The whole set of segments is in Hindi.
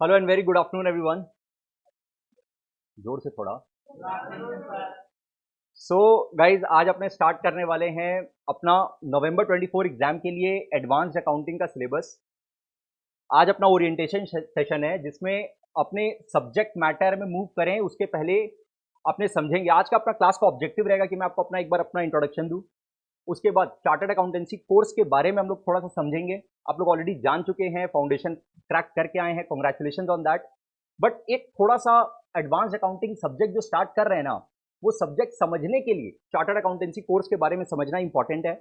Hello and very good afternoon everyone. जोर से थोड़ा। सो गाइज, आज अपने स्टार्ट करने वाले हैं अपना नवंबर 24 एग्जाम के लिए एडवांस्ड अकाउंटिंग का सिलेबस। आज अपना ओरिएंटेशन सेशन है जिसमें अपने सब्जेक्ट मैटर में मूव करें उसके पहले अपने समझेंगे। आज का अपना क्लास का ऑब्जेक्टिव रहेगा कि मैं आपको अपना एक बार अपना इंट्रोडक्शन दूं। उसके बाद चार्टर्ड अकाउंटेंसी कोर्स के बारे में हम लोग थोड़ा सा समझेंगे। आप लोग ऑलरेडी जान चुके हैं, फाउंडेशन क्रैक करके आए हैं, कॉन्ग्रेचुलेशन ऑन दैट। बट एक थोड़ा सा एडवांस अकाउंटिंग सब्जेक्ट जो स्टार्ट कर रहे हैं ना, वो सब्जेक्ट समझने के लिए चार्टर्ड अकाउंटेंसी कोर्स के बारे में समझना इंपॉर्टेंट है।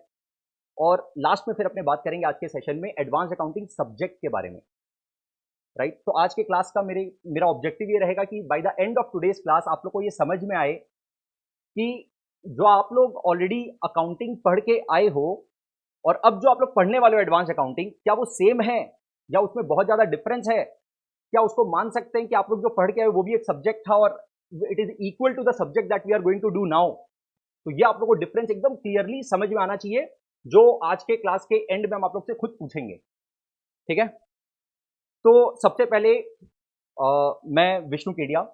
और लास्ट में फिर अपने बात करेंगे आज के सेशन में एडवांस अकाउंटिंग सब्जेक्ट के बारे में। राइट, तो आज के क्लास का मेरा ऑब्जेक्टिव ये रहेगा कि by the end of today's class आप लोग को ये समझ में आए कि जो आप लोग ऑलरेडी अकाउंटिंग पढ़ के आए हो और अब जो आप लोग पढ़ने वाले हो एडवांस अकाउंटिंग, क्या वो सेम है या उसमें बहुत ज्यादा डिफरेंस है? क्या उसको मान सकते हैं कि आप लोग जो पढ़ के आए वो भी एक सब्जेक्ट था और it is equal to the subject that we are going to do now? तो ये आप लोग को डिफरेंस एकदम क्लियरली समझ में आना चाहिए, जो आज के क्लास के एंड में हम आप लोग से खुद पूछेंगे। ठीक है, तो सबसे पहले मैं विष्णु केडिया।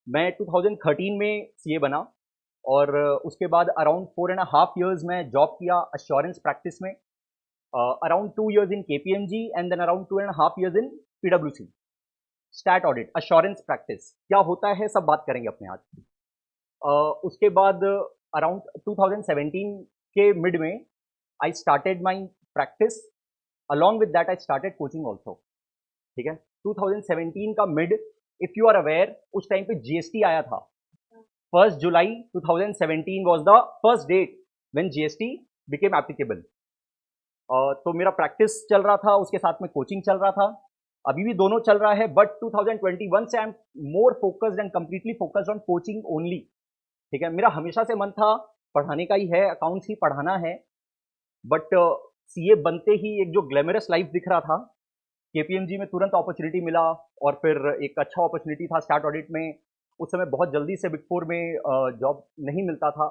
मैं 2013 में सीए बना और उसके बाद अराउंड 4.5 years में जॉब किया अश्योरेंस प्रैक्टिस में, around 2 years in KPMG and then around 2.5 years in पीडब्ल्यूसी स्टैट ऑडिट अश्योरेंस प्रैक्टिस। क्या होता है सब बात करेंगे अपने आज। उसके बाद अराउंड 2017 के मिड में I started my practice, along with that I started coaching also. ठीक है, 2017 का mid, if you are aware, उस टाइम पे जीएसटी आया था। 1 जुलाई 2017 was the first date when GST became applicable। तो मेरा प्रैक्टिस चल रहा था, उसके साथ में कोचिंग चल रहा था, अभी भी दोनों चल रहा है। बट 2021 से I am more focused and completely focused on coaching only. ठीक है, मेरा हमेशा से मन था पढ़ाने का ही है, अकाउंट्स ही पढ़ाना है। बट सीए बनते ही एक जो ग्लैमरस लाइफ दिख रहा था, केपीएमजी में तुरंत अपॉर्चुनिटी मिला और फिर एक अच्छा अपॉर्चुनिटी था स्टार्ट ऑडिट में। उस समय बहुत जल्दी से बिग फोर में जॉब नहीं मिलता था,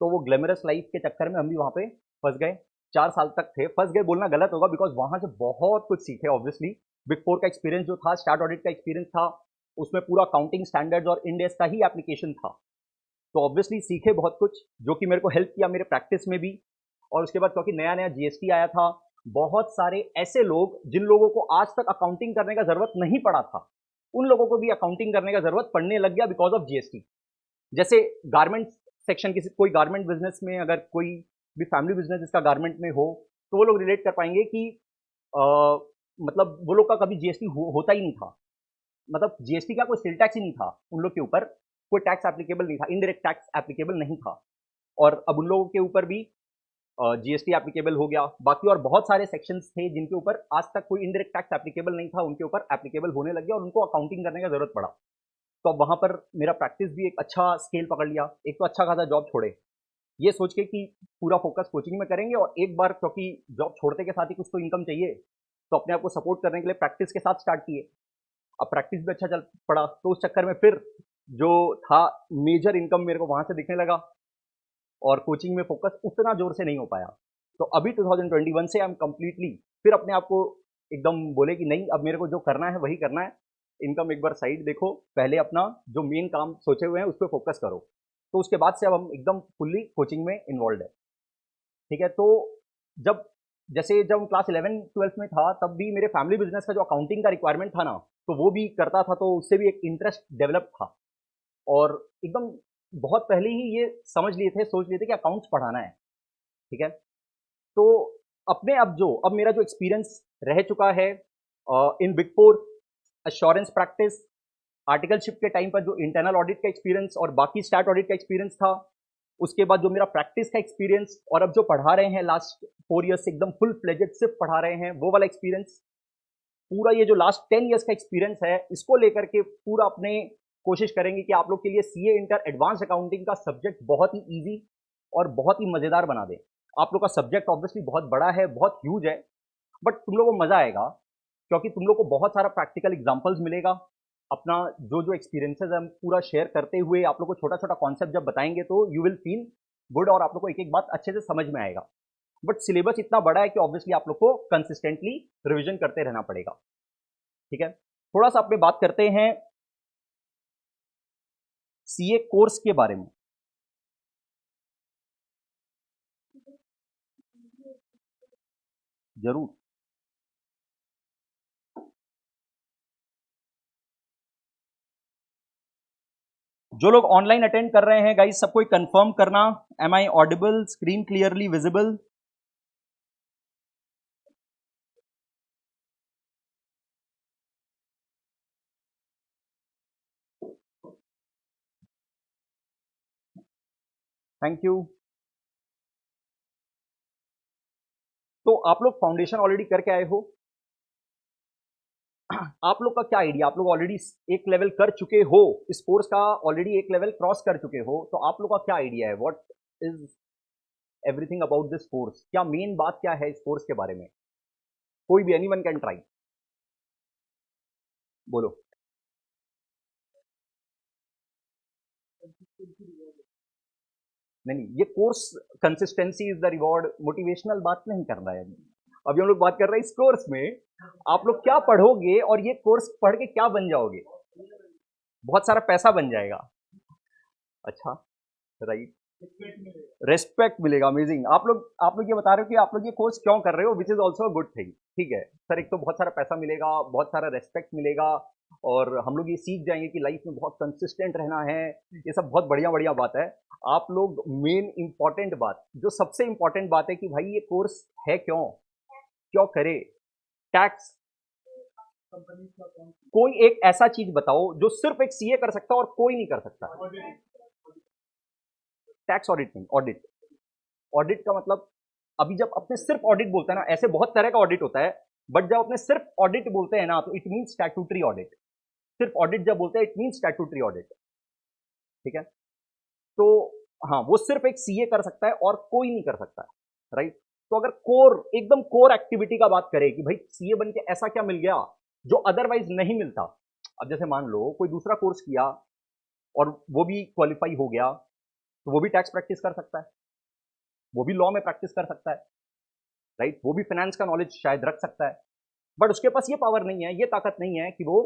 तो वो ग्लैमरस लाइफ के चक्कर में हम भी वहाँ पे फंस गए। 4 साल तक थे, फंस गए बोलना गलत होगा, बिकॉज वहाँ से बहुत कुछ सीखे। ऑब्वियसली बिग फोर का एक्सपीरियंस जो था, स्टार्ट ऑडिट का एक्सपीरियंस था, उसमें पूरा अकाउंटिंग स्टैंडर्ड्स और इंडेस का ही एप्लीकेशन था। तो ऑब्वियसली सीखे बहुत कुछ, जो कि मेरे को हेल्प किया मेरे प्रैक्टिस में भी। और उसके बाद क्योंकि नया नया जीएसटी आया था, बहुत सारे ऐसे लोग जिन लोगों को आज तक अकाउंटिंग करने का जरूरत नहीं पड़ा था, उन लोगों को भी अकाउंटिंग करने का जरूरत पड़ने लग गया बिकॉज ऑफ जीएसटी। जैसे गारमेंट सेक्शन, किसी कोई गारमेंट बिजनेस में, अगर कोई भी फैमिली बिजनेस जिसका गारमेंट में हो, तो वो लोग रिलेट कर पाएंगे कि आ, मतलब वो लोग का कभी जीएसटी होता ही नहीं था। मतलब जीएसटी का कोई सेल टैक्स ही नहीं था उन लोग के ऊपर, कोई टैक्स एप्लीकेबल नहीं था, इनडायरेक्ट टैक्स एप्लीकेबल नहीं था। और अब उन लोगों के ऊपर भी जीएसटी एप्लीकेबल हो गया। बाकी और बहुत सारे सेक्शंस थे जिनके ऊपर आज तक कोई इनडायरेक्ट टैक्स एप्लीकेबल नहीं था, उनके ऊपर एप्लीकेबल होने लग गया और उनको अकाउंटिंग करने का जरूरत पड़ा। तो अब वहां पर मेरा प्रैक्टिस भी एक अच्छा स्केल पकड़ लिया। एक तो अच्छा खासा जॉब छोड़े, ये सोच के कि पूरा फोकस कोचिंग में करेंगे, और एक बार क्योंकि जॉब छोड़ते के साथ ही कुछ तो इनकम चाहिए, तो अपने आप को सपोर्ट करने के लिए प्रैक्टिस के साथ स्टार्ट किए। अब प्रैक्टिस भी अच्छा चल पड़ा, तो उस चक्कर में फिर जो था मेजर इनकम मेरे को वहां से दिखने लगा और कोचिंग में फोकस उतना जोर से नहीं हो पाया। तो अभी 2021 से आई एम कंप्लीटली फिर अपने आप को एकदम बोले कि नहीं, अब मेरे को जो करना है वही करना है। इनकम एक बार साइड देखो, पहले अपना जो मेन काम सोचे हुए हैं उस पर फोकस करो। तो उसके बाद से अब हम एकदम फुल्ली कोचिंग में इन्वॉल्व है। ठीक है, तो जब जब हम क्लास 11 12 में था, तब भी मेरे फैमिली बिजनेस का जो अकाउंटिंग का रिक्वायरमेंट था ना, तो वो भी करता था, तो उससे भी एक इंटरेस्ट डेवलप था। और एकदम बहुत पहले ही ये समझ लिए थे, सोच लिए थे कि अकाउंट्स पढ़ाना है। ठीक है, तो अब मेरा जो एक्सपीरियंस रह चुका है in big four, assurance practice, articleship के टाइम पर जो इंटरनल ऑडिट का एक्सपीरियंस और बाकी स्टार्ट ऑडिट का एक्सपीरियंस था, उसके बाद जो मेरा प्रैक्टिस का एक्सपीरियंस, और अब जो पढ़ा रहे हैं लास्ट 4 years से एकदम फुल फ्लेजेड सिर्फ पढ़ा रहे हैं, वो वाला एक्सपीरियंस, पूरा ये जो लास्ट 10 years का एक्सपीरियंस है, इसको लेकर के पूरा अपने कोशिश करेंगे कि आप लोग के लिए सीए इंटर एडवांस अकाउंटिंग का सब्जेक्ट बहुत ही इजी और बहुत ही मजेदार बना दें। आप लोग का सब्जेक्ट ऑब्वियसली बहुत बड़ा है, बहुत ह्यूज है, बट तुम लोग को मजा आएगा क्योंकि तुम लोग को बहुत सारा प्रैक्टिकल एग्जाम्पल्स मिलेगा। अपना जो जो एक्सपीरियंसेस हम पूरा शेयर करते हुए आप लोग को छोटा छोटा कॉन्सेप्ट जब बताएंगे, तो यू विल फील गुड और आप लोग को एक एक बात अच्छे से समझ में आएगा। बट सिलेबस इतना बड़ा है कि ऑब्वियसली आप लोग को कंसिस्टेंटली रिविजन करते रहना पड़ेगा। ठीक है, थोड़ा सा अपने बात करते हैं सीए कोर्स के बारे में। जरूर। जो लोग ऑनलाइन अटेंड कर रहे हैं गाइस, सबको कंफर्म करना, am I audible, screen clearly visible? Thank you. तो आप लोग फाउंडेशन ऑलरेडी करके आए हो। आप लोग का क्या आइडिया, आप लोग ऑलरेडी एक लेवल कर चुके हो इस कोर्स का, ऑलरेडी एक लेवल क्रॉस कर चुके हो, तो आप लोग का क्या आइडिया है, what is everything about this course? क्या मेन बात क्या है इस कोर्स के बारे में? कोई भी, एनीवन कैन ट्राई, बोलो। नहीं नहीं, ये course consistency is the reward, motivational बात नहीं कर रहा है अभी हम लोग बात कर रहे हैं इस कोर्स में आप लोग क्या पढ़ोगे और ये कोर्स पढ़ के क्या बन जाओगे। बहुत सारा पैसा बन जाएगा। अच्छा, राइट, रेस्पेक्ट मिलेगा। अमेजिंग। आप लोग ये बता रहे हो कि आप लोग ये कोर्स क्यों कर रहे हो, which is also a good thing. ठीक है सर, एक तो बहुत सारा पैसा मिलेगा, बहुत सारा रेस्पेक्ट मिलेगा, और हम लोग ये सीख जाएंगे कि लाइफ में बहुत कंसिस्टेंट रहना है। ये सब बहुत बढ़िया बढ़िया बात है। आप लोग मेन इंपॉर्टेंट बात, जो सबसे इंपॉर्टेंट बात है कि भाई ये कोर्स है क्यों, क्यों करे। टैक्स, कोई एक ऐसा चीज बताओ जो सिर्फ एक सीए कर सकता है और कोई नहीं कर सकता। टैक्स ऑडिट नहीं, ऑडिट। ऑडिट का मतलब, अभी जब अपने सिर्फ ऑडिट बोलते हैं ना, ऐसे बहुत तरह का ऑडिट होता है, बट जब अपने सिर्फ ऑडिट बोलते हैं ना, तो इट मीन स्टैट्यूटरी ऑडिट। सिर्फ ऑडिट जब बोलते हैं, इट मीन स्टैट्यूटरी ऑडिट। ठीक है, तो हाँ, वो सिर्फ एक सीए कर सकता है और कोई नहीं कर सकता है, राइट। तो अगर कोर, एकदम कोर एक्टिविटी का बात करें कि भाई सीए बन के ऐसा क्या मिल गया जो अदरवाइज नहीं मिलता। अब जैसे मान लो कोई दूसरा कोर्स किया और वो भी क्वालिफाई हो गया, तो वो भी टैक्स प्रैक्टिस कर सकता है, वो भी लॉ में प्रैक्टिस कर सकता है, राइट, वो भी फाइनेंस का नॉलेज शायद रख सकता है, बट उसके पास ये पावर नहीं है, ये ताकत नहीं है कि वो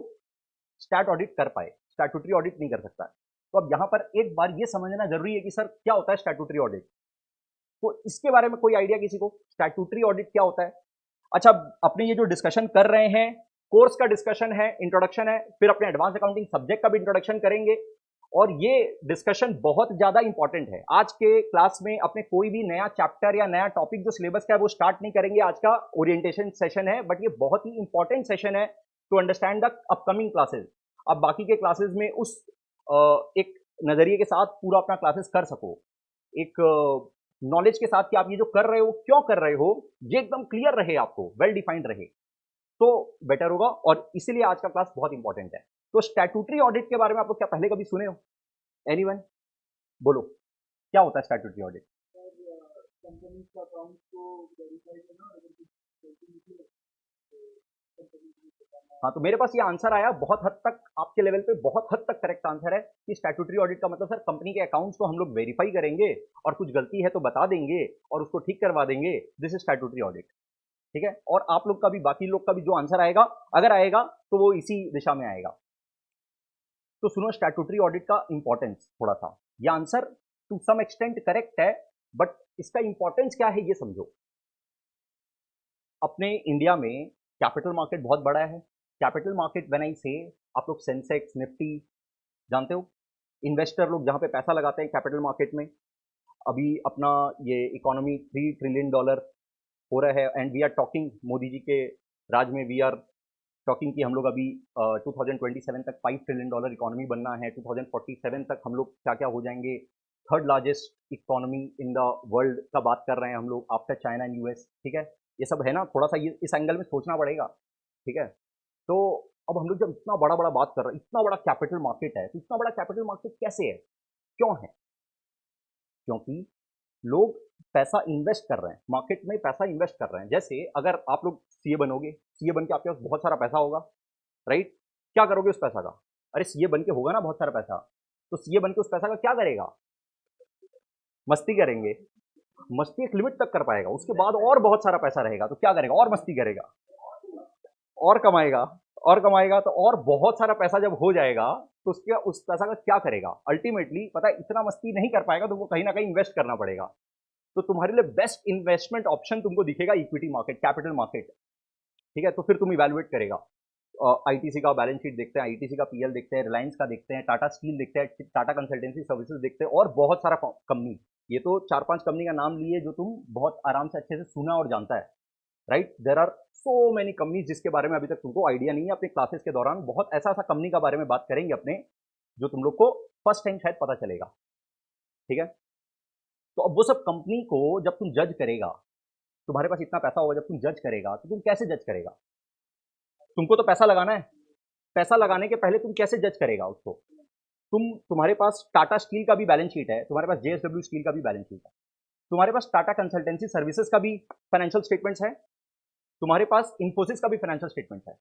स्टैट ऑडिट कर पाए, स्टैट्यूटरी ऑडिट नहीं कर सकता। तो अब यहां पर एक बार ये समझना जरूरी है कि सर क्या होता है स्टैट्यूटरी ऑडिट। तो इसके बारे में कोई आइडिया किसी को, स्टैट्यूटरी ऑडिट क्या होता है? अच्छा, अपने ये जो डिस्कशन कर रहे हैं, कोर्स का डिस्कशन है, इंट्रोडक्शन है, फिर अपने एडवांस अकाउंटिंग सब्जेक्ट का भी इंट्रोडक्शन करेंगे, और ये डिस्कशन बहुत ज्यादा इंपॉर्टेंट है। आज के क्लास में अपने कोई भी नया चैप्टर या नया टॉपिक जो सिलेबस का है वो स्टार्ट नहीं करेंगे। आज का ओरिएंटेशन सेशन है, बट ये बहुत ही इंपॉर्टेंट सेशन है to understand the upcoming classes. अब बाकी के क्लासेस में उस एक नजरिए के साथ पूरा अपना क्लासेस कर सको, एक नॉलेज के साथ कि आप ये जो कर रहे हो क्यों कर रहे हो, ये एकदम क्लियर रहे, आपको वेल डिफाइंड रहे, तो बेटर होगा। और इसीलिए आज का क्लास बहुत इंपॉर्टेंट है। तो स्टैट्यूटरी ऑडिट के बारे में आप लोग क्या पहले कभी सुने हो? एनीवन, बोलो, क्या होता है स्टैट्यूटरी ऑडिट? हाँ, तो मेरे पास ये आंसर आया बहुत हद तक, आपके लेवल पे बहुत हद तक करेक्ट आंसर है कि स्टैट्यूटरी ऑडिट का मतलब सर कंपनी के अकाउंट्स को हम लोग वेरीफाई करेंगे और कुछ गलती है तो बता देंगे और उसको ठीक करवा देंगे, दिस इज स्टैट्यूटरी ऑडिट। ठीक है, और आप लोग का भी, बाकी लोग का भी जो आंसर आएगा, अगर आएगा तो वो इसी दिशा में आएगा। तो सुनो स्टैट्यूटरी ऑडिट का इंपॉर्टेंस थोड़ा सा, ये answer to some extent correct है, बट इसका इंपॉर्टेंस क्या है ये समझो। अपने इंडिया में कैपिटल मार्केट बहुत बड़ा है। कैपिटल मार्केट व्हेन आई से, आप लोग सेंसेक्स, निफ्टी जानते हो, इन्वेस्टर लोग जहां पे पैसा लगाते हैं कैपिटल मार्केट में। अभी अपना ये इकोनॉमी $3 ट्रिलियन हो रहा है, and we are talking, Modi ji के राज में वी आर टॉकिंग कि हम लोग अभी 2027 तक $5 ट्रिलियन इकोनॉमी बनना है, 2047 तक हम लोग क्या क्या हो जाएंगे, third largest economy in the world का बात कर रहे हैं हम लोग, आफ्टर चाइना एंड यूएस। ठीक है, ये सब है ना, थोड़ा सा ये इस एंगल में सोचना पड़ेगा। ठीक है, तो अब हम लोग जब इतना बड़ा बड़ा बात कर रहे हैं, इतना बड़ा कैपिटल मार्केट है, तो इतना बड़ा कैपिटल मार्केट कैसे है, क्यों है? क्योंकि लोग पैसा इन्वेस्ट कर रहे हैं, मार्केट में पैसा इन्वेस्ट कर रहे हैं। जैसे अगर आप लोग सीए बनोगे, सीए बन के आपके पास बहुत सारा पैसा होगा, राइट, क्या करोगे उस पैसा का? अरे सीए बन के होगा ना बहुत सारा पैसा, तो सीए बन के उस पैसा का क्या करेगा? मस्ती करेंगे। मस्ती एक लिमिट तक कर पाएगा, उसके बाद और बहुत सारा पैसा रहेगा तो क्या करेगा? और मस्ती करेगा और कमाएगा और कमाएगा तो और बहुत सारा पैसा जब हो जाएगा तो उसके उस पैसा का क्या करेगा? अल्टीमेटली पता है इतना मस्ती नहीं कर पाएगा, तो वो कहीं ना कहीं इन्वेस्ट करना पड़ेगा। तो तुम्हारे लिए बेस्ट इन्वेस्टमेंट ऑप्शन तुमको दिखेगा इक्विटी मार्केट, कैपिटल मार्केट। ठीक है, तो फिर तुम इवेलुएट करेगा। आईटीसी का बैलेंस शीट देखते हैं, आईटीसी का पीएल देखते हैं, रिलायंस का देखते हैं, टाटा स्टील देखते हैं, टाटा कंसल्टेंसी सर्विसेज देखते हैं, और बहुत सारा कंपनी। ये तो 4-5 कंपनी का नाम लिए जो तुम बहुत आराम से अच्छे से सुना और जानता है, right? There are so many companies जिसके बारे में अभी तक तुमको आइडिया नहीं है। अपने क्लासेस के दौरान बहुत ऐसा ऐसा कंपनी का बारे में बात करेंगे अपने, जो तुम लोग को फर्स्ट टाइम शायद पता चलेगा। ठीक है, तो अब वो सब कंपनी को जब तुम जज करेगा, तुम्हारे पास इतना पैसा होगा, जब तुम जज करेगा तो तुम कैसे जज करेगा? तुमको तो पैसा लगाना है, पैसा लगाने के पहले तुम कैसे जज करेगा उसको? तुम्हारे पास टाटा स्टील का भी बैलेंस शीट है, तुम्हारे पास जेएसडब्ल्यू स्टील का भी बैलेंस शीट है, तुम्हारे पास टाटा कंसल्टेंसी सर्विसेज का भी फाइनेंशियल स्टेटमेंट्स है, तुम्हारे पास इंफोसिस का भी फाइनेंशियल स्टेटमेंट है,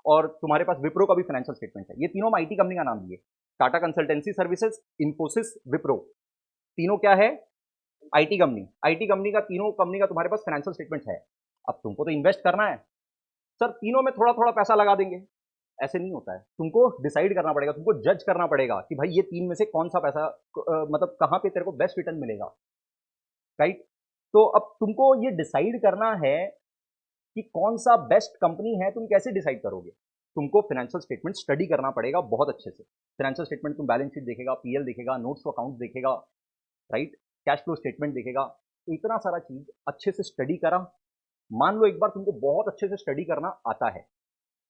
और तुम्हारे पास विप्रो का भी फाइनेंशियल स्टेटमेंट है। ये तीनों आईटी कंपनी का नाम दिए, टाटा कंसल्टेंसी सर्विसेज, इंफोसिस, विप्रो, तीनों क्या है? IT company. आईटी कंपनी का, तीनों कंपनी का तुम्हारे पास फाइनेंशियल स्टेटमेंट है। अब तुमको तो इन्वेस्ट करना है, सर तीनों में थोड़ा थोड़ा पैसा लगा देंगे, ऐसे नहीं होता है। तुमको डिसाइड करना पड़ेगा, तुमको जज करना पड़ेगा कि भाई ये तीन में से कौन सा पैसा मतलब कहाँ पे तेरे को बेस्ट रिटर्न मिलेगा, राइट? तो अब तुमको ये डिसाइड करना है कि कौन सा बेस्ट कंपनी है। तुम कैसे डिसाइड करोगे? तुमको फाइनेंशियल स्टेटमेंट स्टडी करना पड़ेगा बहुत अच्छे से। फाइनेंशियल स्टेटमेंट तुम बैलेंस शीट देखेगा, पीएल देखेगा, नोट्स टू अकाउंट देखेगा, राइट? कैश फ्लो स्टेटमेंट देखेगा, इतना सारा चीज अच्छे से स्टडी करा। मान लो एक बार तुमको बहुत अच्छे से स्टडी करना आता है,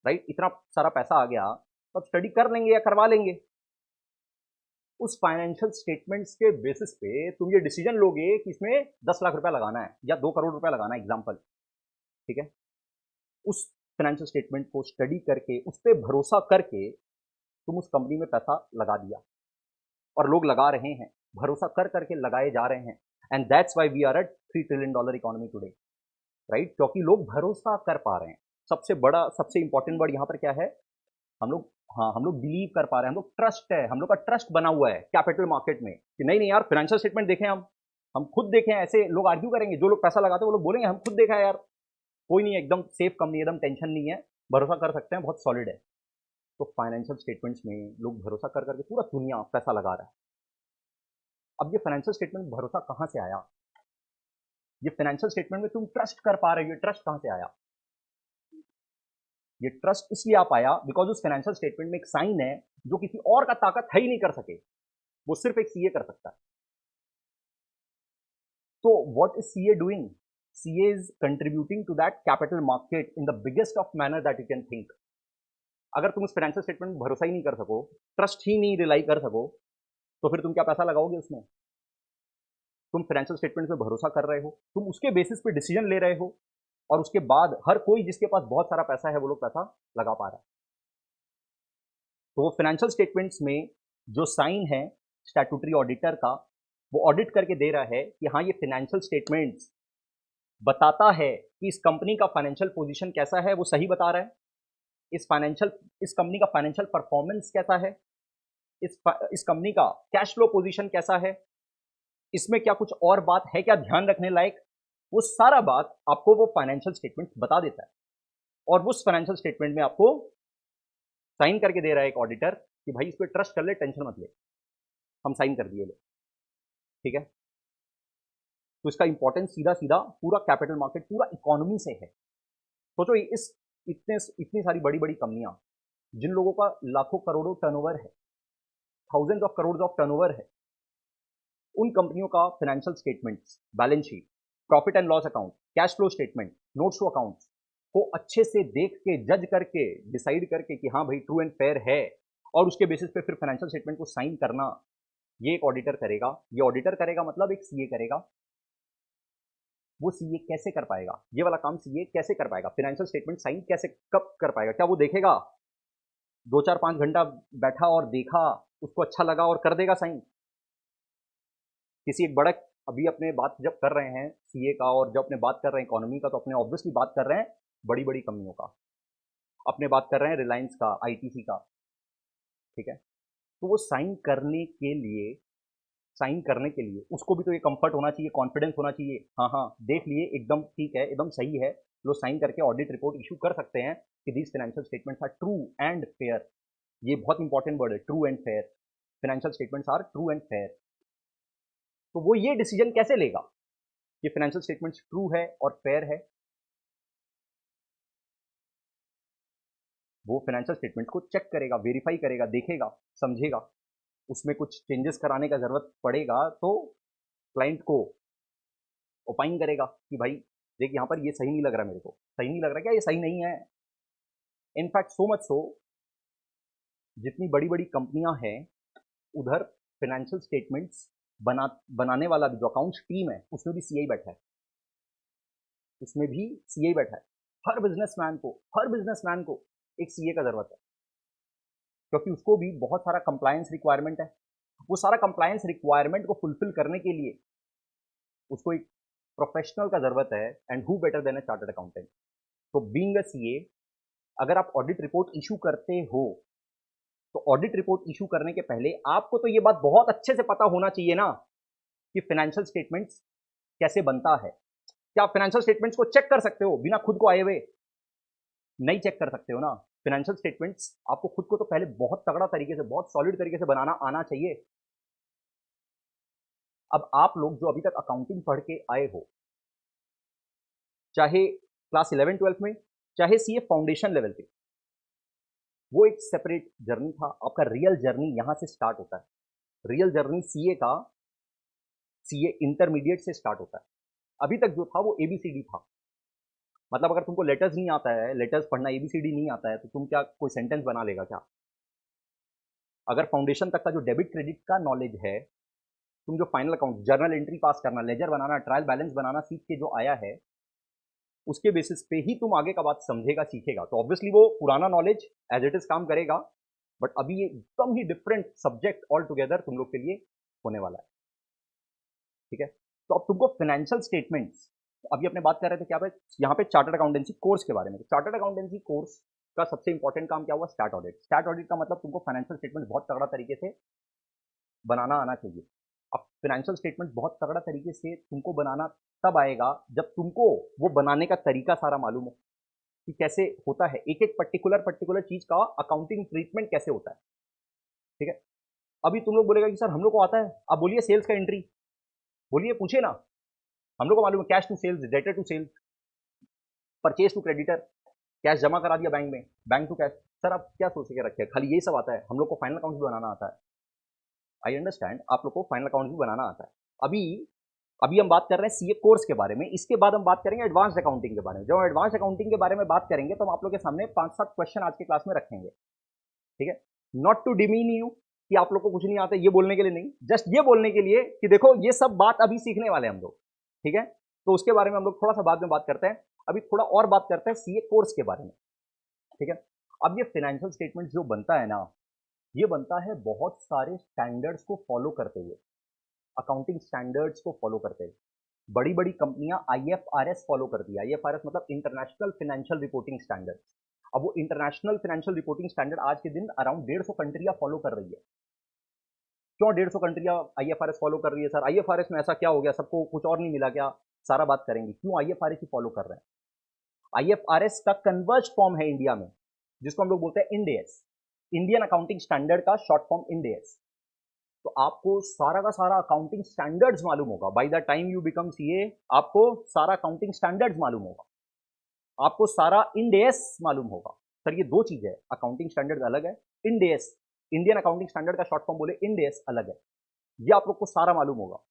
राइट? इतना सारा पैसा आ गया, तब स्टडी कर लेंगे या करवा लेंगे। उस फाइनेंशियल स्टेटमेंट्स के बेसिस पे तुम ये डिसीजन लोगे कि इसमें 10 लाख रुपया लगाना है या 2 करोड़ रुपया लगाना है, एग्जाम्पल। ठीक है, उस फाइनेंशियल स्टेटमेंट को स्टडी करके, उस पर भरोसा करके तुम उस कंपनी में पैसा लगा दिया, और लोग लगा रहे हैं, भरोसा कर करके लगाए जा रहे हैं। And that's why we are at $3 trillion economy today, right? क्योंकि लोग भरोसा कर पा रहे हैं। सबसे बड़ा, सबसे इंपॉर्टेंट वर्ड यहाँ पर क्या है? हम लोग, हाँ, हम लोग बिलीव कर पा रहे हैं, हम लोग ट्रस्ट है, हम लोग का ट्रस्ट बना हुआ है कैपिटल मार्केट में कि नहीं नहीं यार, फाइनेंशियल स्टेटमेंट देखें, हम खुद देखें। ऐसे लोग आर्ग्यू करेंगे, जो लोग पैसा लगाते हैं वो लोग बोलेंगे हम खुद देखा है यार, कोई नहीं है, एकदम सेफ कंपनी, एकदम टेंशन नहीं है, भरोसा कर सकते हैं, बहुत सॉलिड है। तो फाइनेंशियल स्टेटमेंट्स में लोग भरोसा कर करके पूरा दुनिया पैसा लगा रहा है। अब ये फाइनेंशियल स्टेटमेंट भरोसा कहाँ से आया? ये फाइनेंशियल स्टेटमेंट में तुम ट्रस्ट कर पा रहे हो, ट्रस्ट कहाँ से आया? ये ट्रस्ट इसलिए आ पाया बिकॉज उस फाइनेंशियल स्टेटमेंट में एक साइन है जो किसी और का ताकत है ही नहीं कर सके, वो सिर्फ एक सीए कर सकता है। तो what is CA doing? CA is contributing to that capital market in the biggest of manner that you can think. अगर तुम उस फाइनेंशियल स्टेटमेंट में भरोसा ही नहीं कर सको, ट्रस्ट ही नहीं रिलाई कर सको, तो फिर तुम क्या पैसा लगाओगे उसमें? तुम फाइनेंशियल स्टेटमेंट पे भरोसा कर रहे हो, तुम उसके बेसिस पे डिसीजन ले रहे हो, और उसके बाद हर कोई जिसके पास बहुत सारा पैसा है वो लोग पैसा लगा पा रहा है। तो वो फाइनेंशियल स्टेटमेंट्स में जो साइन है स्टैट्यूटरी ऑडिटर का, वो ऑडिट करके दे रहा है कि हाँ, ये फाइनेंशियल स्टेटमेंट्स बताता है कि इस कंपनी का फाइनेंशियल पोजीशन कैसा है, वो सही बता रहा है। इस कंपनी का फाइनेंशियल परफॉर्मेंस कैसा है, इस कंपनी का कैश फ्लो पोजीशन कैसा है, इसमें क्या कुछ और बात है क्या ध्यान रखने लायक, वो सारा बात आपको वो फाइनेंशियल स्टेटमेंट बता देता है। और उस फाइनेंशियल स्टेटमेंट में आपको साइन करके दे रहा है एक ऑडिटर कि भाई इस पर ट्रस्ट कर ले, टेंशन मत ले, हम साइन कर दिए ले। ठीक है, तो इसका इंपॉर्टेंस सीधा सीधा पूरा कैपिटल मार्केट, पूरा इकोनॉमी से है। सोचो इस इतनी सारी बड़ी बड़ी कंपनियां, जिन लोगों का लाखों करोड़ों टर्नओवर है, thousand of crore of turnover है, उन कंपनियों का financial statements, balance sheet, profit and loss account, cash flow statement, notes to accounts को अच्छे से देख के, जज करके, डिसाइड करके कि हाँ भाई ट्रू एंड फेयर है, और उसके बेसिस पे फिर फाइनेंशियल स्टेटमेंट को साइन करना, ये एक ऑडिटर करेगा। ये ऑडिटर करेगा मतलब एक सीए करेगा। वो सीए कैसे कर पाएगा? ये वाला काम सीए कैसे कर पाएगा? फाइनेंशियल स्टेटमेंट साइन कैसे, कब कर पाएगा? क्या वो देखेगा 2-4-5 घंटा बैठा और देखा, उसको अच्छा लगा और कर देगा साइन? किसी एक बड़ा, अभी अपने बात जब कर रहे हैं सीए का, और जब अपने बात कर रहे हैं इकोनॉमी का, तो अपने ऑब्वियसली बात कर रहे हैं बड़ी बड़ी कंपनियों का, अपने बात कर रहे हैं रिलायंस का, आईटीसी का। ठीक है, तो वो साइन करने के लिए, उसको भी तो ये कंफर्ट होना चाहिए, कॉन्फिडेंस होना चाहिए, हाँ हाँ देख लिए, एकदम ठीक है, एकदम सही है, लो साइन करके ऑडिट रिपोर्ट इशू कर सकते हैं कि these financial statements are true and fair. ये बहुत इंपॉर्टेंट वर्ड है, true and fair. Financial statements are true and fair. तो वो ये डिसीजन कैसे लेगा कि फाइनेंशियल स्टेटमेंट्स ट्रू है और फेयर है? वो फाइनेंशियल स्टेटमेंट को चेक करेगा, वेरीफाई करेगा, देखेगा, समझेगा। उसमें कुछ चेंजेस कराने का जरूरत पड़ेगा तो क्लाइंट को ओपाइन करेगा कि भाई देख यहाँ पर ये सही नहीं लग रहा, मेरे को सही नहीं लग रहा, क्या ये सही नहीं है? इनफैक्ट सो मच सो, जितनी बड़ी बड़ी कंपनियां हैं उधर फाइनेंशियल स्टेटमेंट्स बनाने वाला भी जो अकाउंट्स टीम है उसमें भी सीए बैठा है, उसमें भी सीए बैठा है। हर बिजनेसमैन को एक सीए का जरूरत है, क्योंकि उसको भी बहुत सारा कंप्लायंस रिक्वायरमेंट है। वो सारा कंप्लायंस रिक्वायरमेंट को फुलफिल करने के लिए उसको एक प्रोफेशनल का जरूरत है, and who better than a chartered accountant. तो बीइंग अ सीए, अगर आप ऑडिट रिपोर्ट इशू करते हो तो ऑडिट रिपोर्ट इशू करने के पहले आपको तो ये बात बहुत अच्छे से पता होना चाहिए ना कि फाइनेंशियल स्टेटमेंट्स कैसे बनता है। क्या आप फाइनेंशियल स्टेटमेंट्स को चेक कर सकते हो बिना खुद को आए हुए? नहीं चेक कर सकते हो ना। फाइनेंशियल स्टेटमेंट्स आपको खुद को तो पहले बहुत तगड़ा तरीके से, बहुत सॉलिड तरीके से बनाना आना चाहिए। अब आप लोग जो अभी तक अकाउंटिंग पढ़ के आए हो, चाहे क्लास 11-12 में, चाहे सीए फाउंडेशन लेवल पे, वो एक सेपरेट जर्नी था। आपका रियल जर्नी यहां से स्टार्ट होता है। रियल जर्नी सीए का, सीए इंटरमीडिएट से स्टार्ट होता है। अभी तक जो था वो एबीसीडी था। मतलब अगर तुमको लेटर्स नहीं आता है, लेटर्स पढ़ना, एबीसीडी नहीं आता है, तो तुम क्या कोई सेंटेंस बना लेगा क्या? अगर फाउंडेशन तक का जो डेबिट क्रेडिट का नॉलेज है, तुम जो फाइनल अकाउंट, जर्नल एंट्री पास करना, लेजर बनाना, ट्रायल बैलेंस बनाना सीख के जो आया है, उसके बेसिस पे ही तुम आगे का बात समझेगा, सीखेगा। तो ऑब्वियसली वो पुराना नॉलेज एज इट इज काम करेगा, बट अभी ये एकदम ही डिफरेंट सब्जेक्ट ऑल टुगेदर तुम लोग के लिए होने वाला है। ठीक है, तो अब तुमको फाइनेंशियल स्टेटमेंट्स, अभी अपने बात कर रहे थे क्या पे, यहाँ पे चार्टर्ड अकाउंटेंसी कोर्स के बारे में। चार्टर्ड अकाउंटेंसी कोर्स का सबसे इंपॉर्टेंट काम क्या हुआ? Stat audit. स्टैट ऑडिट का मतलब तुमको फाइनेंशियल स्टेटमेंट बहुत तगड़ा तरीके से बनाना आना चाहिए। अब फाइनेंशियल स्टेटमेंट बहुत तगड़ा तरीके से तुमको बनाना तब आएगा जब तुमको वो बनाने का तरीका सारा मालूम हो कि कैसे होता है, एक एक पर्टिकुलर चीज का अकाउंटिंग ट्रीटमेंट कैसे होता है। ठीक है, अभी तुम लोग बोलेगा कि सर हम लोग को आता है, आप बोलिए सेल्स का एंट्री, बोलिए, पूछिए ना। हम लोग को मालूम है cash to sales, debtor to sales, purchase to creditor, cash जमा करा दिया बैंक में, बैंक टू कैश। सर आप क्या सोच के रखे हैं, खाली यही सब आता है? हम लोग को फाइनल अकाउंट भी बनाना आता है। आई अंडरस्टैंड, आप लोग को फाइनल अकाउंट भी बनाना आता है। अभी अभी हम बात कर रहे हैं सीए कोर्स के बारे में। इसके बाद हम बात करेंगे एडवांस अकाउंटिंग के बारे में। जब हम एडवांस अकाउंटिंग के बारे में बात करेंगे तो हम आप लोग के सामने 5-7 क्वेश्चन आज के क्लास में रखेंगे। ठीक है, नॉट टू डिमीन यू कि आप लोग को कुछ नहीं आता, ये बोलने के लिए नहीं, जस्ट ये बोलने के लिए कि देखो ये सब बात अभी सीखने वाले हम लोग। ठीक है, तो उसके बारे में हम लोग थोड़ा सा बाद में बात करते हैं। अभी थोड़ा और बात करते हैं सीए कोर्स के बारे में। ठीक है, अब ये फाइनेंशियल स्टेटमेंट जो बनता है ना, ये बनता है बहुत सारे स्टैंडर्ड्स को फॉलो करते हुए, अकाउंटिंग स्टैंडर्ड्स को फॉलो करते हुए। बड़ी बड़ी कंपनियां आईएफआरएस फॉलो करती है। आईएफआरएस मतलब इंटरनेशनल फाइनेंशियल रिपोर्टिंग स्टैंडर्ड। अब वो इंटरनेशनल फाइनेंशियल रिपोर्टिंग स्टैंडर्ड आज के दिन अराउंड 150 कंट्रियां फॉलो कर रही है। क्यों 150 कंट्रियां आईएफआरएस फॉलो कर रही है? सर आईएफआरएस में ऐसा क्या हो गया, सबको कुछ और नहीं मिला क्या? सारा बात करेंगे क्यों आईएफआरएस ही फॉलो कर रहे हैं। आईएफआरएस का कन्वर्ज फॉर्म है इंडिया में, जिसको हम लोग बोलते हैं Ind AS, Indian accounting standard का शॉर्ट फॉर्म इंड एएस। तो आपको सारा का सारा अकाउंटिंग स्टैंडर्ड्स मालूम होगा। By the time you become CA आपको सारा अकाउंटिंग स्टैंडर्ड्स मालूम होगा, आपको सारा इंड एएस मालूम होगा। सर ये दो चीज है, अकाउंटिंग स्टैंडर्ड अलग है, Ind AS, Indian accounting standard का शॉर्ट फॉर्म बोले इंड एएस अलग है। ये आप लोग को सारा मालूम होगा।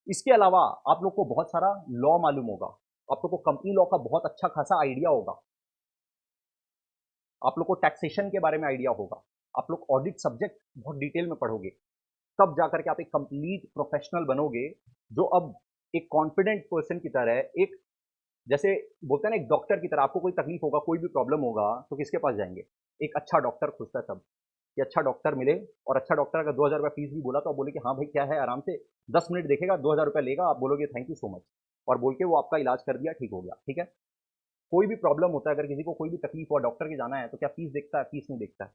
इसके अलावा आप लोग को बहुत सारा लॉ मालूम होगा, आप लोग को कंपनी लॉ का बहुत अच्छा खासा आइडिया होगा, आप लोग को टैक्सेशन के बारे में आइडिया होगा, आप लोग ऑडिट सब्जेक्ट बहुत डिटेल में पढ़ोगे, तब जाकर के आप एक कंप्लीट प्रोफेशनल बनोगे, जो अब एक कॉन्फिडेंट पर्सन की तरह, एक जैसे बोलते हैं ना एक डॉक्टर की तरह। आपको कोई तकलीफ होगा, कोई भी प्रॉब्लम होगा तो किसके पास जाएंगे? एक अच्छा डॉक्टर खुजता है सब, कि अच्छा डॉक्टर मिले। और अच्छा डॉक्टर अगर 2000 रुपये फीस भी बोला तो आप बोले कि हाँ भाई क्या है, आराम से 10 मिनट देखेगा, 2000 रुपये लेगा, आप बोलोगे थैंक यू सो मच, और बोल के वो आपका इलाज कर दिया, ठीक हो गया। ठीक है, कोई भी प्रॉब्लम होता है, अगर किसी को कोई भी तकलीफ हुआ, डॉक्टर के जाना है, तो क्या फीस देखता है? फीस नहीं देखता है।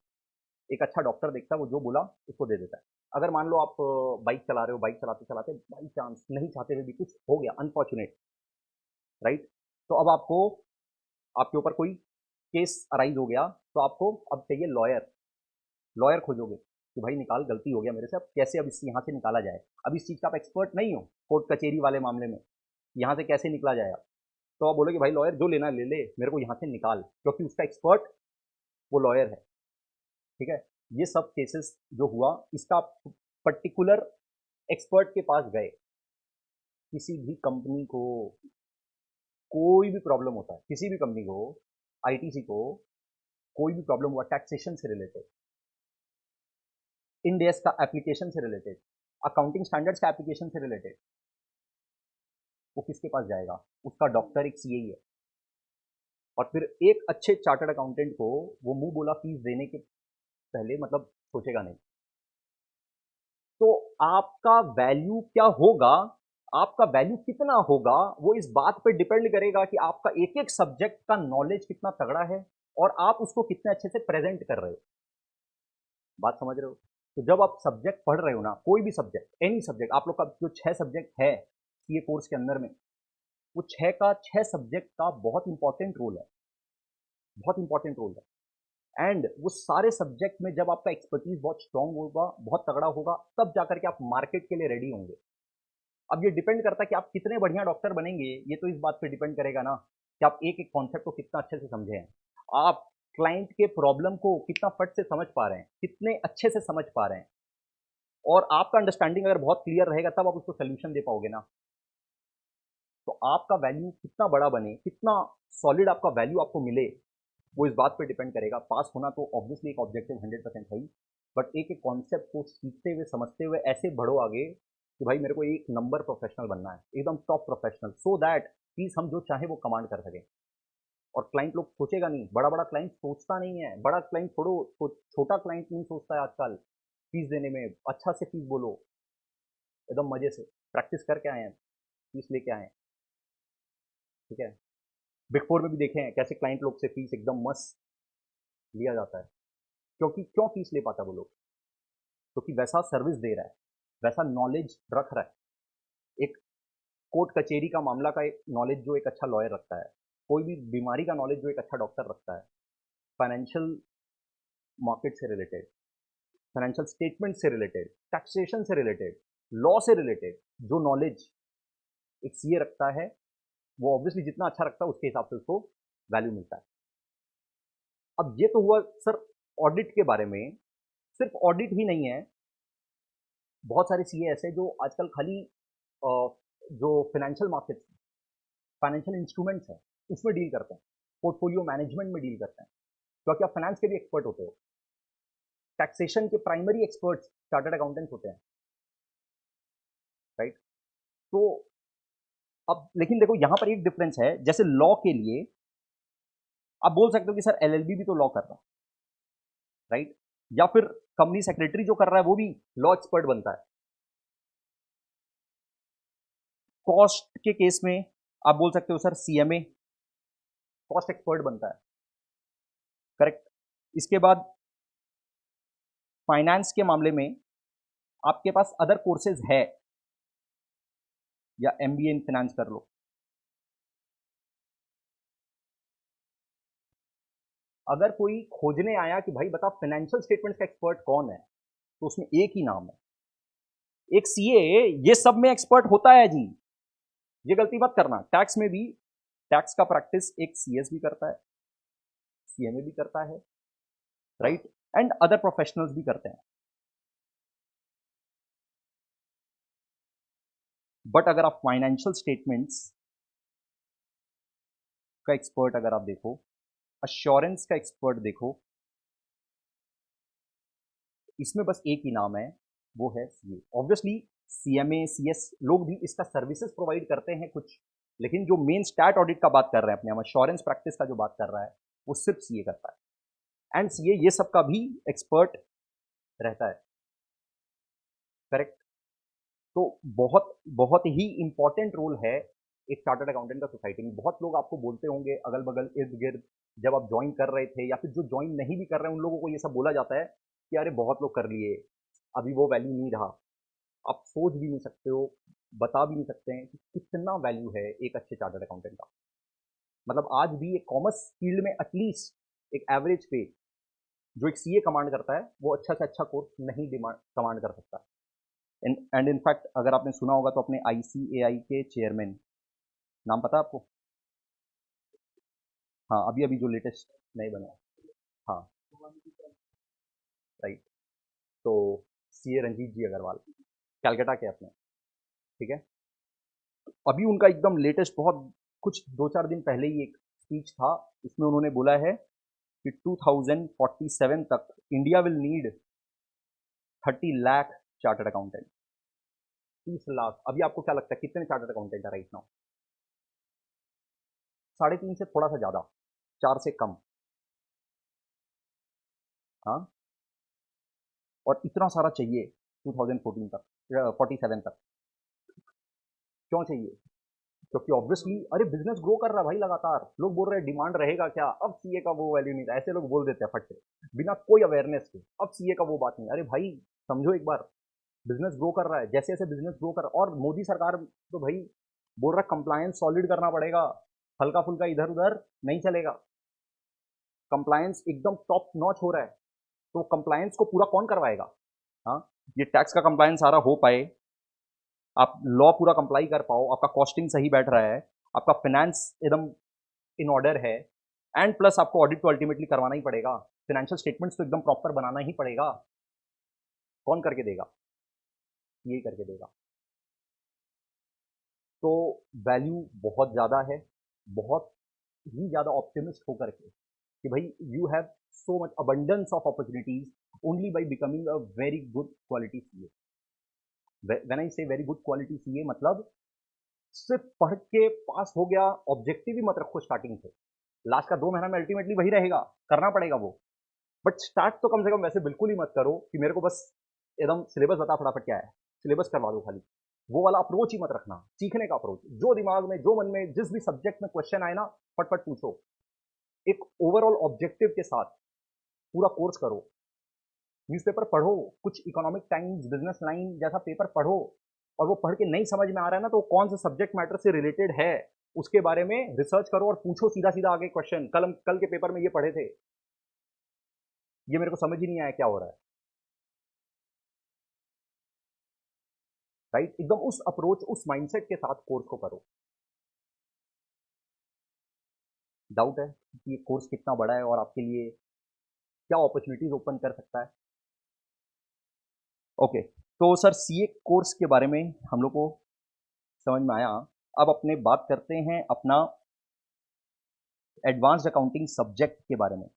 एक अच्छा डॉक्टर देखता है, वो जो बोला उसको दे देता है। अगर मान लो आप बाइक चला रहे हो, बाइक चलाते चलाते बाई चांस नहीं चाहते हुए भी कुछ हो गया, अनफॉर्चुनेट, राइट, तो अब आपको आपके ऊपर कोई केस अराइज हो गया तो आपको अब चाहिए लॉयर। लॉयर खोजोगे कि भाई निकाल, गलती हो गया मेरे से, अब कैसे अब इस यहाँ से निकाला जाए। अब इस चीज़ का आप एक्सपर्ट नहीं हो कोर्ट कचहरी वाले मामले में, यहाँ से कैसे निकला जाएगा। तो आप बोलोगे भाई लॉयर जो लेना ले ले, मेरे को यहाँ से निकाल, क्योंकि उसका एक्सपर्ट वो लॉयर है। ठीक है, ये सब केसेस जो हुआ, इसका पर्टिकुलर एक्सपर्ट के पास गए। किसी भी कंपनी को कोई भी प्रॉब्लम होता है, किसी भी कंपनी को, आईटीसी को कोई भी प्रॉब्लम हुआ टैक्सेशन से रिलेटेड, इंड एस का एप्लीकेशन से रिलेटेड, अकाउंटिंग स्टैंडर्ड्स का एप्लीकेशन से रिलेटेड, वो किसके पास जाएगा? उसका डॉक्टर एक सीए ही है। और फिर एक अच्छे चार्टर्ड अकाउंटेंट को वो मुंह बोला फीस देने के पहले मतलब सोचेगा नहीं। तो आपका वैल्यू क्या होगा, आपका वैल्यू कितना होगा, वो इस बात पे डिपेंड करेगा कि आपका एक एक सब्जेक्ट का नॉलेज कितना तगड़ा है और आप उसको कितने अच्छे से प्रेजेंट कर रहे हो। बात समझ रहे हो? तो जब आप सब्जेक्ट पढ़ रहे हो ना, कोई भी सब्जेक्ट, एनी सब्जेक्ट, आप लोग का जो 6 सब्जेक्ट है सीए कोर्स के अंदर में, वो 6 का 6 सब्जेक्ट का बहुत इंपॉर्टेंट रोल है, बहुत इंपॉर्टेंट रोल है। एंड वो सारे सब्जेक्ट में जब आपका एक्सपर्टीज बहुत स्ट्रांग होगा, बहुत तगड़ा होगा, तब जाकर के आप मार्केट के लिए रेडी होंगे। अब ये डिपेंड करता है कि आप कितने बढ़िया डॉक्टर बनेंगे, ये तो इस बात पे डिपेंड करेगा ना कि आप एक एक कॉन्सेप्ट को कितना अच्छे से समझे हैं, आप क्लाइंट के प्रॉब्लम को कितना फट से समझ पा रहे हैं, कितने अच्छे से समझ पा रहे हैं। और आपका अंडरस्टैंडिंग अगर बहुत क्लियर रहेगा तब आप उसको सोल्यूशन दे पाओगे ना। तो आपका वैल्यू कितना बड़ा बने, कितना सॉलिड आपका वैल्यू आपको मिले, वो इस बात पे डिपेंड करेगा। पास होना तो ऑब्वियसली एक ऑब्जेक्टिव 100% है ही, बट एक एक कॉन्सेप्ट को सीखते हुए समझते हुए ऐसे बढ़ो आगे कि भाई मेरे को एक नंबर प्रोफेशनल बनना है, एकदम top professional, so that please हम जो चाहे वो कमांड कर सकें। और क्लाइंट लोग सोचेगा नहीं, बड़ा बड़ा क्लाइंट सोचता नहीं है, बड़ा क्लाइंट छोड़ो, छोटा क्लाइंट नहीं सोचता है आजकल। फीस देने में अच्छा से फीस बोलो, एकदम मजे से प्रैक्टिस करके आए हैं, फीस लेके आए हैं। ठीक है, बिग फोर में भी देखे हैं कैसे क्लाइंट लोग से फीस एकदम मस्त लिया जाता है। क्योंकि क्यों फीस ले पाता वो लोग? क्योंकि वैसा सर्विस दे रहा है, वैसा नॉलेज रख रहा है। एक कोर्ट कचहरी का मामला का एक नॉलेज जो एक अच्छा लॉयर रखता है, कोई भी बीमारी का नॉलेज जो एक अच्छा डॉक्टर रखता है, फाइनेंशियल मार्केट से रिलेटेड, फाइनेंशियल स्टेटमेंट से रिलेटेड, टैक्सेशन से रिलेटेड, लॉ से रिलेटेड जो नॉलेज एक सीए रखता है, वो ऑब्वियसली जितना अच्छा रखता है उसके हिसाब से उसको वैल्यू मिलता है। अब ये तो हुआ सर ऑडिट के बारे में। सिर्फ ऑडिट ही नहीं है, बहुत सारे सीए ऐसे जो आजकल खाली जो फाइनेंशियल मार्केट्स, फाइनेंशियल इंस्ट्रूमेंट्स हैं, उसमें डील करते हैं, पोर्टफोलियो मैनेजमेंट में डील करते हैं, क्योंकि आप फाइनेंस के भी एक्सपर्ट होते हो। टैक्सेशन के प्राइमरी एक्सपर्ट्स चार्टर्ड अकाउंटेंट्स होते हैं, राइट? तो अब लेकिन देखो यहाँ पर एक डिफरेंस है, जैसे लॉ के लिए आप बोल सकते हो कि सर एलएलबी भी तो लॉ कर रहा है, राइट? या फिर कंपनी सेक्रेटरी जो कर रहा है वो भी लॉ एक्सपर्ट बनता है। कॉस्ट के केस में आप बोल सकते हो सर सीएमए कॉस्ट एक्सपर्ट बनता है, करेक्ट? इसके बाद फाइनेंस के मामले में आपके पास अदर कोर्सेज है, या एमबीए इन फाइनेंस कर लो। अगर कोई खोजने आया कि भाई बता फाइनेंशियल स्टेटमेंट्स का एक्सपर्ट कौन है, तो उसमें एक ही नाम है, एक सीए। ये सब में एक्सपर्ट होता है जी, ये गलती मत करना। टैक्स में भी, टैक्स का प्रैक्टिस एक सीएस भी करता है, सीएमए भी करता है, राइट? एंड अदर प्रोफेशनल्स भी करते हैं। बट अगर आप फाइनेंशियल स्टेटमेंट्स का एक्सपर्ट अगर आप देखो, अश्योरेंस का एक्सपर्ट देखो, इसमें बस एक ही नाम है, वो है सीए। ऑब्वियसली सीएमए सीएस लोग भी इसका सर्विसेज प्रोवाइड करते हैं कुछ, लेकिन जो मेन स्टैट ऑडिट का बात कर रहे हैं अपने हम, अश्योरेंस प्रैक्टिस का जो बात कर रहा है, वो सिर्फ सीए करता है। एंड सीए ये सब का भी एक्सपर्ट रहता है, करेक्ट? तो बहुत बहुत ही इंपॉर्टेंट रोल है एक चार्टर्ड अकाउंटेंट का सोसाइटी में। बहुत लोग आपको बोलते होंगे अगल बगल इर्द गिर्द, जब आप ज्वाइन कर रहे थे या फिर जो ज्वाइन नहीं भी कर रहे हैं, उन लोगों को ये सब बोला जाता है कि अरे बहुत लोग कर लिए, अभी वो वैल्यू नहीं रहा। आप सोच भी नहीं सकते हो, बता भी नहीं सकते हैं कि कितना वैल्यू है एक अच्छे चार्टर्ड अकाउंटेंट का। मतलब आज भी एक कॉमर्स फील्ड में एटलीस्ट एक एवरेज पे जो एक सीए कमांड करता है वो अच्छा से अच्छा कोर्स नहीं डिमांड कमांड कर सकता। एंड इनफैक्ट अगर आपने सुना होगा तो अपने आईसीएआई के चेयरमैन, नाम पता है आपको? हाँ, अभी अभी जो लेटेस्ट नए बने हैं। हाँ, राइट। तो सीए रंजीत जी अग्रवाल, कैलकाटा के अपने, ठीक है। अभी उनका एकदम लेटेस्ट बहुत कुछ 2-4 दिन पहले ही एक स्पीच था, इसमें उन्होंने बोला है कि 2047 तक India will need 30 lakh chartered accountant. 30 lakh. अभी आपको क्या लगता है कितने चार्टर्ड अकाउंटेंट है राइट नाउ? 3.5 से थोड़ा सा ज्यादा, 4 से कम। हाँ, और इतना सारा चाहिए 2014 तक, 47 तक। क्यों चाहिए? क्योंकि ऑब्वियसली अरे बिजनेस ग्रो कर रहा है भाई लगातार, लोग बोल रहे हैं डिमांड रहेगा क्या, अब सीए का वो वैल्यू नहीं था, ऐसे लोग बोल देते हैं फट से बिना कोई अवेयरनेस के, अब सीए का वो बात नहीं। अरे भाई समझो एक बार, बिजनेस ग्रो कर रहा है, जैसे जैसे बिजनेस ग्रो कर रहा है, और मोदी सरकार तो भाई बोल रहा है कंप्लायंस सॉलिड करना पड़ेगा, हल्का फुल्का इधर उधर नहीं चलेगा, कंप्लायंस एकदम टॉप नॉच हो रहा है। तो कंप्लायंस को पूरा कौन करवाएगा? हाँ, ये टैक्स का कंप्लायंस सारा हो पाए, आप लॉ पूरा कंप्लाई कर पाओ, आपका कॉस्टिंग सही बैठ रहा है, आपका फाइनेंस एकदम इन ऑर्डर है, एंड प्लस आपको ऑडिट तो अल्टीमेटली करवाना ही पड़ेगा, फाइनेंशियल स्टेटमेंट्स तो एकदम प्रॉपर बनाना ही पड़ेगा। कौन करके देगा? यही करके देगा। तो वैल्यू बहुत ज़्यादा है, बहुत ही ज़्यादा ऑप्टिमिस्ट होकर के कि भाई you have so much abundance of opportunities only by becoming a very good quality CA. When I से वेरी गुड क्वालिटी सीए मतलब सिर्फ पढ़ के पास हो गया, ऑब्जेक्टिव ही मत रखो स्टार्टिंग से, लास्ट का 2 महीना में अल्टीमेटली वही रहेगा, करना पड़ेगा वो। बट स्टार्ट तो कम से कम वैसे बिल्कुल ही मत करो कि मेरे को बस एकदम सिलेबस बता फटाफट क्या है, सिलेबस करवा दो खाली, वो वाला अप्रोच ही मत रखना। सीखने का अप्रोच, जो दिमाग में जो मन में जिस भी सब्जेक्ट में क्वेश्चन आए ना, फटफट पूछो, एक ओवरऑल ऑब्जेक्टिव के साथ पूरा कोर्स करो, न्यूज़पेपर पढ़ो, कुछ इकोनॉमिक टाइम्स बिजनेस लाइन जैसा पेपर पढ़ो, और वो पढ़ के नहीं समझ में आ रहा है ना तो कौन से सब्जेक्ट मैटर से रिलेटेड है उसके बारे में रिसर्च करो और पूछो सीधा सीधा आगे क्वेश्चन, कल के पेपर में ये पढ़े थे, ये मेरे को समझ ही नहीं आया क्या हो रहा है। राइट, एकदम उस अप्रोच उस माइंडसेट के साथ कोर्स को करो। डाउट है कि ये कोर्स कितना बड़ा है और आपके लिए क्या अपॉर्चुनिटीज ओपन कर सकता है? ओके, तो सर सीए कोर्स के बारे में हम लोग को समझ में आया। अब अपने बात करते हैं अपना एडवांस्ड अकाउंटिंग सब्जेक्ट के बारे में।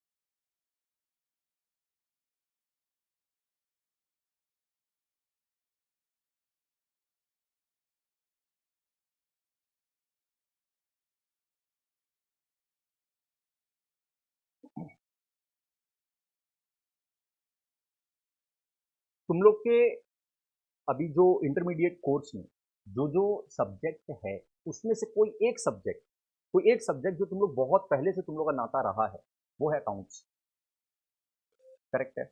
तुम लोग के अभी जो इंटरमीडिएट कोर्स में जो जो सब्जेक्ट है उसमें से कोई एक सब्जेक्ट जो तुम लोग बहुत पहले से तुम लोग का नाता रहा है वो है अकाउंट्स, करेक्ट है?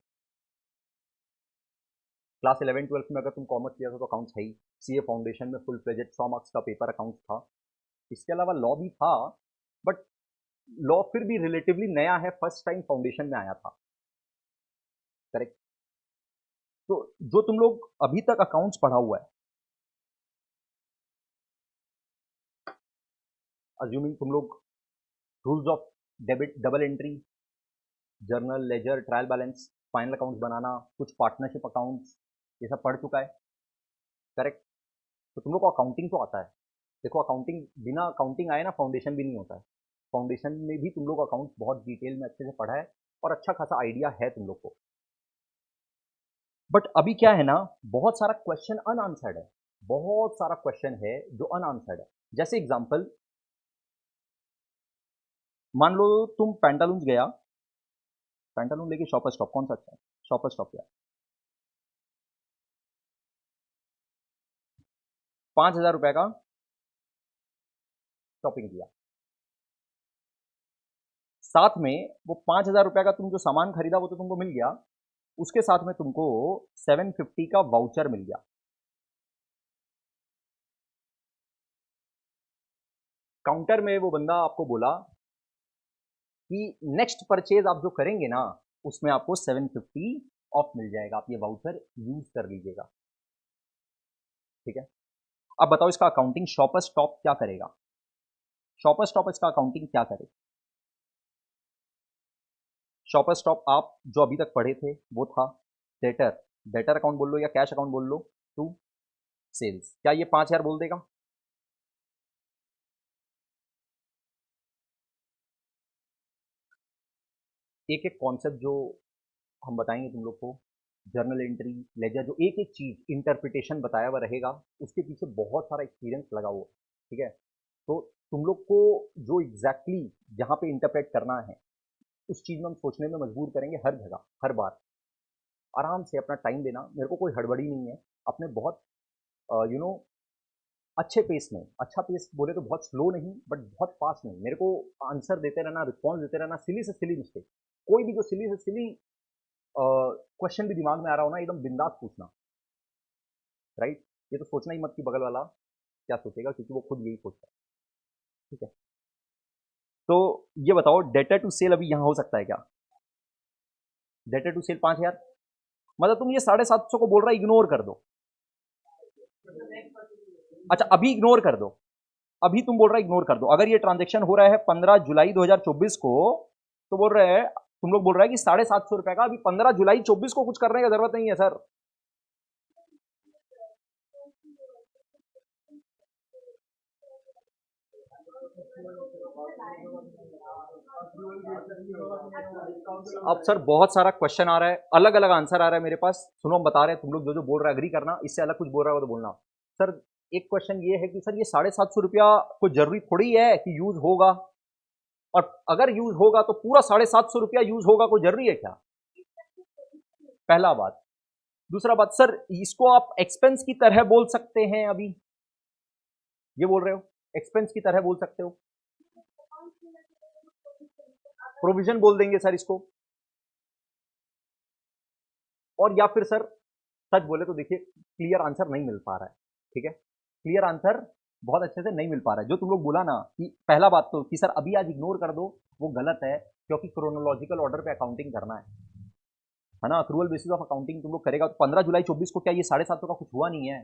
क्लास 11 12 में अगर तुम कॉमर्स किया था तो अकाउंट्स है ही, सीए फाउंडेशन में फुल प्लेजेड 100 मार्क्स का पेपर अकाउंट्स था। इसके अलावा लॉ भी था, बट लॉ फिर भी रिलेटिवली नया है, फर्स्ट टाइम फाउंडेशन में आया था, करेक्ट? तो जो तुम लोग अभी तक अकाउंट्स पढ़ा हुआ है, अज्यूमिंग तुम लोग rules of debit double entry, journal ledger trial balance, final accounts बनाना, कुछ पार्टनरशिप अकाउंट्स, ये सब पढ़ चुका है, करेक्ट? तो तुम लोग को अकाउंटिंग तो आता है। देखो अकाउंटिंग, बिना अकाउंटिंग आए ना फाउंडेशन भी नहीं होता है। फाउंडेशन में भी तुम लोग अकाउंट्स बहुत डिटेल में अच्छे से पढ़ा है और अच्छा खासा आइडिया है तुम लोग को। बट अभी क्या है ना, बहुत सारा क्वेश्चन अनआंसर्ड है, बहुत सारा क्वेश्चन है जो अनआंसर्ड है। जैसे एग्जांपल, मान लो तुम पैंटालून्स गया, पैंटालून लेके शॉपर स्टॉप, कौन सा अच्छा है? शॉपर स्टॉप गया, 5,000 रुपए का शॉपिंग किया, साथ में वो 5,000 रुपए का तुम जो सामान खरीदा वो तो तुमको मिल गया, उसके साथ में तुमको 750 का वाउचर मिल गया। काउंटर में वो बंदा आपको बोला कि नेक्स्ट परचेज आप जो करेंगे ना उसमें आपको 750 ऑफ मिल जाएगा, आप ये वाउचर यूज कर लीजिएगा। ठीक है, अब बताओ इसका अकाउंटिंग शॉपर स्टॉप क्या करेगा? शॉपर स्टॉप इसका अकाउंटिंग क्या करे? शॉपर स्टॉप आप जो अभी तक पढ़े थे वो था डेटर, डेटर अकाउंट बोल लो या कैश अकाउंट बोल लो टू सेल्स। क्या ये 5000 बोल देगा? एक एक कॉन्सेप्ट जो हम बताएंगे तुम लोग को, जर्नल एंट्री, लेजर, जो एक एक चीज इंटरप्रिटेशन बताया हुआ रहेगा, उसके पीछे बहुत सारा एक्सपीरियंस लगा हुआ। ठीक है, तो तुम लोग को जो एग्जैक्टली जहां पे इंटरप्रेट करना है उस चीज में हम सोचने में मजबूर करेंगे हर जगह हर बार। आराम से अपना टाइम देना, मेरे को कोई हड़बड़ी नहीं है। अपने बहुत अच्छे पेस में, अच्छा पेस बोले तो बहुत स्लो नहीं बट बहुत फास्ट नहीं, मेरे को आंसर देते रहना, रिस्पॉन्स देते रहना, सिली से सिली मिस्टेक, कोई भी जो सिली से सिली क्वेश्चन भी दिमाग में आ रहा हो ना, एकदम बिंदास पूछना। राइट, ये तो सोचना ही मत कि बगल वाला क्या सोचेगा, क्योंकि वो खुद यही सोचता है। ठीक है, तो ये बताओ डेटर टू सेल अभी यहां हो सकता है क्या? डेटर टू सेल 5000, मतलब तुम ये 750 को बोल रहा है इग्नोर कर दो। अच्छा अभी इग्नोर कर दो, अभी तुम बोल रहे इग्नोर कर दो। अगर ये ट्रांजेक्शन हो रहा है 15 जुलाई 2024 को, तो बोल रहे हैं तुम लोग बोल रहे हैं कि 750 रुपए का, अभी 15 जुलाई 24 को कुछ करने की जरूरत नहीं है सर। अब सर बहुत सारा क्वेश्चन आ रहा है, अलग अलग आंसर आ रहा है मेरे पास, सुनो हम बता रहे हैं, तुम लोग जो जो बोल रहे हैं अग्री करना, इससे अलग कुछ बोल रहा है तो बोलना। सर एक क्वेश्चन ये है कि सर ये 750 रुपया को जरूरी थोड़ी है कि यूज होगा, और अगर यूज होगा तो पूरा 750 रुपया यूज होगा, कोई जरूरी है क्या? पहला बात। दूसरा बात सर, इसको आप एक्सपेंस की तरह बोल सकते हैं, अभी ये बोल रहे हो एक्सपेंस की तरह बोल सकते हो, प्रोविजन बोल देंगे सर इसको। और या फिर सर सच बोले तो देखिए क्लियर आंसर नहीं मिल पा रहा है। ठीक है, क्लियर आंसर बहुत अच्छे से नहीं मिल पा रहा है। जो तुम लोग बोला ना कि पहला बात तो कि सर अभी आज इग्नोर कर दो, वो गलत है, क्योंकि क्रोनोलॉजिकल ऑर्डर पे अकाउंटिंग करना है ना, अक्रूवल बेसिस ऑफ अकाउंटिंग तुम लोग करेगा। तो 15 जुलाई 24 को क्या ये 750 का कुछ हुआ नहीं है?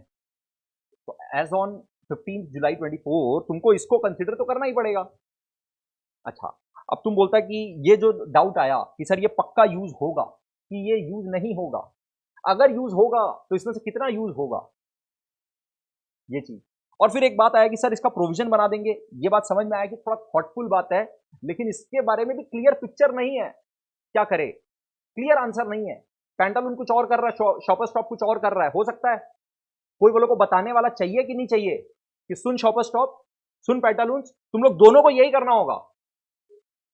तो एज ऑन 15 जुलाई 24 तुमको इसको कंसिडर तो करना ही पड़ेगा। अच्छा, अब तुम बोलता है कि ये जो डाउट आया कि सर ये पक्का यूज होगा कि ये यूज नहीं होगा, अगर यूज होगा तो इसमें से कितना यूज होगा, ये चीज। और फिर एक बात आया कि सर इसका प्रोविजन बना देंगे, ये बात समझ में आया कि थोड़ा थॉटफुल बात है, लेकिन इसके बारे में भी क्लियर पिक्चर नहीं है, क्या करे, क्लियर आंसर नहीं है। पैंटालून कुछ और कर रहा है, शॉपर स्टॉप कुछ और कर रहा है, हो सकता है कोई वो लोग को बताने वाला चाहिए कि नहीं चाहिए कि सुन शॉपर स्टॉप, सुन पैंटालून, तुम लोग दोनों को यही करना होगा।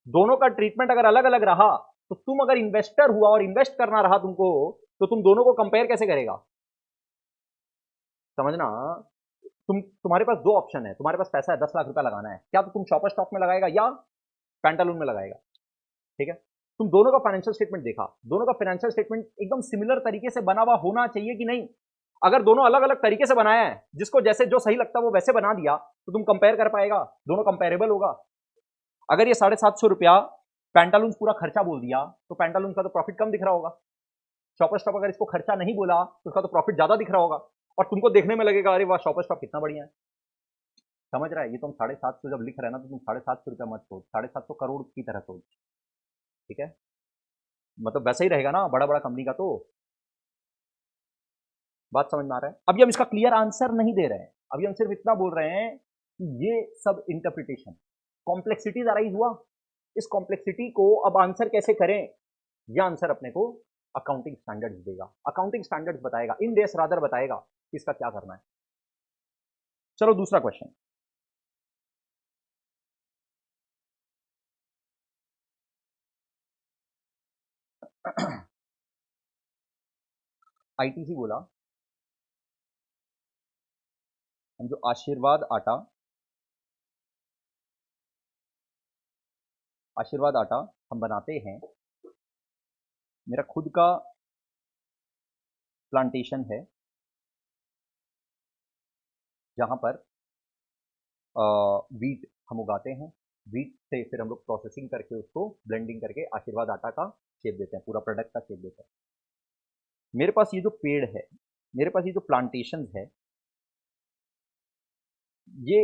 दोनों का ट्रीटमेंट अगर अलग अलग रहा तो तुम अगर इन्वेस्टर हुआ और इन्वेस्ट करना रहा तुमको, तो तुम दोनों को कंपेयर कैसे करेगा? समझना, तुम्हारे पास दो ऑप्शन है, तुम्हारे पास पैसा है 10 लाख रुपया लगाना है, क्या तो तुम शॉपर स्टॉक में लगाएगा या पैंटालून में लगाएगा। ठीक है, तुम दोनों का फाइनेंशियल स्टेटमेंट देखा, दोनों का फाइनेंशियल स्टेटमेंट एकदम सिमिलर तरीके से बना हुआ होना चाहिए कि नहीं? अगर दोनों अलग अलग तरीके से बनाया है, जिसको जैसे जो सही लगता है वो वैसे बना दिया, तो तुम कंपेयर कर पाएगा, दोनों कंपेरेबल होगा। अगर ये 750 रुपया पैंटालून पूरा खर्चा बोल दिया, तो पैंटालून का तो प्रॉफिट कम दिख रहा होगा। शॉपर स्टॉप अगर इसको खर्चा नहीं बोला तो उसका तो प्रॉफिट ज्यादा दिख रहा होगा, और तुमको देखने में लगेगा अरे वाह शॉपर स्टॉप कितना बढ़िया है। समझ रहा है, ये तुम 750 जब लिख रहे हैं ना, तो तुम 750 रुपया मत सोच, 750 करोड़ की तरह सोच। ठीक है, मतलब वैसा ही रहेगा ना बड़ा बड़ा कंपनी का, तो बात समझ में आ रहा है? अभी हम इसका क्लियर आंसर नहीं दे रहे हैं, अभी हम सिर्फ इतना बोल रहे हैं कि ये सब इंटरप्रिटेशन, कॉम्प्लेक्सिटीज अराइज हुआ, इस कॉम्प्लेक्सिटी को अब आंसर कैसे करें, यह आंसर अपने को अकाउंटिंग स्टैंडर्ड्स देगा, अकाउंटिंग स्टैंडर्ड्स बताएगा, इन देश रादर बताएगा कि इसका क्या करना है। चलो दूसरा क्वेश्चन। आईटीसी बोला हम जो आशीर्वाद आटा हम बनाते हैं, मेरा खुद का प्लांटेशन है, जहां पर वीट हम उगाते हैं, वीट से फिर हम लोग प्रोसेसिंग करके उसको ब्लेंडिंग करके आशीर्वाद आटा का शेप देते हैं, पूरा प्रोडक्ट का शेप देते हैं। मेरे पास ये जो पेड़ है, मेरे पास ये जो प्लांटेशन है, ये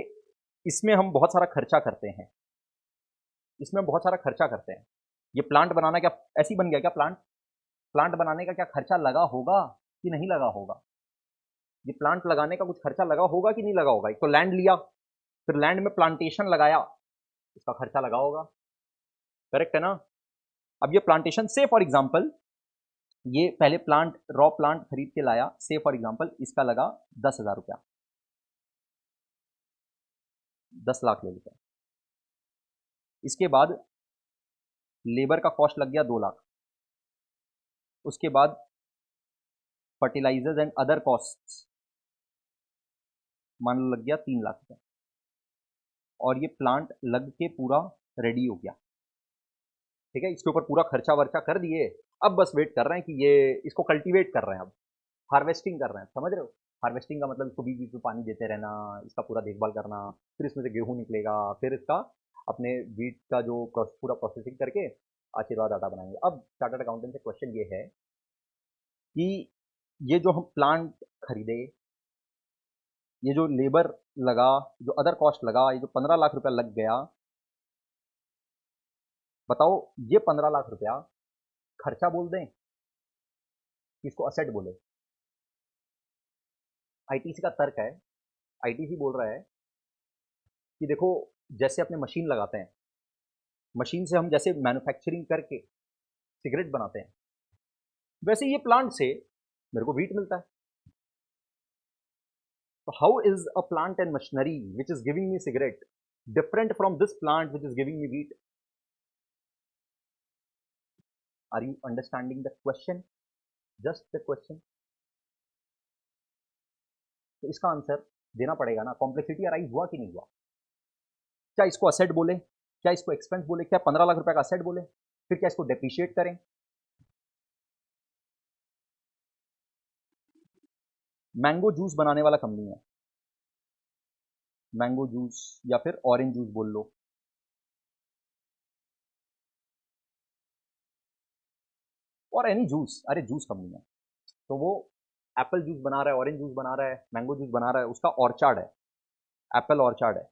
इसमें हम बहुत सारा खर्चा करते हैं, इसमें हम बहुत सारा खर्चा करते हैं। ये प्लांट बनाना क्या ऐसी बन गया क्या प्लांट? प्लांट बनाने का क्या खर्चा लगा होगा कि नहीं लगा होगा? ये प्लांट लगाने का कुछ खर्चा लगा होगा कि नहीं लगा होगा? एक तो लैंड लिया, फिर लैंड में प्लांटेशन लगाया, इसका खर्चा लगा होगा, करेक्ट है ना? अब ये प्लांटेशन से फॉर एग्जांपल ये पहले प्लांट रॉ प्लांट खरीद के लाया, से फॉर एग्जांपल इसका लगा 10,000 रुपया, 10 लाख ले लेते हैं। इसके बाद लेबर का कॉस्ट लग गया 2 लाख, उसके बाद फर्टिलाइजर्स एंड अदर कॉस्ट्स मान लो लग गया 3 लाख रुपया, और ये प्लांट लग के पूरा रेडी हो गया, ठीक है? इसके ऊपर पूरा खर्चा वर्चा कर दिए, अब बस वेट कर रहे हैं कि ये इसको कल्टीवेट कर रहे हैं, अब हार्वेस्टिंग कर रहे हैं, समझ रहे हो? हार्वेस्टिंग का मतलब इसको बीच बीच में पानी देते रहना, इसका पूरा देखभाल करना, फिर इसमें से गेहूं निकलेगा, फिर इसका अपने वीट का जो पूरा प्रोसेसिंग करके आशीर्वाद आटा बनाएंगे। अब चार्टर्ड अकाउंटेंट से क्वेश्चन ये है कि ये जो हम प्लांट खरीदे, ये जो लेबर लगा, जो अदर कॉस्ट लगा, ये जो 15 लाख रुपया लग गया, बताओ ये 15 लाख रुपया खर्चा बोल दें कि इसको असेट बोले? आईटीसी का तर्क है, आईटीसी बोल रहा है कि देखो जैसे अपने मशीन लगाते हैं, मशीन से हम जैसे मैन्युफैक्चरिंग करके सिगरेट बनाते हैं, वैसे ये प्लांट से मेरे को वीट मिलता है। तो how is a plant and machinery which is giving me cigarette different from this plant which is giving me wheat? Are you understanding the question? Just the question. तो इसका आंसर देना पड़ेगा ना, कॉम्प्लेक्सिटी अराइज हुआ कि नहीं हुआ? क्या इसको असेट बोले, क्या इसको एक्सपेंस बोले, क्या 15 लाख रुपए का असेट बोले, फिर क्या इसको डेप्रिशिएट करें? मैंगो जूस बनाने वाला कंपनी है, मैंगो जूस या फिर ऑरेंज जूस बोल लो, और एनी जूस, अरे जूस कंपनी है, तो वो एप्पल जूस बना रहा है, ऑरेंज जूस बना रहा है, मैंगो जूस बना रहा है, उसका ऑर्चार्ड है, एप्पल ऑर्चार्ड है।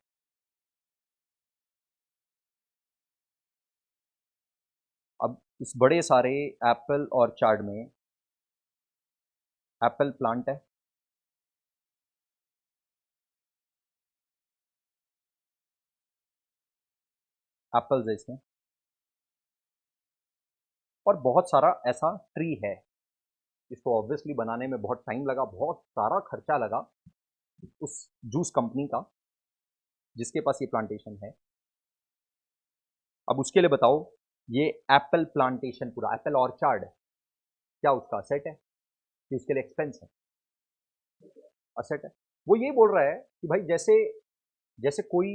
अब इस बड़े सारे एप्पल ऑर्चार्ड में एप्पल प्लांट है, एप्पल्स है इसमें, और बहुत सारा ऐसा ट्री है, इसको ऑब्वियसली बनाने में बहुत टाइम लगा, बहुत सारा खर्चा लगा उस जूस कंपनी का जिसके पास ये प्लांटेशन है। अब उसके लिए बताओ, ये एप्पल प्लांटेशन पूरा एप्पल ऑर्चार्ड क्या उसका असेट है कि उसके लिए एक्सपेंस है? असेट है। वो ये बोल रहा है कि भाई जैसे जैसे कोई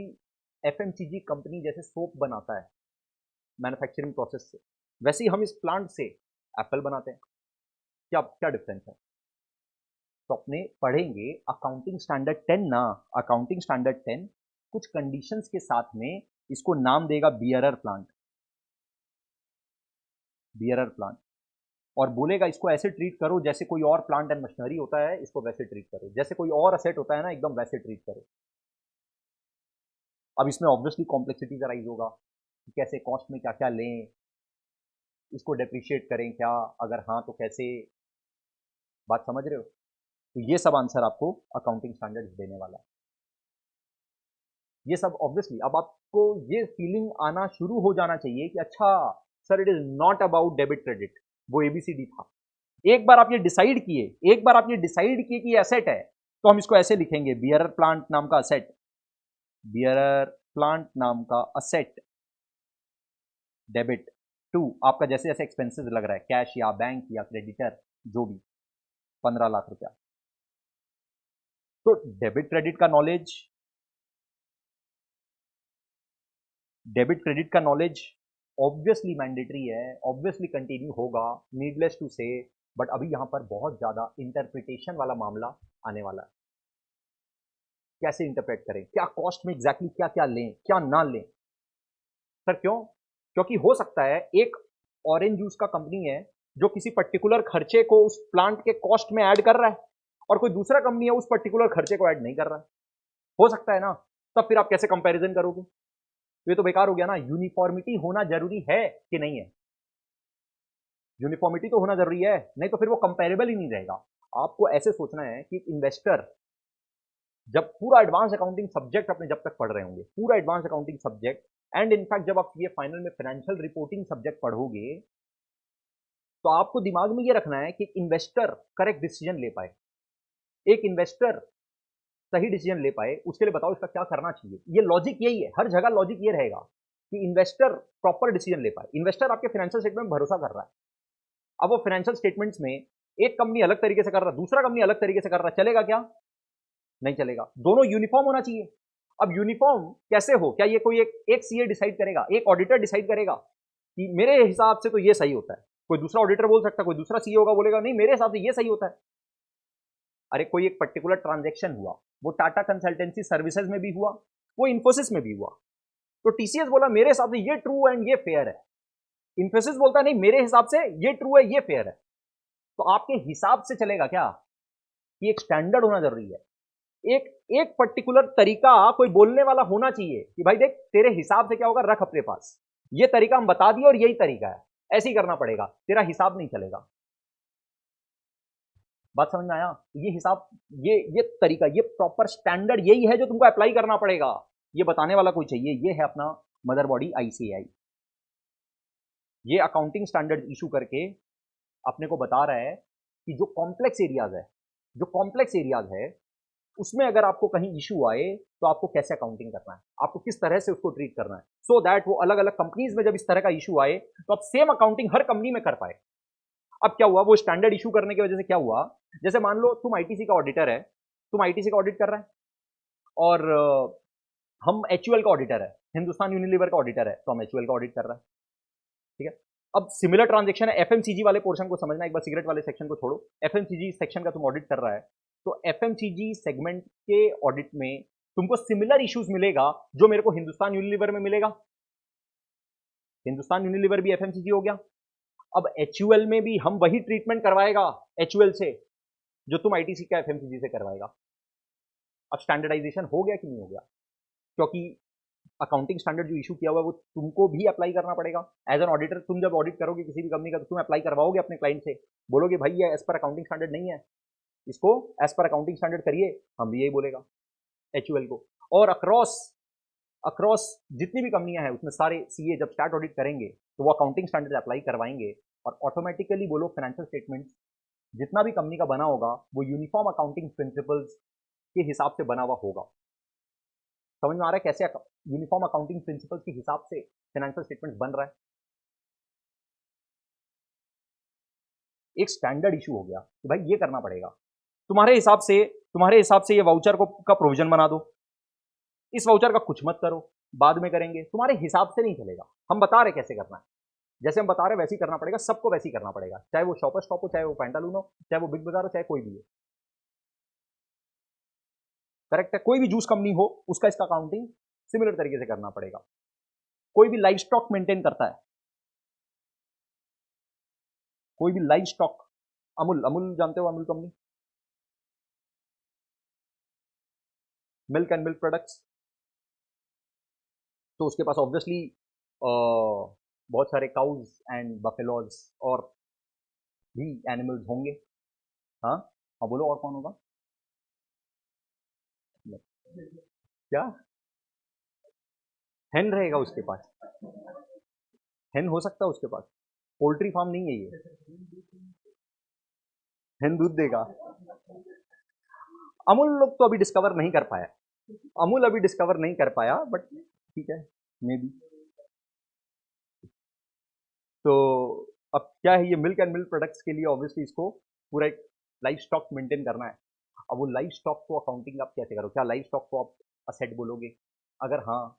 एफएमसीजी कंपनी जैसे सोप बनाता है मैन्युफैक्चरिंग प्रोसेस से, वैसे ही हम इस प्लांट से एप्पल बनाते हैं। क्या क्या डिफरेंस है? तो अपने पढ़ेंगे अकाउंटिंग स्टैंडर्ड 10 ना, अकाउंटिंग स्टैंडर्ड 10 कुछ कंडीशंस के साथ में इसको नाम देगा बियरर प्लांट, बियरर प्लांट, और बोलेगा इसको ऐसे ट्रीट करो जैसे कोई और प्लांट एंड मशीनरी होता है, इसको वैसे ट्रीट करो, जैसे कोई और असेट होता है ना एकदम वैसे ट्रीट करो। अब इसमें ऑब्वियसली कॉम्प्लेक्सिटीज अराइज होगा कि कैसे कॉस्ट में क्या क्या लें, इसको डेप्रिशिएट करें क्या, अगर हाँ तो कैसे, बात समझ रहे हो? तो ये सब आंसर आपको अकाउंटिंग स्टैंडर्ड्स देने वाला है। ये सब ऑब्वियसली अब आपको ये फीलिंग आना शुरू हो जाना चाहिए कि अच्छा sir it is not about debit credit, वो एबीसीडी था। एक बार आप ये डिसाइड किए, एक बार आप ये डिसाइड किए कि एसेट है, तो हम इसको ऐसे लिखेंगे, बियरर प्लांट नाम का असेट, बियरर प्लांट नाम का असेट, डेबिट टू आपका जैसे जैसे एक्सपेंसेस लग रहा है, कैश या बैंक या क्रेडिटर जो भी, 15 लाख रुपया। तो डेबिट क्रेडिट का नॉलेज, डेबिट क्रेडिट का नॉलेज ऑब्वियसली मैंडेटरी है, ऑब्वियसली कंटिन्यू होगा, नीडलेस टू से, बट अभी यहां पर बहुत ज्यादा इंटरप्रिटेशन वाला मामला आने वाला है। कैसे इंटरप्रेट करें, क्या कॉस्ट में एग्जैक्टली क्या क्या लें, क्या ना लें। सर क्यों? क्योंकि हो सकता है एक ऑरेंज जूस का कंपनी है जो किसी पर्टिकुलर खर्चे को उस प्लांट के कॉस्ट में ऐड कर रहा है, और कोई दूसरा कंपनी है उस पर्टिकुलर खर्चे को ऐड नहीं कर रहा है। हो सकता है ना, तब फिर आप कैसे कंपैरिजन करोगे? तो ये तो बेकार हो गया ना। यूनिफॉर्मिटी होना जरूरी है कि नहीं है? यूनिफॉर्मिटी तो होना जरूरी है, नहीं तो फिर वो कंपेरेबल ही नहीं रहेगा। आपको ऐसे सोचना है कि इन्वेस्टर जब पूरा एडवांस अकाउंटिंग सब्जेक्ट अपने जब तक पढ़ रहे होंगे, पूरा advance accounting subject, and in fact जब आप ये फाइनल में फाइनेंशियल रिपोर्टिंग सब्जेक्ट पढ़ोगे, तो आपको दिमाग में ये रखना है कि इन्वेस्टर करेक्ट डिसीजन ले पाए, एक इन्वेस्टर सही डिसीजन ले पाए, उसके लिए बताओ इसका क्या करना चाहिए। ये लॉजिक यही है, हर जगह लॉजिक ये रहेगा कि इन्वेस्टर प्रॉपर डिसीजन ले पाए। इन्वेस्टर आपके फाइनेंशियल स्टेटमेंट में भरोसा कर रहा है, अब वो फाइनेंशियल स्टेटमेंट्स में एक कंपनी अलग तरीके से कर रहा है, दूसरा कंपनी अलग तरीके से कर रहा है, चलेगा क्या? नहीं चलेगा। दोनों यूनिफॉर्म होना चाहिए। अब यूनिफॉर्म कैसे हो? क्या ये कोई एक सीए डिसाइड करेगा, एक ऑडिटर डिसाइड करेगा कि मेरे हिसाब से तो ये सही होता है? कोई दूसरा ऑडिटर बोल सकता है, कोई दूसरा सीए होगा बोलेगा नहीं मेरे हिसाब से ये सही होता है। अरे कोई एक पर्टिकुलर ट्रांजैक्शन हुआ, वो टाटा कंसल्टेंसी सर्विसेज में भी हुआ, वो इन्फोसिस में भी हुआ, तो टीसीएस बोला मेरे हिसाब से ये ट्रू एंड ये फेयर है, इन्फोसिस बोलता है नहीं मेरे हिसाब से ये ट्रू है ये फेयर है। तो आपके हिसाब से चलेगा क्या? कि एक स्टैंडर्ड होना जरूरी है, एक एक पर्टिकुलर तरीका कोई बोलने वाला होना चाहिए कि भाई देख तेरे हिसाब से क्या होगा, रख अपने पास, ये तरीका हम बता दिए और यही तरीका है, ऐसे ही करना पड़ेगा, तेरा हिसाब नहीं चलेगा। बात समझ में आया? ये हिसाब, ये तरीका, ये प्रॉपर स्टैंडर्ड यही है जो तुमको अप्लाई करना पड़ेगा। ये बताने वाला कोई चाहिए, ये है अपना मदर बॉडी आईसीआई। ये अकाउंटिंग स्टैंडर्ड इशू करके अपने को बता रहा है कि जो कॉम्प्लेक्स एरियाज है, जो कॉम्प्लेक्स एरियाज है उसमें अगर आपको कहीं इशू आए तो आपको कैसे अकाउंटिंग करना है, आपको किस तरह से उसको ट्रीट करना है, सो दैट वो अलग अलग कंपनीज में जब इस तरह का इशू आए तो आप सेम अकाउंटिंग हर कंपनी में कर पाए। अब क्या हुआ, वो स्टैंडर्ड इशू करने की वजह से क्या हुआ, जैसे मान लो तुम आईटीसी का ऑडिटर है, तुम आईटीसी का ऑडिट कर रहे हैं, और हम एचयूएल का ऑडिटर है, हिंदुस्तान यूनिलीवर का ऑडिटर है, तो हम एचयूएल का ऑडिट कर रहे हैं, ठीक है। अब सिमिलर ट्रांजेक्शन है, एफएमसीजी वाले पोर्शन को समझना, एक बार सिगरेट वाले सेक्शन को छोड़ो, एफएमसीजी सेक्शन का तुम ऑडिट कर रहा है, तो एफएमसीजी सेगमेंट के ऑडिट में तुमको सिमिलर इश्यूज मिलेगा जो मेरे को हिंदुस्तान यूनिलीवर में मिलेगा। हिंदुस्तान यूनिलीवर भी एफएमसीजी हो गया, अब एचयूएल में भी हम वही ट्रीटमेंट करवाएगा एचयूएल से जो तुम आईटीसी का एफएमसीजी से करवाएगा। अब स्टैंडर्डाइजेशन हो गया कि नहीं हो गया? क्योंकि अकाउंटिंग स्टैंडर्ड जो इशू किया हुआ है वो तुमको भी अप्लाई करना पड़ेगा। एज एन ऑडिटर तुम जब ऑडिट करोगे किसी भी कंपनी का तो तुम अप्लाई करवाओगे अपने क्लाइंट से, बोलोगे भाई ये एज पर अकाउंटिंग स्टैंडर्ड नहीं है, इसको एज पर अकाउंटिंग स्टैंडर्ड करिए, हम भी यही बोलेगा एचयूएल को। और अक्रॉस अक्रॉस जितनी भी कंपनियां हैं उसमें सारे सीए जब स्टार्ट ऑडिट करेंगे तो वो अकाउंटिंग स्टैंडर्ड अप्लाई करवाएंगे, और ऑटोमेटिकली वो लोग फाइनेंशियल स्टेटमेंट जितना भी कंपनी का बना होगा वो यूनिफॉर्म अकाउंटिंग प्रिंसिपल्स के हिसाब से बना हुआ होगा। समझ में आ रहा है कैसे यूनिफॉर्म अकाउंटिंग प्रिंसिपल्स के हिसाब से फाइनेंशियल स्टेटमेंट बन रहा है? एक स्टैंडर्ड इशू हो गया कि भाई ये करना पड़ेगा, तुम्हारे हिसाब से ये वाउचर को का प्रोविजन बना दो, इस वाउचर का कुछ मत करो, बाद में करेंगे, तुम्हारे हिसाब से नहीं चलेगा। हम बता रहे कैसे करना है, जैसे हम बता रहे वैसे ही करना पड़ेगा, सबको वैसे ही करना पड़ेगा, चाहे वो शॉपर स्टॉप हो, चाहे वो पैंटालून हो, चाहे वो बिग बाजार हो, चाहे कोई भी हो। करेक्ट है? कोई भी जूस कंपनी हो उसका इसका अकाउंटिंग सिमिलर तरीके से करना पड़ेगा। कोई भी लाइव स्टॉक मेंटेन करता है, कोई भी लाइव स्टॉक, अमूल, अमूल जानते हो Amul company, milk and milk products, तो उसके पास ऑब्वियसली बहुत सारे काउज एंड बफेलोज और भी एनिमल्स होंगे। हाँ हाँ बोलो, और कौन होगा? क्या? हेन रहेगा उसके पास, हेन हो सकता है उसके पास, पोल्ट्री फार्म नहीं है ये, हेन दूध देगा। अमूल लोग तो अभी डिस्कवर नहीं कर पाया, अमूल अभी डिस्कवर नहीं कर पाया, बट ठीक है, मे बी। तो अब क्या है, ये मिल्क एंड मिल्क प्रोडक्ट्स के लिए ऑब्वियसली इसको पूरा एक लाइव स्टॉक मेंटेन करना है। अब वो लाइव स्टॉक को अकाउंटिंग आप कैसे करो? क्या लाइव स्टॉक को आप असेट बोलोगे? अगर हाँ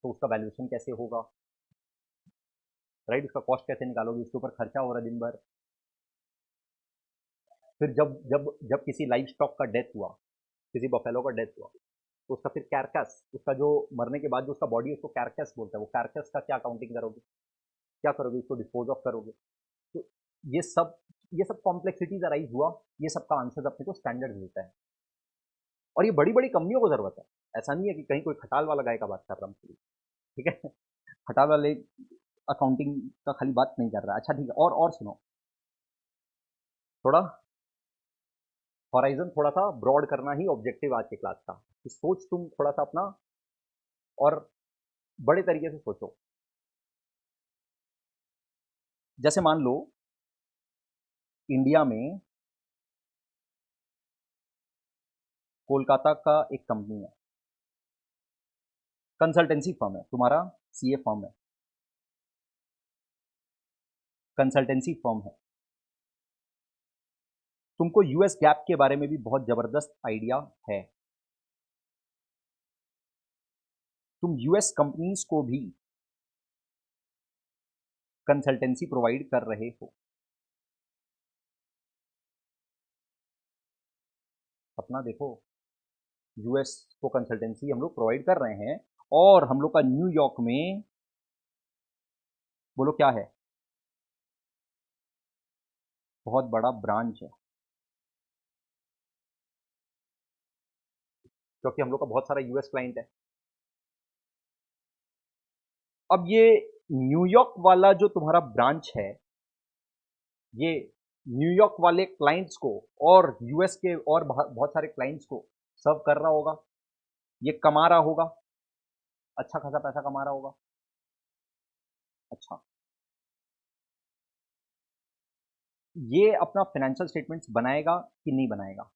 तो उसका वैल्यूएशन कैसे होगा, राइट? उसका कॉस्ट कैसे निकालोगे? उसके ऊपर खर्चा हो रहा है दिन भर। फिर जब जब जब किसी लाइव स्टॉक का डेथ हुआ, किसी बफेलो का डेथ हुआ, तो उसका फिर कैरकस, उसका जो मरने के बाद जो उसका बॉडी है उसको कैरकस बोलता है, वो कैरकस का क्या काउंटिंग करोगे, क्या करोगे, उसको डिस्पोज ऑफ करोगे। तो ये सब ये सब कॉम्प्लेक्सिटीज अराइज हुआ, ये सबका आंसर अपने को स्टैंडर्ड मिलता है। और ये बड़ी बड़ी कंपनियों को जरूरत है, ऐसा नहीं है कि कहीं कोई खटाल वाला गाय का बात कर रहा हूँ, ठीक है। खटाल वाले अकाउंटिंग का खाली बात नहीं कर रहा। अच्छा ठीक है, और सुनो, थोड़ा हॉराइजन थोड़ा सा ब्रॉड करना ही ऑब्जेक्टिव आज के क्लास का, कि सोच तुम थोड़ा सा अपना और बड़े तरीके से सोचो। जैसे मान लो इंडिया में कोलकाता का एक कंपनी है, कंसल्टेंसी फर्म है, तुम्हारा सीए फर्म है, कंसल्टेंसी फर्म है, तुमको यूएस गैप के बारे में भी बहुत जबरदस्त आइडिया है, तुम यूएस कंपनीज को भी कंसल्टेंसी प्रोवाइड कर रहे हो। अपना देखो, यूएस को कंसल्टेंसी हम लोग प्रोवाइड कर रहे हैं, और हम लोग का न्यूयॉर्क में बोलो क्या है, बहुत बड़ा ब्रांच है, क्योंकि हम लोग का बहुत सारा यूएस क्लाइंट है। अब ये न्यूयॉर्क वाला जो तुम्हारा ब्रांच है, ये न्यूयॉर्क वाले क्लाइंट्स को और यूएस के और बहुत सारे क्लाइंट्स को सर्व कर रहा होगा, ये कमा रहा होगा, अच्छा खासा पैसा कमा रहा होगा। अच्छा, ये अपना फाइनेंशियल स्टेटमेंट्स बनाएगा कि नहीं बनाएगा?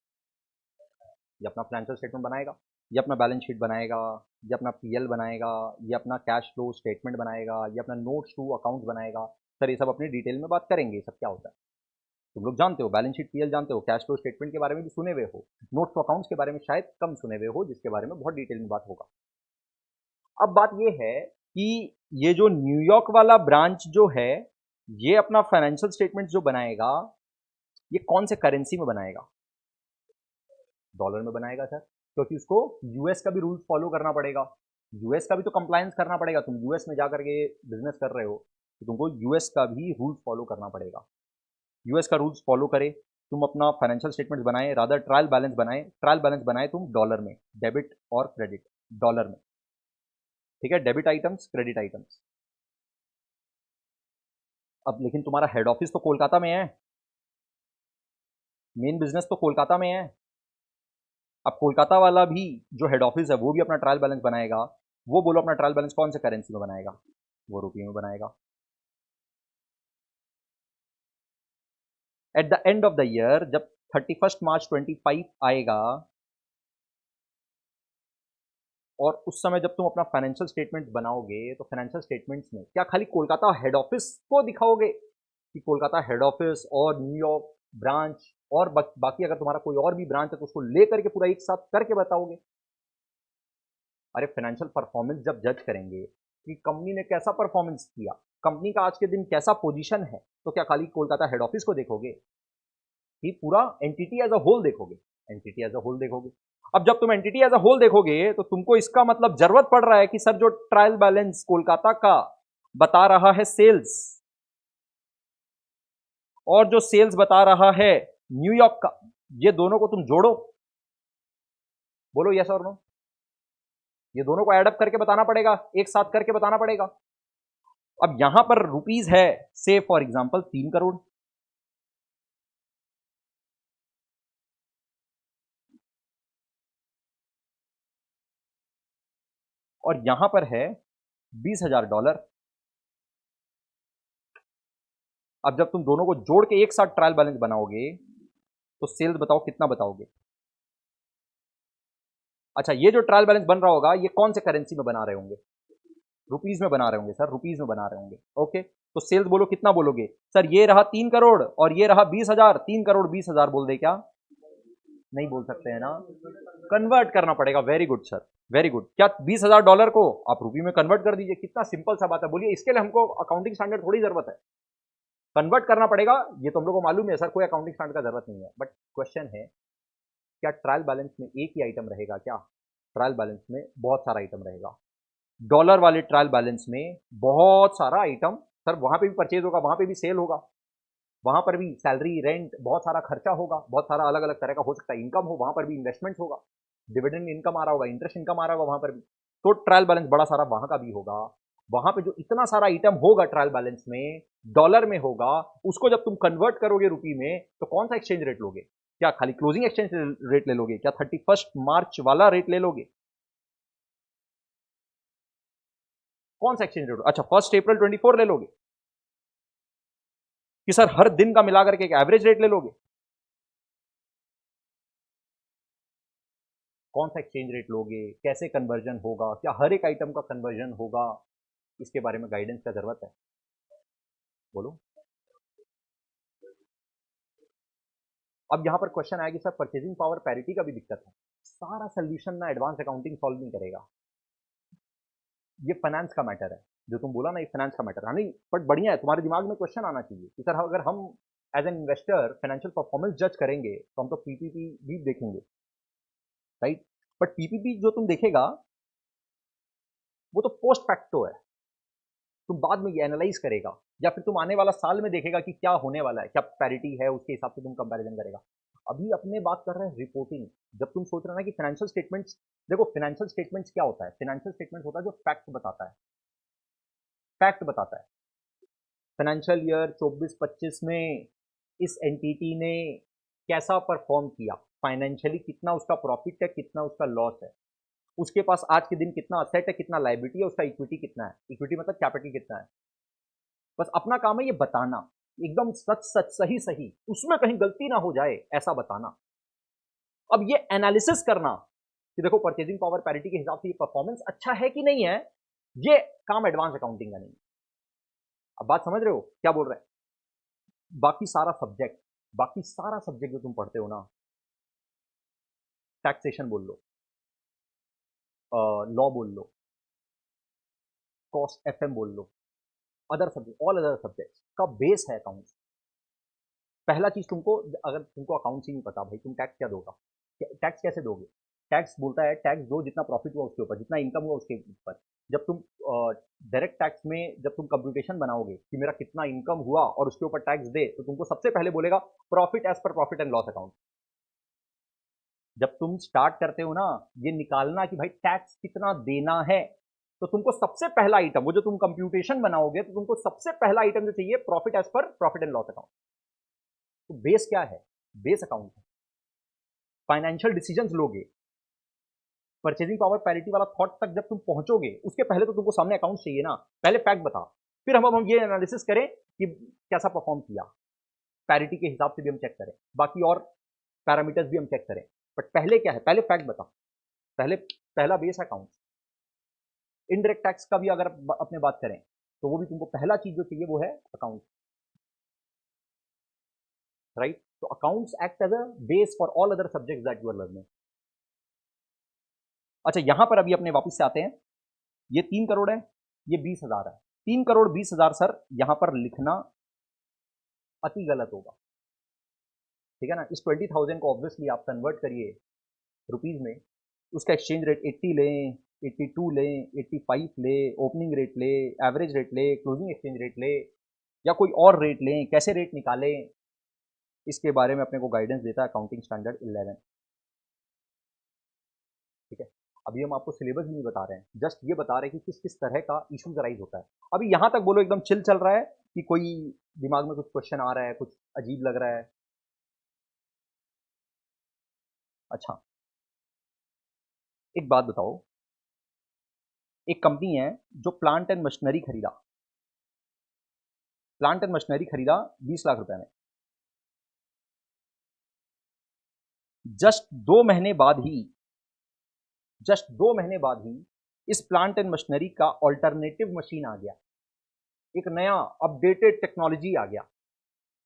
ये अपना फाइनेंशियल स्टेटमेंट बनाएगा, ये अपना बैलेंस शीट बनाएगा, ये अपना पीएल बनाएगा, ये अपना कैश फ्लो स्टेटमेंट बनाएगा, ये अपना नोट्स टू अकाउंट बनाएगा। सर ये सब अपनी डिटेल में बात करेंगे, ये सब क्या होता है तुम लोग जानते हो, बैलेंस शीट पीएल जानते हो, कैश फ्लो स्टेटमेंट के बारे में भी सुने हुए हो, नोट्स टू अकाउंट्स के बारे में शायद कम सुने हुए हो, जिसके बारे में बहुत डिटेल में बात होगा। अब बात ये है कि ये जो न्यूयॉर्क वाला ब्रांच जो है, ये अपना फाइनेंशियल स्टेटमेंट जो बनाएगा, ये कौन से करेंसी में बनाएगा? डॉलर में बनाएगा सर, क्योंकि उसको यूएस का भी रूल्स फॉलो करना पड़ेगा, यूएस का भी तो कंप्लायंस करना पड़ेगा। तुम यूएस में जाकर के बिजनेस कर रहे हो तो तुमको यूएस का भी रूल्स फॉलो करना पड़ेगा। यूएस का रूल्स फॉलो करे, तुम अपना फाइनेंशियल स्टेटमेंट बनाए, रादर ट्रायल बैलेंस बनाए, ट्रायल बैलेंस बनाए तुम डॉलर में, डेबिट और क्रेडिट डॉलर में, ठीक है, डेबिट आइटम्स क्रेडिट आइटम्स। अब लेकिन तुम्हारा हेड ऑफिस तो कोलकाता में है, मेन बिजनेस तो कोलकाता में है। अब कोलकाता वाला भी जो हेड ऑफिस है वो भी अपना ट्रायल बैलेंस बनाएगा, वो बोलो अपना ट्रायल बैलेंस कौन से करेंसी में बनाएगा? वो रुपये में बनाएगा। At the end of the year जब 31 मार्च 25 आएगा, और उस समय जब तुम अपना फाइनेंशियल स्टेटमेंट बनाओगे, तो फाइनेंशियल स्टेटमेंट्स में क्या खाली कोलकाता हेड ऑफिस को दिखाओगे, कि कोलकाता हेड ऑफिस और न्यूयॉर्क ब्रांच और बाकी अगर तुम्हारा कोई और भी ब्रांच है तो उसको लेकर के पूरा एक साथ करके बताओगे? अरे फाइनेंशियल परफॉर्मेंस जब जज करेंगे कि कंपनी ने कैसा परफॉर्मेंस किया, कंपनी का आज के दिन कैसा पोजीशन है, तो क्या खाली कोलकाता हेड ऑफिस को देखोगे, कि पूरा एंटिटी एज अ होल देखोगे? एंटिटी एज अ होल देखोगे। अब जब तुम एंटिटी एज अ होल देखोगे तो तुमको इसका मतलब जरूरत पड़ रहा है कि सर जो ट्रायल बैलेंस कोलकाता का बता रहा है सेल्स, और जो सेल्स बता रहा है न्यूयॉर्क का, ये दोनों को तुम जोड़ो, बोलो यस और नो। ये दोनों को एडअप करके बताना पड़ेगा, एक साथ करके बताना पड़ेगा। अब यहां पर रुपीज है से फॉर एग्जांपल 3 करोड़, और यहां पर है $20,000। अब जब तुम दोनों को जोड़ के एक साथ ट्रायल बैलेंस बनाओगे तो सेल्स बताओ कितना बताओगे? अच्छा, ये जो ट्रायल बैलेंस बन रहा होगा ये कौन से करेंसी में बना रहे होंगे? रुपीज में बना रहे होंगे सर, रुपीज में बना रहे होंगे। ओके, तो सेल्स बोलो कितना बोलोगे? सर ये रहा 3 करोड़ और ये रहा 20,000, 3 करोड़ 20,000 बोल दे क्या? नहीं बोल सकते हैं ना, कन्वर्ट करना पड़ेगा। Very good sir, very good. क्या $20,000 को आप रुपये में कन्वर्ट कर दीजिए, कितना सिंपल सा बात है। बोलिए इसके लिए हमको अकाउंटिंग स्टैंडर्ड थोड़ी जरूरत है, कन्वर्ट करना पड़ेगा। ये तो हम लोग को मालूम है सर, कोई अकाउंटिंग स्टैंडर्ड का जरूरत नहीं है। बट क्वेश्चन है क्या ट्रायल बैलेंस में एक ही आइटम रहेगा क्या? ट्रायल बैलेंस में बहुत सारा आइटम रहेगा। डॉलर वाले ट्रायल बैलेंस में बहुत सारा आइटम, सर वहां पे भी परचेज होगा, वहां पे भी सेल होगा, वहां पर भी सैलरी, रेंट, बहुत सारा खर्चा होगा, बहुत सारा अलग अलग तरह का हो सकता है इनकम हो, वहां पर भी इन्वेस्टमेंट होगा, डिविडेंड इनकम आ रहा होगा, इंटरेस्ट इनकम आ रहा होगा वहां पर भी। तो ट्रायल बैलेंस बड़ा सारा वहां का भी होगा। वहां पे जो इतना सारा आइटम होगा ट्रायल बैलेंस में, डॉलर में होगा, उसको जब तुम कन्वर्ट करोगे रुपी में, तो कौन सा एक्सचेंज रेट लोगे? क्या खाली क्लोजिंग एक्सचेंज रेट ले लोगे? क्या 31 मार्च वाला रेट ले लोगे? कौन सा एक्सचेंज रेट? अच्छा, 1 अप्रैल 24 ले लोगे कि सर हर दिन का मिलाकर के एक एवरेज रेट ले लोगे? कौन सा एक्सचेंज रेट लोगे? कैसे कन्वर्जन होगा? क्या हर एक आइटम का कन्वर्जन होगा? इसके बारे में गाइडेंस का जरूरत है। बोलो। अब यहां पर क्वेश्चन आया कि सर परचेजिंग पावर पैरिटी का भी दिक्कत है। सारा सोल्यूशन ना एडवांस अकाउंटिंग सॉल्व नहीं करेगा। ये फाइनेंस का मैटर है, जो तुम बोला ना, ये फाइनेंस का मैटर है। नहीं, बट बढ़िया है, तुम्हारे दिमाग में क्वेश्चन आना चाहिए कि सर अगर हम as an investor financial performance जज करेंगे तो हम तो पीपीपी भी देखेंगे, राइट? बट पीपीपी जो तुम देखेगा वो तो पोस्ट फैक्टो है, तुम बाद में ये एनालाइज करेगा, या फिर तुम आने वाला साल में देखेगा कि क्या होने वाला है, क्या पैरिटी है, उसके हिसाब से तुम कंपैरिजन करेगा। अभी अपने बात कर रहे हैं रिपोर्टिंग। जब तुम सोच रहे ना कि फाइनेंशियल स्टेटमेंट्स, देखो फाइनेंशियल स्टेटमेंट्स क्या होता है? फाइनेंशियल स्टेटमेंट्स होता है जो फैक्ट बताता है, फैक्ट बताता है। फाइनेंशियल ईयर 24-25 में इस एंटिटी ने कैसा परफॉर्म किया, फाइनेंशियली कितना उसका प्रॉफिट है, कितना उसका लॉस है, उसके पास आज के दिन कितना असेट है, कितना लायबिलिटी है, उसका इक्विटी कितना है, इक्विटी मतलब कैपिटल कितना है। बस अपना काम है ये बताना, एकदम सच सच, सही सही, उसमें कहीं गलती ना हो जाए ऐसा बताना। अब ये एनालिसिस करना कि देखो परचेजिंग पावर पैरिटी के हिसाब से ये परफॉर्मेंस अच्छा है कि नहीं है, ये काम एडवांस अकाउंटिंग का नहीं है। अब बात समझ रहे हो क्या बोल रहे हैं? बाकी सारा सब्जेक्ट जो तुम पढ़ते हो ना, टैक्सेशन बोल लो, लॉ बोल लो, कॉस्ट एफएम बोल लो, other subject, all other subjects का बेस है अकाउंट्स। पहला चीज तुमको, अगर तुमको अकाउंट्स ही नहीं पता भाई, तुम टैक्स क्या दोगा? टैक्स कैसे दोगे? टैक्स बोलता है टैक्स दो जितना प्रॉफिट हुआ उसके ऊपर, जितना इनकम हुआ उसके ऊपर। जब तुम डायरेक्ट टैक्स में जब तुम कंप्यूटेशन बनाओगे कि मेरा कितना इनकम हुआ और उसके ऊपर टैक्स दे, तो तुमको सबसे पहले बोलेगा profit as per profit and loss account. जब तुम स्टार्ट करते हो ना ये निकालना कि भाई टैक्स कितना देना है, तो तुमको सबसे पहला आइटम, वो जो तुम कंप्यूटेशन बनाओगे, तो तुमको सबसे पहला आइटम जो चाहिए profit as per profit and loss account. तो बेस क्या है? बेस अकाउंट है। फाइनेंशियल डिसीजंस लोगे, परचेजिंग पावर पैरिटी वाला थॉट तक जब तुम पहुंचोगे, उसके पहले तो तुमको सामने अकाउंट चाहिए ना। पहले फैक्ट बता, फिर हम ये एनालिसिस करें कि कैसा परफॉर्म किया, पैरिटी के हिसाब से भी हम चेक करें, बाकी और पैरामीटर्स भी हम चेक करें। बट पहले क्या है? पहले फैक्ट बता, पहले पहला बेस अकाउंट। इनडायरेक्ट टैक्स का भी अगर अपने बात करें तो वो भी तुमको पहला चीज जो चाहिए वो है अकाउंट, राइट? तो accounts act as a base for all other subjects that you are learning. अच्छा, यहां पर अभी अपने वापस से आते हैं। ये 3 करोड़ है, ये 20,000 है। 3,20,000 सर यहां पर लिखना अति गलत होगा, ठीक है ना? इस 20,000 को ऑब्वियसली आप कन्वर्ट करिए रुपीज में, उसका एक्सचेंज रेट 80 लें, 82 लें, 85 ले, ओपनिंग रेट ले, एवरेज रेट ले, क्लोजिंग एक्सचेंज रेट ले, या कोई और रेट लें, कैसे रेट निकालें, इसके बारे में अपने को गाइडेंस देता है अकाउंटिंग स्टैंडर्ड 11, ठीक है? अभी हम आपको सिलेबस भी नहीं बता रहे हैं, जस्ट ये बता रहे हैं कि किस किस तरह का इशूज अराइज होता है। अभी यहां तक बोलो एकदम चिल चल रहा है कि कोई दिमाग में कुछ क्वेश्चन आ रहा है, कुछ अजीब लग रहा है? अच्छा, एक बात बताओ, एक कंपनी है जो प्लांट एंड मशीनरी खरीदा, प्लांट एंड मशीनरी खरीदा 20 लाख रुपए में। जस्ट 2 महीने बाद ही, जस्ट 2 महीने बाद ही इस प्लांट एंड मशीनरी का ऑल्टरनेटिव मशीन आ गया, एक नया अपडेटेड टेक्नोलॉजी आ गया,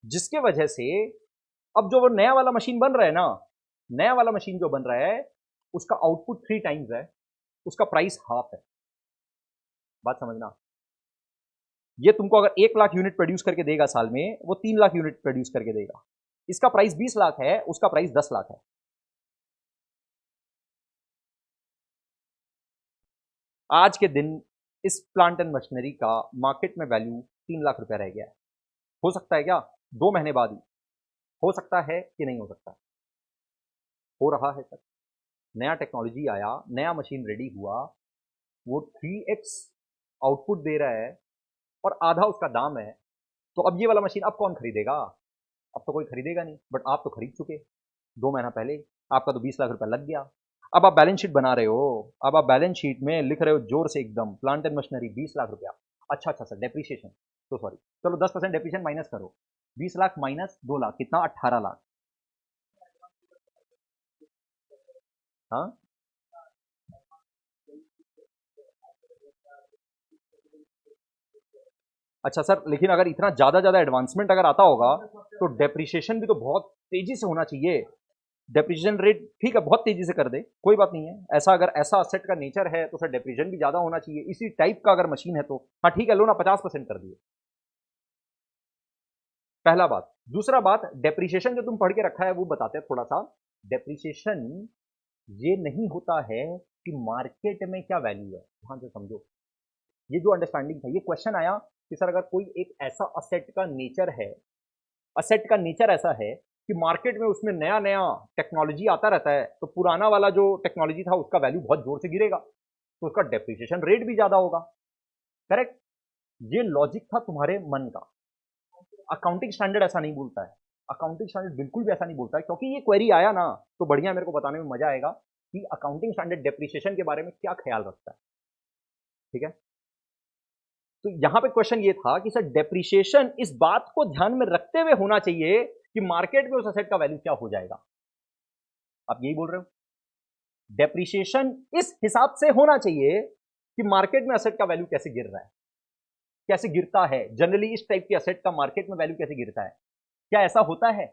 जिसके वजह से अब जो वो नया वाला मशीन बन रहा है ना, नया वाला मशीन जो बन रहा है उसका आउटपुट 3 टाइम्स है, उसका प्राइस हाफ है। बात समझना, ये तुमको अगर 1 लाख यूनिट प्रोड्यूस करके देगा साल में, वो 3 लाख यूनिट प्रोड्यूस करके देगा। इसका प्राइस 20 लाख है, उसका प्राइस 10 लाख है। आज के दिन इस प्लांट एंड मशीनरी का मार्केट में वैल्यू 3 लाख रुपया रह गया है। हो सकता है क्या 2 महीने बाद ही? हो सकता है कि नहीं हो सकता? हो रहा है सर। नया टेक्नोलॉजी आया, नया मशीन रेडी हुआ, वो 3x आउटपुट दे रहा है और आधा उसका दाम है। तो अब ये वाला मशीन अब कौन खरीदेगा? अब तो कोई खरीदेगा नहीं, बट आप तो खरीद चुके 2 महीना पहले। आपका तो 20 लाख रुपया लग गया। अब आप बैलेंस शीट बना रहे हो, अब आप बैलेंस शीट में लिख रहे हो जोर से एकदम, प्लांट एंड मशीनरी 20 लाख रुपया। अच्छा अच्छा सर, डेप्रीशिएशन तो सॉरी, चलो 10% डेप्रीशिएशन माइनस करो, 20 लाख माइनस 2 लाख कितना? 18 लाख। हाँ अच्छा सर, लेकिन अगर इतना ज़्यादा ज़्यादा एडवांसमेंट अगर आता होगा तो डेप्रिसिएशन भी तो बहुत तेज़ी से होना चाहिए। डेप्रिसिएशन रेट ठीक है बहुत तेज़ी से कर दे, कोई बात नहीं है। ऐसा अगर ऐसा असेट का नेचर है तो सर डेप्रिसिएशन भी ज़्यादा होना चाहिए। इसी टाइप का अगर मशीन है तो हाँ ठीक है, लो ना 50% कर दिए, पहला बात। दूसरा बात, डेप्रिसिएशन जो तुम पढ़ के रखा है वो बताते हैं थोड़ा सा। डेप्रिसिएशन ये नहीं होता है कि मार्केट में क्या वैल्यू है, ध्यान से समझो। ये जो अंडरस्टैंडिंग था, ये क्वेश्चन आया कि सर अगर कोई एक ऐसा असेट का नेचर है, असेट का नेचर ऐसा है कि मार्केट में उसमें नया नया टेक्नोलॉजी आता रहता है, तो पुराना वाला जो टेक्नोलॉजी था उसका वैल्यू बहुत जोर से गिरेगा, तो उसका डेप्रिसिएशन रेट भी ज्यादा होगा। करेक्ट? ये लॉजिक था तुम्हारे मन का। अकाउंटिंग स्टैंडर्ड ऐसा नहीं बोलता है, अकाउंटिंग स्टैंडर्ड बिल्कुल भी ऐसा नहीं बोलता है। क्योंकि ये क्वेरी आया ना, तो बढ़िया, मेरे को बताने में मजा आएगा कि अकाउंटिंग स्टैंडर्ड डेप्रिसिएशन के बारे में क्या ख्याल रखता है। ठीक है, तो यहां पे क्वेश्चन ये था कि सर डेप्रिसिएशन इस बात को ध्यान में रखते हुए होना चाहिए कि मार्केट में उस असेट का वैल्यू क्या हो जाएगा। आप यही बोल रहे हो? डेप्रिसिएशन इस हिसाब से होना चाहिए कि मार्केट में असेट का वैल्यू कैसे गिर रहा है, कैसे गिरता है। जनरली इस टाइप के असेट का मार्केट में वैल्यू कैसे गिरता है, क्या ऐसा होता है?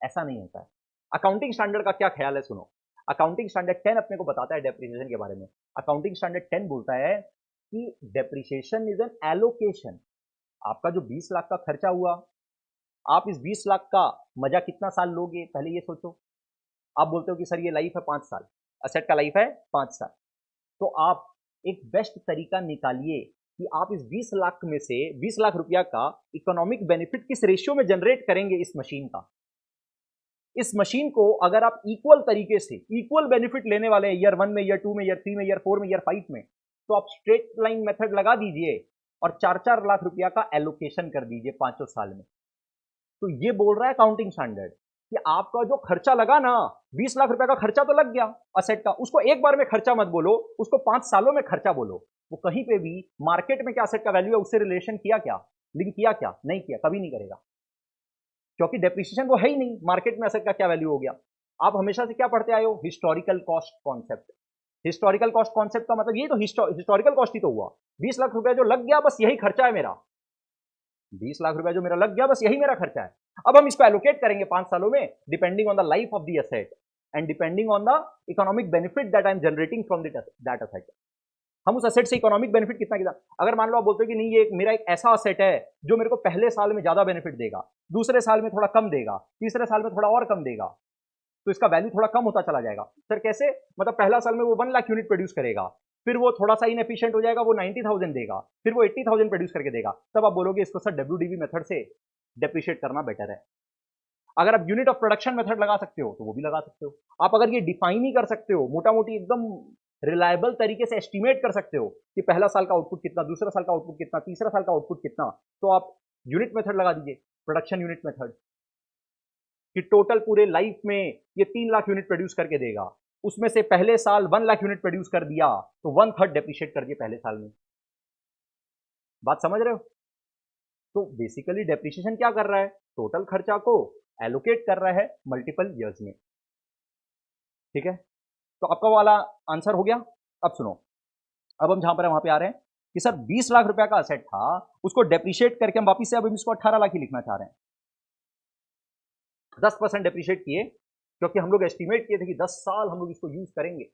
ऐसा नहीं होता है। अकाउंटिंग स्टैंडर्ड का क्या ख्याल है, सुनो। अकाउंटिंग स्टैंडर्ड 10 अपने को बताता है डेप्रिसिएशन के बारे में। अकाउंटिंग स्टैंडर्ड 10 बोलता है कि डेप्रिसिएशन इज एन एलोकेशन। आपका जो 20 लाख का खर्चा हुआ, आप इस 20 लाख का मजा कितना साल लोगे, पहले ये सोचो। आप बोलते हो कि सर ये लाइफ है 5 साल, असेट का लाइफ है 5 साल, तो आप एक बेस्ट तरीका निकालिए कि आप इस 20 लाख में से 20 लाख रुपया का इकोनॉमिक बेनिफिट किस रेशियो में जनरेट करेंगे इस मशीन का। इस मशीन को अगर आप इक्वल तरीके से इक्वल बेनिफिट लेने वाले हैं ईयर 1 में, ईयर 2 में, ईयर 3 में, ईयर 4 में, ईयर 5 में, तो आप स्ट्रेट लाइन मेथड लगा दीजिए और 4-4 लाख रुपया का एलोकेशन कर दीजिए 5 साल में। तो ये बोल रहा है अकाउंटिंग स्टैंडर्ड कि आपका जो खर्चा लगा ना, 20 लाख रुपए का खर्चा तो लग गया असेट का, उसको एक बार में खर्चा मत बोलो, उसको 5 सालों में खर्चा बोलो। वो कहीं पे भी मार्केट में क्या असेट का वैल्यू है उससे रिलेशन किया क्या, लिंक किया क्या? नहीं किया, कभी नहीं करेगा, क्योंकि डेप्रिसिएशन वो है ही नहीं। मार्केट में असेट का क्या वैल्यू हो गया? आप हमेशा से क्या पढ़ते आए हो? Historical cost concept. Historical cost concept का मतलब ये तो हिस्टोरिकल कॉस्ट ही तो हुआ। 20 लाख रुपए जो लग गया बस यही खर्चा है मेरा, 20 लाख रुपए जो मेरा लग गया बस यही मेरा खर्चा है। अब हम इसको एलोकेट करेंगे 5 सालों में, depending on the life of the asset and depending on the economic benefit that I am generating from that asset. हम उस असेट से इकोनॉमिक बेनिफिट कितना कितना, अगर मान लो आप बोलते हो कि नहीं ये मेरा एक ऐसा असेट है जो मेरे को पहले साल में ज्यादा बेनिफिट देगा, दूसरे साल में थोड़ा कम देगा, तीसरे साल में थोड़ा और कम देगा, तो इसका वैल्यू थोड़ा कम होता चला जाएगा। सर कैसे? मतलब पहला साल में वो 1 लाख यूनिट प्रोड्यूस करेगा, फिर वो थोड़ा सा इनएफिशिएंट हो जाएगा, वो 90,000 देगा, फिर वो 80,000 प्रोड्यूस करके देगा। तब आप बोलोगे इसको सर डब्ल्यूडीवी मेथड से डेप्रिशिएट करना बेटर है। अगर आप यूनिट ऑफ प्रोडक्शन मेथड लगा सकते हो तो वो भी लगा सकते हो। आप अगर ये डिफाइन ही कर सकते हो, मोटा मोटी एकदम रिलायबल तरीके से एस्टिमेट कर सकते हो कि पहला साल का आउटपुट कितना, दूसरा साल का आउटपुट कितना, तीसरा साल का आउटपुट कितना, तो आप यूनिट मेथड लगा दीजिए, प्रोडक्शन यूनिट मेथड, कि टोटल पूरे लाइफ में ये 3 लाख यूनिट प्रोड्यूस करके देगा, उसमें से पहले साल 1 लाख यूनिट प्रोड्यूस कर दिया तो 1/3 डेप्रिशिएट कर दिए पहले साल में। बात समझ रहे हो? तो बेसिकली डेप्रिशिएशन क्या कर रहा है? टोटल खर्चा को एलोकेट कर रहा है मल्टीपल ईयर्स में। ठीक है, तो आपका वाला आंसर हो गया। अब सुनो, अब हम जहां पर है वहां पे आ रहे हैं कि सर 20 लाख रुपया का असेट था, उसको डेप्रिशिएट करके हम वापिस से अब इसको 18 लाख ही लिखना चाह रहे हैं। 10% डेप्रिशिएट किए, क्योंकि हम लोग एस्टिमेट किए थे कि 10 साल हम लोग इसको यूज करेंगे,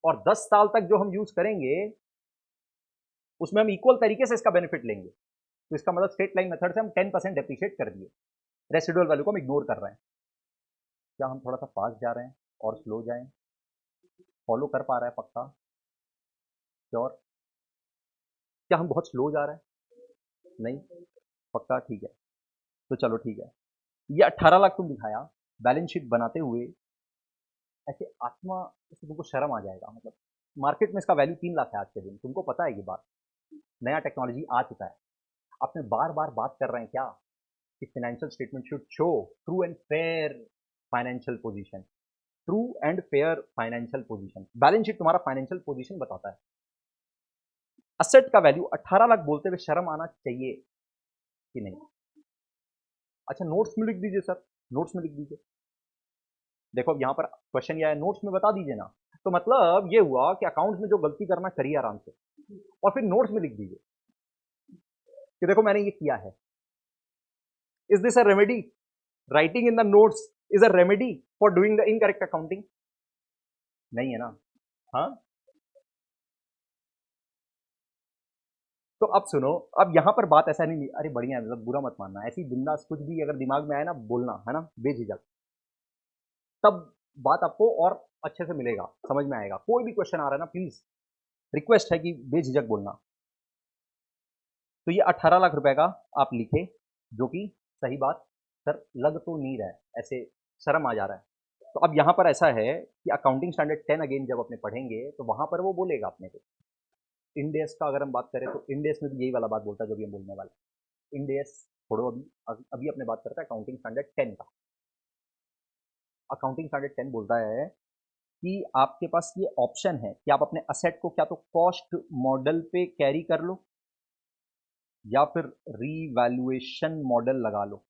और 10 साल तक जो हम यूज करेंगे उसमें हम इक्वल तरीके से इसका बेनिफिट लेंगे। तो इसका मतलब स्ट्रेट लाइन मेथड से हम 10% डेप्रिशिएट कर दिए, रेसिडुअल वैल्यू को हम इग्नोर कर रहे हैं। क्या हम थोड़ा सा फास्ट जा रहे हैं और स्लो जाएं? फॉलो कर पा रहा है पक्का? श्योर? क्या हम बहुत स्लो जा रहे हैं? नहीं, पक्का? ठीक है, तो चलो ठीक है। ये 18 लाख तुम दिखाया बैलेंस शीट बनाते हुए, ऐसे आत्मा, ऐसे तुमको शर्म आ जाएगा। मतलब मार्केट में इसका वैल्यू 3 लाख है आज के दिन, तुमको पता है ये बात। नया टेक्नोलॉजी आ चुका है। आपने बार बार बात कर रहे हैं क्या कि financial statement should show true and fair financial position. True and fair financial position, balance sheet तुम्हारा फाइनेंशियल पोजीशन बताता है। असेट का वैल्यू 18 लाख बोलते हुए शर्म आना चाहिए कि नहीं? अच्छा, नोट्स में लिख दीजिए सर, नोट्स में लिख दीजिए। देखो अब यहाँ पर क्वेश्चन ये है, नोट्स में बता दीजिए ना। तो मतलब ये हुआ कि अकाउंट में जो गलती करना करिए आराम से, और फिर नोट्स में लिख दीजिए कि देखो मैंने ये किया है। Is this a remedy? Writing in the notes is a remedy for doing the incorrect accounting? नहीं है ना? हाँ, तो अब सुनो, अब यहाँ पर बात ऐसा नहीं, अरे बढ़िया है, मतलब बुरा मत मानना, ऐसी बिंदास कुछ भी अगर दिमाग में आए ना बोलना, है ना, बेझिझक। तब बात आपको और अच्छे से मिलेगा, समझ में आएगा। कोई भी क्वेश्चन आ रहा है ना, प्लीज रिक्वेस्ट है कि बेझिझक बोलना। तो ये 18 लाख रुपए का आप लिखे, जो कि सही बात, सर लग तो नहीं रहा है, ऐसे शर्म आ जा रहा है। तो अब यहाँ पर ऐसा है कि अकाउंटिंग स्टैंडर्ड 10 अगेन जब अपने पढ़ेंगे तो वहां पर वो बोलेगा अपने को। इंडेस का अगर हम बात करें तो इंडेस में भी यही वाला बात बोलता है जो भी हम बोलने वाले। इंडेस छोड़ो, अभी अभी अपने बात करते हैं अकाउंटिंग स्टैंडर्ड 10 का। अकाउंटिंग स्टैंडर्ड 10 बोलता है कि आपके पास ये ऑप्शन है कि आप अपने असेट को क्या तो कॉस्ट मॉडल पे कैरी कर लो या फिर रीवैल्यूएशन मॉडल लगा लो।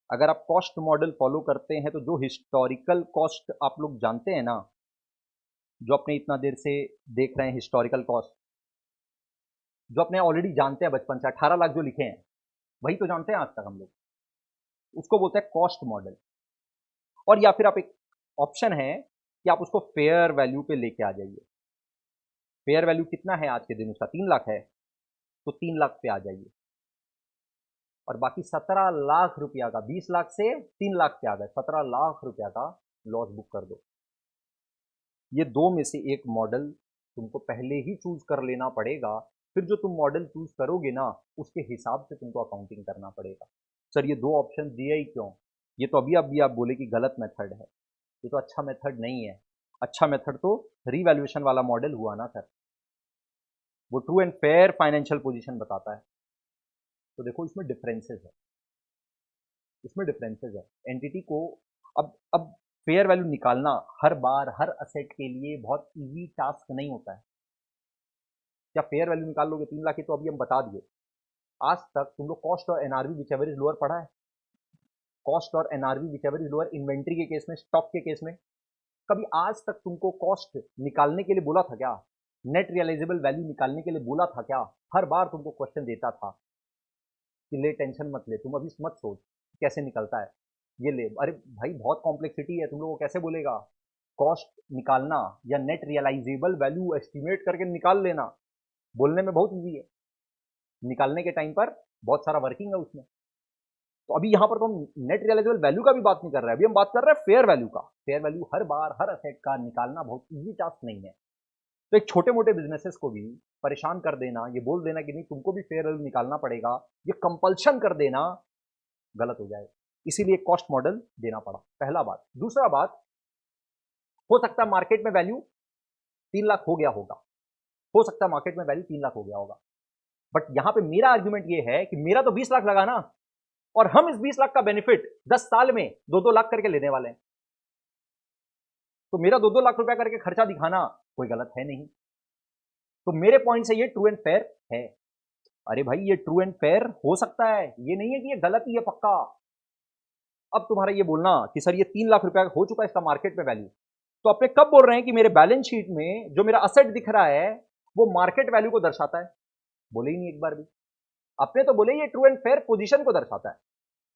अगर आप कॉस्ट मॉडल फॉलो करते हैं तो जो हिस्टोरिकल कॉस्ट आप लोग जानते हैं ना, जो अपने इतना देर से देख रहे हैं हिस्टोरिकल कॉस्ट, जो अपने ऑलरेडी जानते हैं बचपन से, 18 लाख जो लिखे हैं वही तो जानते हैं आज तक हम लोग, उसको बोलते हैं कॉस्ट मॉडल। और या फिर आप एक ऑप्शन है कि आप उसको फेयर वैल्यू पे लेके आ जाइए। फेयर वैल्यू कितना है आज के दिन उसका? 3 लाख है, तो 3 लाख पे आ जाइए, और बाकी 17 लाख रुपया का, 20 लाख से 3 लाख पे आ गए, 17 लाख रुपया का लॉस बुक कर दो। ये दो में से एक मॉडल तुमको पहले ही चूज कर लेना पड़ेगा। फिर जो तुम मॉडल चूज करोगे ना, उसके हिसाब से तुमको अकाउंटिंग करना पड़ेगा। सर ये दो ऑप्शन दिए ही क्यों? ये तो अभी अभी आप बोले कि गलत मेथड है, ये तो अच्छा मेथड नहीं है। अच्छा मेथड तो रीवैल्यूएशन वाला मॉडल हुआ ना सर, वो true and fair financial position बताता है। तो देखो इसमें डिफरेंसेस है, इसमें डिफरेंसेस है एंटिटी को। अब फेयर वैल्यू निकालना हर बार हर असेट के लिए बहुत इजी टास्क नहीं होता है। क्या फेयर वैल्यू निकाल लोगे 3 लाख की? तो अभी हम बता दिए। आज तक तुम लोग कॉस्ट और एनआरवी विचएवर इज लोअर पढ़ा है? कॉस्ट और NRV whichever is lower, inventory के केस में, स्टॉक के केस में। कभी आज तक तुमको कॉस्ट निकालने के लिए बोला था क्या? नेट रियलाइजेबल वैल्यू निकालने के लिए बोला था क्या? हर बार तुमको क्वेश्चन देता था कि ले टेंशन मत ले, तुम अभी मत सोच कैसे निकलता है, ये ले। अरे भाई बहुत कॉम्प्लेक्सिटी है, तुम लोगों को कैसे बोलेगा? कॉस्ट निकालना या नेट रियलाइजेबल वैल्यू एस्टिमेट करके निकाल लेना, बोलने में बहुत ईजी है, निकालने के टाइम पर बहुत सारा वर्किंग है उसमें। तो अभी यहां पर तो हम नेट रियलाइजेबल वैल्यू का भी बात नहीं कर रहे हैं, अभी हम बात कर रहे हैं फेयर वैल्यू का। फेयर वैल्यू हर बार हर असेट का निकालना बहुत ईजी टास्क नहीं है। तो एक छोटे मोटे बिजनेसेस को भी परेशान कर देना, ये बोल देना कि नहीं तुमको भी फेयर वैल्यू निकालना पड़ेगा, ये कंपल्शन कर देना, गलत हो जाएगा। इसीलिए कॉस्ट मॉडल देना पड़ा, पहला बात। दूसरा बात, हो सकता है मार्केट में वैल्यू 3 लाख हो गया होगा, हो सकता है मार्केट में वैल्यू 3 लाख हो गया होगा, बट यहां पे मेरा आर्ग्यूमेंट ये है कि मेरा तो 20 लाख लगा ना, और हम इस 20 लाख का बेनिफिट 10 साल में 2-2 लाख करके लेने वाले हैं। तो मेरा 2-2 लाख रुपया करके खर्चा दिखाना कोई गलत है नहीं। तो मेरे पॉइंट से ये ट्रू एंड फेयर है। अरे भाई ये ट्रू एंड फेयर हो सकता है, ये नहीं है कि ये गलत ही है पक्का। अब तुम्हारा ये बोलना कि सर ये 3 लाख रुपया हो चुका है इसका मार्केट में वैल्यू, तो अपने कब बोल रहे हैं कि मेरे बैलेंस शीट में जो मेरा असेट दिख रहा है वो मार्केट वैल्यू को दर्शाता है? बोले ही नहीं एक बार भी। अपने तो बोले ये ट्रू एंड फेयर पोजीशन को दर्शाता है।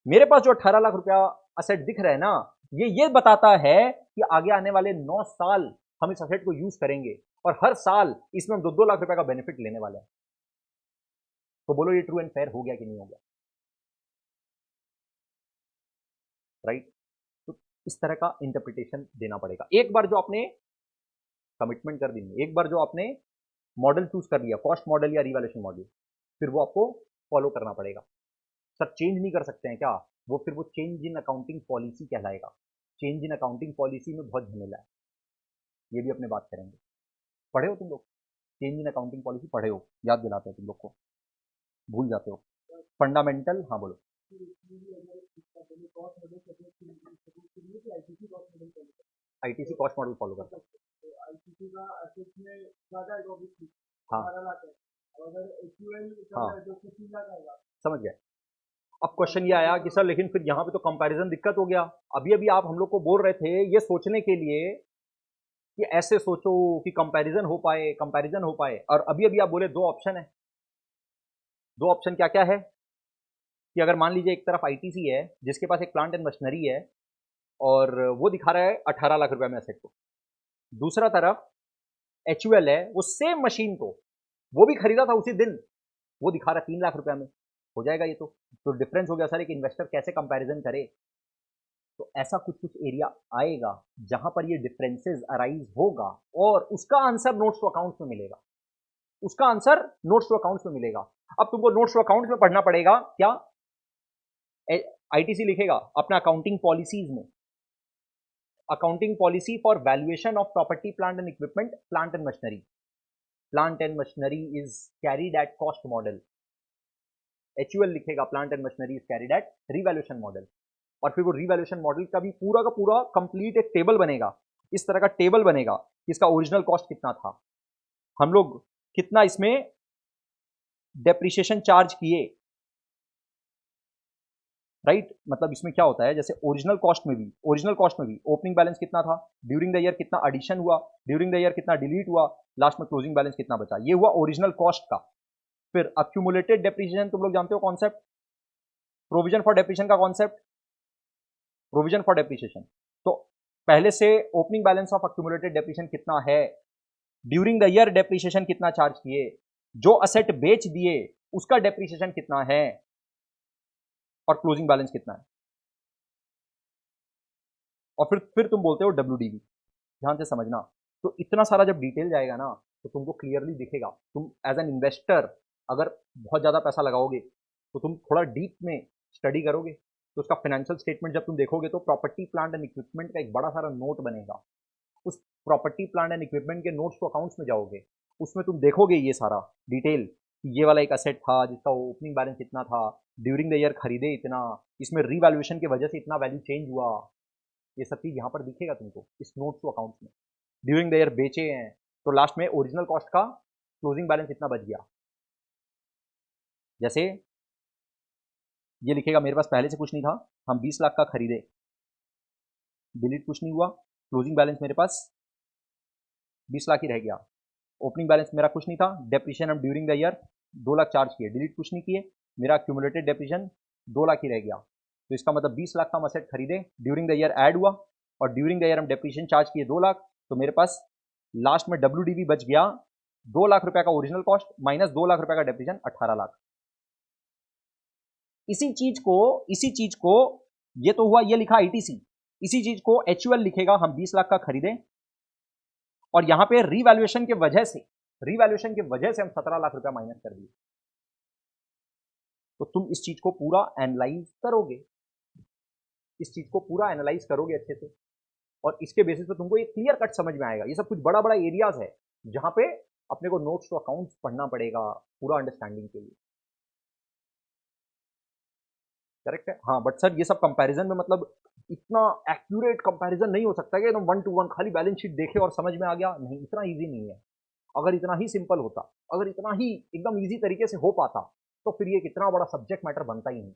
मेरे पास जो 18 लाख रुपया असेट दिख रहा है ना, ये बताता है कि आगे आने वाले 9 साल हम इस असेट को यूज करेंगे, और हर साल इसमें हम 2-2 लाख रुपए का बेनिफिट लेने वाले हैं। तो बोलो ये ट्रू एंड फेयर हो गया कि नहीं हो गया? राइट? तो इस तरह का इंटरप्रिटेशन देना पड़ेगा। एक बार जो आपने कमिटमेंट कर दी। एक बार जो आपने मॉडल चूज कर लिया, कॉस्ट मॉडल या रिवैल्यूएशन मॉडल, फिर वो आपको फॉलो करना पड़ेगा। सर चेंज नहीं कर सकते हैं क्या? वो फिर वो चेंज इन अकाउंटिंग पॉलिसी कहलाएगा। चेंज इन अकाउंटिंग पॉलिसी में बहुत झमेला है, ये भी अपने बात करेंगे। पढ़े हो तुम लोग? चेंज इन अकाउंटिंग पॉलिसी पढ़े हो? याद दिलाते हैं तुम लोग को, भूल जाते हो। फंडामेंटल, हाँ बोलो। आईटीसी कॉस्ट मॉडल फॉलो करता है। हाँ हाँ, समझ गए। अब क्वेश्चन ये आया कि सर लेकिन फिर यहाँ पे तो कंपैरिजन दिक्कत हो गया। अभी अभी आप हम लोग को बोल रहे थे ये सोचने के लिए कि ऐसे सोचो कि कंपैरिजन हो पाए, कंपैरिजन हो पाए, और अभी अभी आप बोले दो ऑप्शन है। दो ऑप्शन क्या क्या है कि अगर मान लीजिए एक तरफ आईटीसी है जिसके पास एक प्लांट एंड मशीनरी है और वो दिखा रहा है 18 लाख रुपए में एसेट को, दूसरा तरफ एचयूएल है, वो सेम मशीन को वो भी खरीदा था उसी दिन, वो दिखा रहा है 3 लाख रुपए में। हो जाएगा ये तो डिफरेंस हो गया सर, एक इन्वेस्टर कैसे कंपैरिजन करे? तो ऐसा कुछ कुछ एरिया आएगा जहां पर ये डिफरेंसेस अराइज होगा और उसका आंसर नोट्स टू अकाउंट्स में मिलेगा। उसका आंसर नोट्स टू अकाउंट्स में मिलेगा। अब तुमको नोट्स टू अकाउंट्स में पढ़ना पड़ेगा क्या? आईटीसी लिखेगा अपना अकाउंटिंग पॉलिसीज में, accounting policy for valuation of property plant and equipment, plant and machinery. Plant and machinery is carried at cost model. HUL लिखेगा plant and machinery is carried at revaluation model. और फिर वो रिवैल्यूएशन मॉडल का भी पूरा का पूरा कंप्लीट एक टेबल बनेगा, इस तरह का टेबल बनेगा कि इसका ओरिजिनल कॉस्ट कितना था, हम लोग कितना इसमें डेप्रिसिएशन चार्ज किए, राइट? मतलब इसमें क्या होता है, जैसे ओरिजिनल कॉस्ट में भी ओपनिंग बैलेंस कितना था, ड्यूरिंग द ईयर कितना एडिशन हुआ, ड्यूरिंग द ईयर कितना डिलीट हुआ, लास्ट में क्लोजिंग बैलेंस कितना बचा, ये हुआ ओरिजिनल कॉस्ट का। फिर अक्यूमुलेटेड डेप्रिसिएशन, तुम लोग जानते हो कॉन्सेप्ट, प्रोविजन फॉर डेप्रिसिएशन का कॉन्सेप्ट, प्रोविजन फॉर डेप्रिसिएशन। तो पहले से opening balance of accumulated depreciation कितना है, ड्यूरिंग द ईयर डेप्रिसिएशन कितना चार्ज किए, जो असेट बेच दिए उसका डेप्रिसिएशन कितना है, और क्लोजिंग बैलेंस कितना है। और फिर तुम बोलते हो डब्ल्यूडीवी। ध्यान से समझना, तो इतना सारा जब डिटेल जाएगा ना तो तुमको क्लियरली दिखेगा। तुम एज एन इन्वेस्टर अगर बहुत ज़्यादा पैसा लगाओगे तो तुम थोड़ा डीप में स्टडी करोगे तो उसका फाइनेंशियल स्टेटमेंट जब तुम देखोगे तो प्रॉपर्टी प्लांट एंड इक्विपमेंट का एक बड़ा सारा नोट बनेगा। उस प्रॉपर्टी प्लांट एंड इक्विपमेंट के नोट्स टू अकाउंट्स में जाओगे, उसमें तुम देखोगे ये सारा डिटेल कि ये वाला एक असेट था जिसका ओपनिंग बैलेंस इतना था, ड्यूरिंग द ईयर खरीदे इतना, इसमें रीवैल्यूएशन की वजह से इतना वैल्यू चेंज हुआ। ये सब चीज़ यहाँ पर दिखेगा तुमको इस नोट्स टू अकाउंट्स में। ड्यूरिंग द ईयर बेचे हैं तो लास्ट में ओरिजिनल कॉस्ट का क्लोजिंग बैलेंस इतना बच गया। जैसे ये लिखेगा मेरे पास पहले से कुछ नहीं था, हम 20 लाख का खरीदे, डिलीट कुछ नहीं हुआ, क्लोजिंग बैलेंस मेरे पास 20 लाख ही रह गया, ओपनिंग बैलेंस मेरा कुछ नहीं था, डेप्रिसिएशन हम during the year 2 lakh charge किए, डिलीट कुछ नहीं किए, मेरा क्यूमुलेटेड डेप्रिसिएशन 2 लाख ही रह गया। तो इसका मतलब 20 लाख का हम असेट खरीदे, ड्यूरिंग द ईयर ऐड हुआ और ड्यूरिंग द ईयर हम डेप्रिसिएशन चार्ज किए 2 लाख, तो मेरे पास लास्ट में डब्ल्यूडीवी बच गया 2 लाख रुपए का ओरिजिनल कॉस्ट माइनस 2 लाख रुपए का डेप्रिसिएशन, 18 लाख। इसी चीज को ये तो हुआ, ये लिखा आईटीसी, इसी चीज को एचयूएल लिखेगा हम 20 लाख का खरीदे और यहां पे रीवैल्यूएशन की वजह से हम 17 लाख रुपया माइनस कर दिए। तो तुम इस चीज को पूरा एनालाइज करोगे, अच्छे से, और इसके बेसिस पे तुमको ये क्लियर कट समझ में आएगा। ये सब कुछ बड़ा बड़ा एरियाज है जहां पे अपने को नोट्स टू अकाउंट्स पढ़ना पड़ेगा पूरा अंडरस्टैंडिंग के लिए। करेक्ट है? हाँ, बट सर ये सब कंपैरिजन में मतलब इतना एक्यूरेट कंपैरिजन नहीं हो सकता कि एकदम 1 to 1 खाली बैलेंस शीट देखे और समझ में आ गया। नहीं, इतना इजी नहीं है। अगर इतना ही सिंपल होता, अगर इतना ही एकदम इजी तरीके से हो पाता तो फिर ये कितना बड़ा सब्जेक्ट मैटर बनता ही नहीं,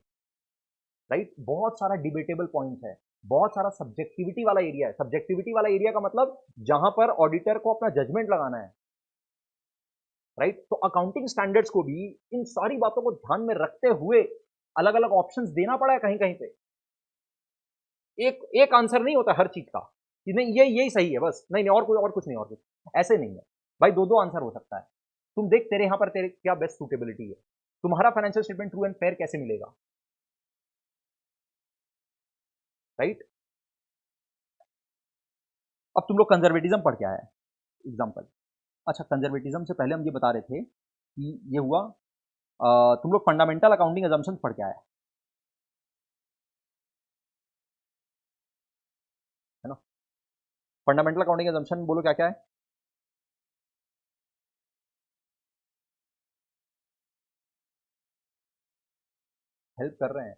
राइट? बहुत सारा डिबेटेबल पॉइंट्स है, बहुत सारा सब्जेक्टिविटी वाला एरिया है। सब्जेक्टिविटी वाला एरिया का मतलब जहां पर ऑडिटर को अपना जजमेंट लगाना है, राइट? तो अकाउंटिंग स्टैंडर्ड्स को भी इन सारी बातों को ध्यान में रखते हुए अलग अलग ऑप्शंस देना पड़ा है कहीं कहीं पे। एक एक आंसर नहीं होता हर चीज का कि नहीं ये यही सही है बस, नहीं नहीं और कुछ नहीं, और कुछ ऐसे नहीं है भाई। दो दो आंसर हो सकता है। तुम देख तेरे यहां पर तेरे क्या बेस्ट सूटेबिलिटी है, तुम्हारा financial statement true and fair कैसे मिलेगा, राइट? अब तुम लोग कंजर्वेटिज्म पढ़ के आए, एग्जाम्पल। अच्छा, कंजर्वेटिज्म से पहले हम ये बता रहे थे कि ये हुआ तुम लोग फंडामेंटल अकाउंटिंग अजम्पशंस पढ़ के आए, है ना? फंडामेंटल अकाउंटिंग अजम्पशन बोलो क्या क्या है? हेल्प कर रहे हैं।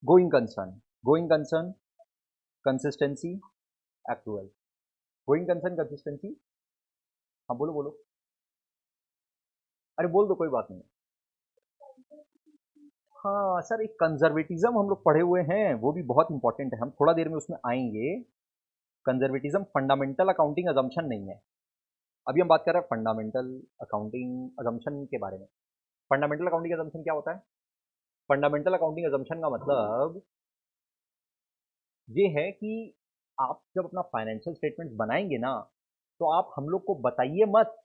Going concern, going concern, consistency, actual. Going concern, consistency. हाँ बोलो बोलो, अरे बोल दो, कोई बात नहीं। हाँ सर, एक कंजर्वेटिज्म हम लोग पढ़े हुए हैं, वो भी बहुत इंपॉर्टेंट है, हम थोड़ा देर में उसमें आएंगे। कंजर्वेटिज्म फंडामेंटल अकाउंटिंग अजम्पशन नहीं है। अभी हम बात कर रहे हैं फंडामेंटल अकाउंटिंग अजम्पशन के बारे में। फंडामेंटल अकाउंटिंग अजम्पशन क्या होता है? फंडामेंटल अकाउंटिंग अजम्पशन का मतलब ये है कि आप जब अपना फाइनेंशियल स्टेटमेंट बनाएंगे ना, तो आप हम लोग को बताइए मत।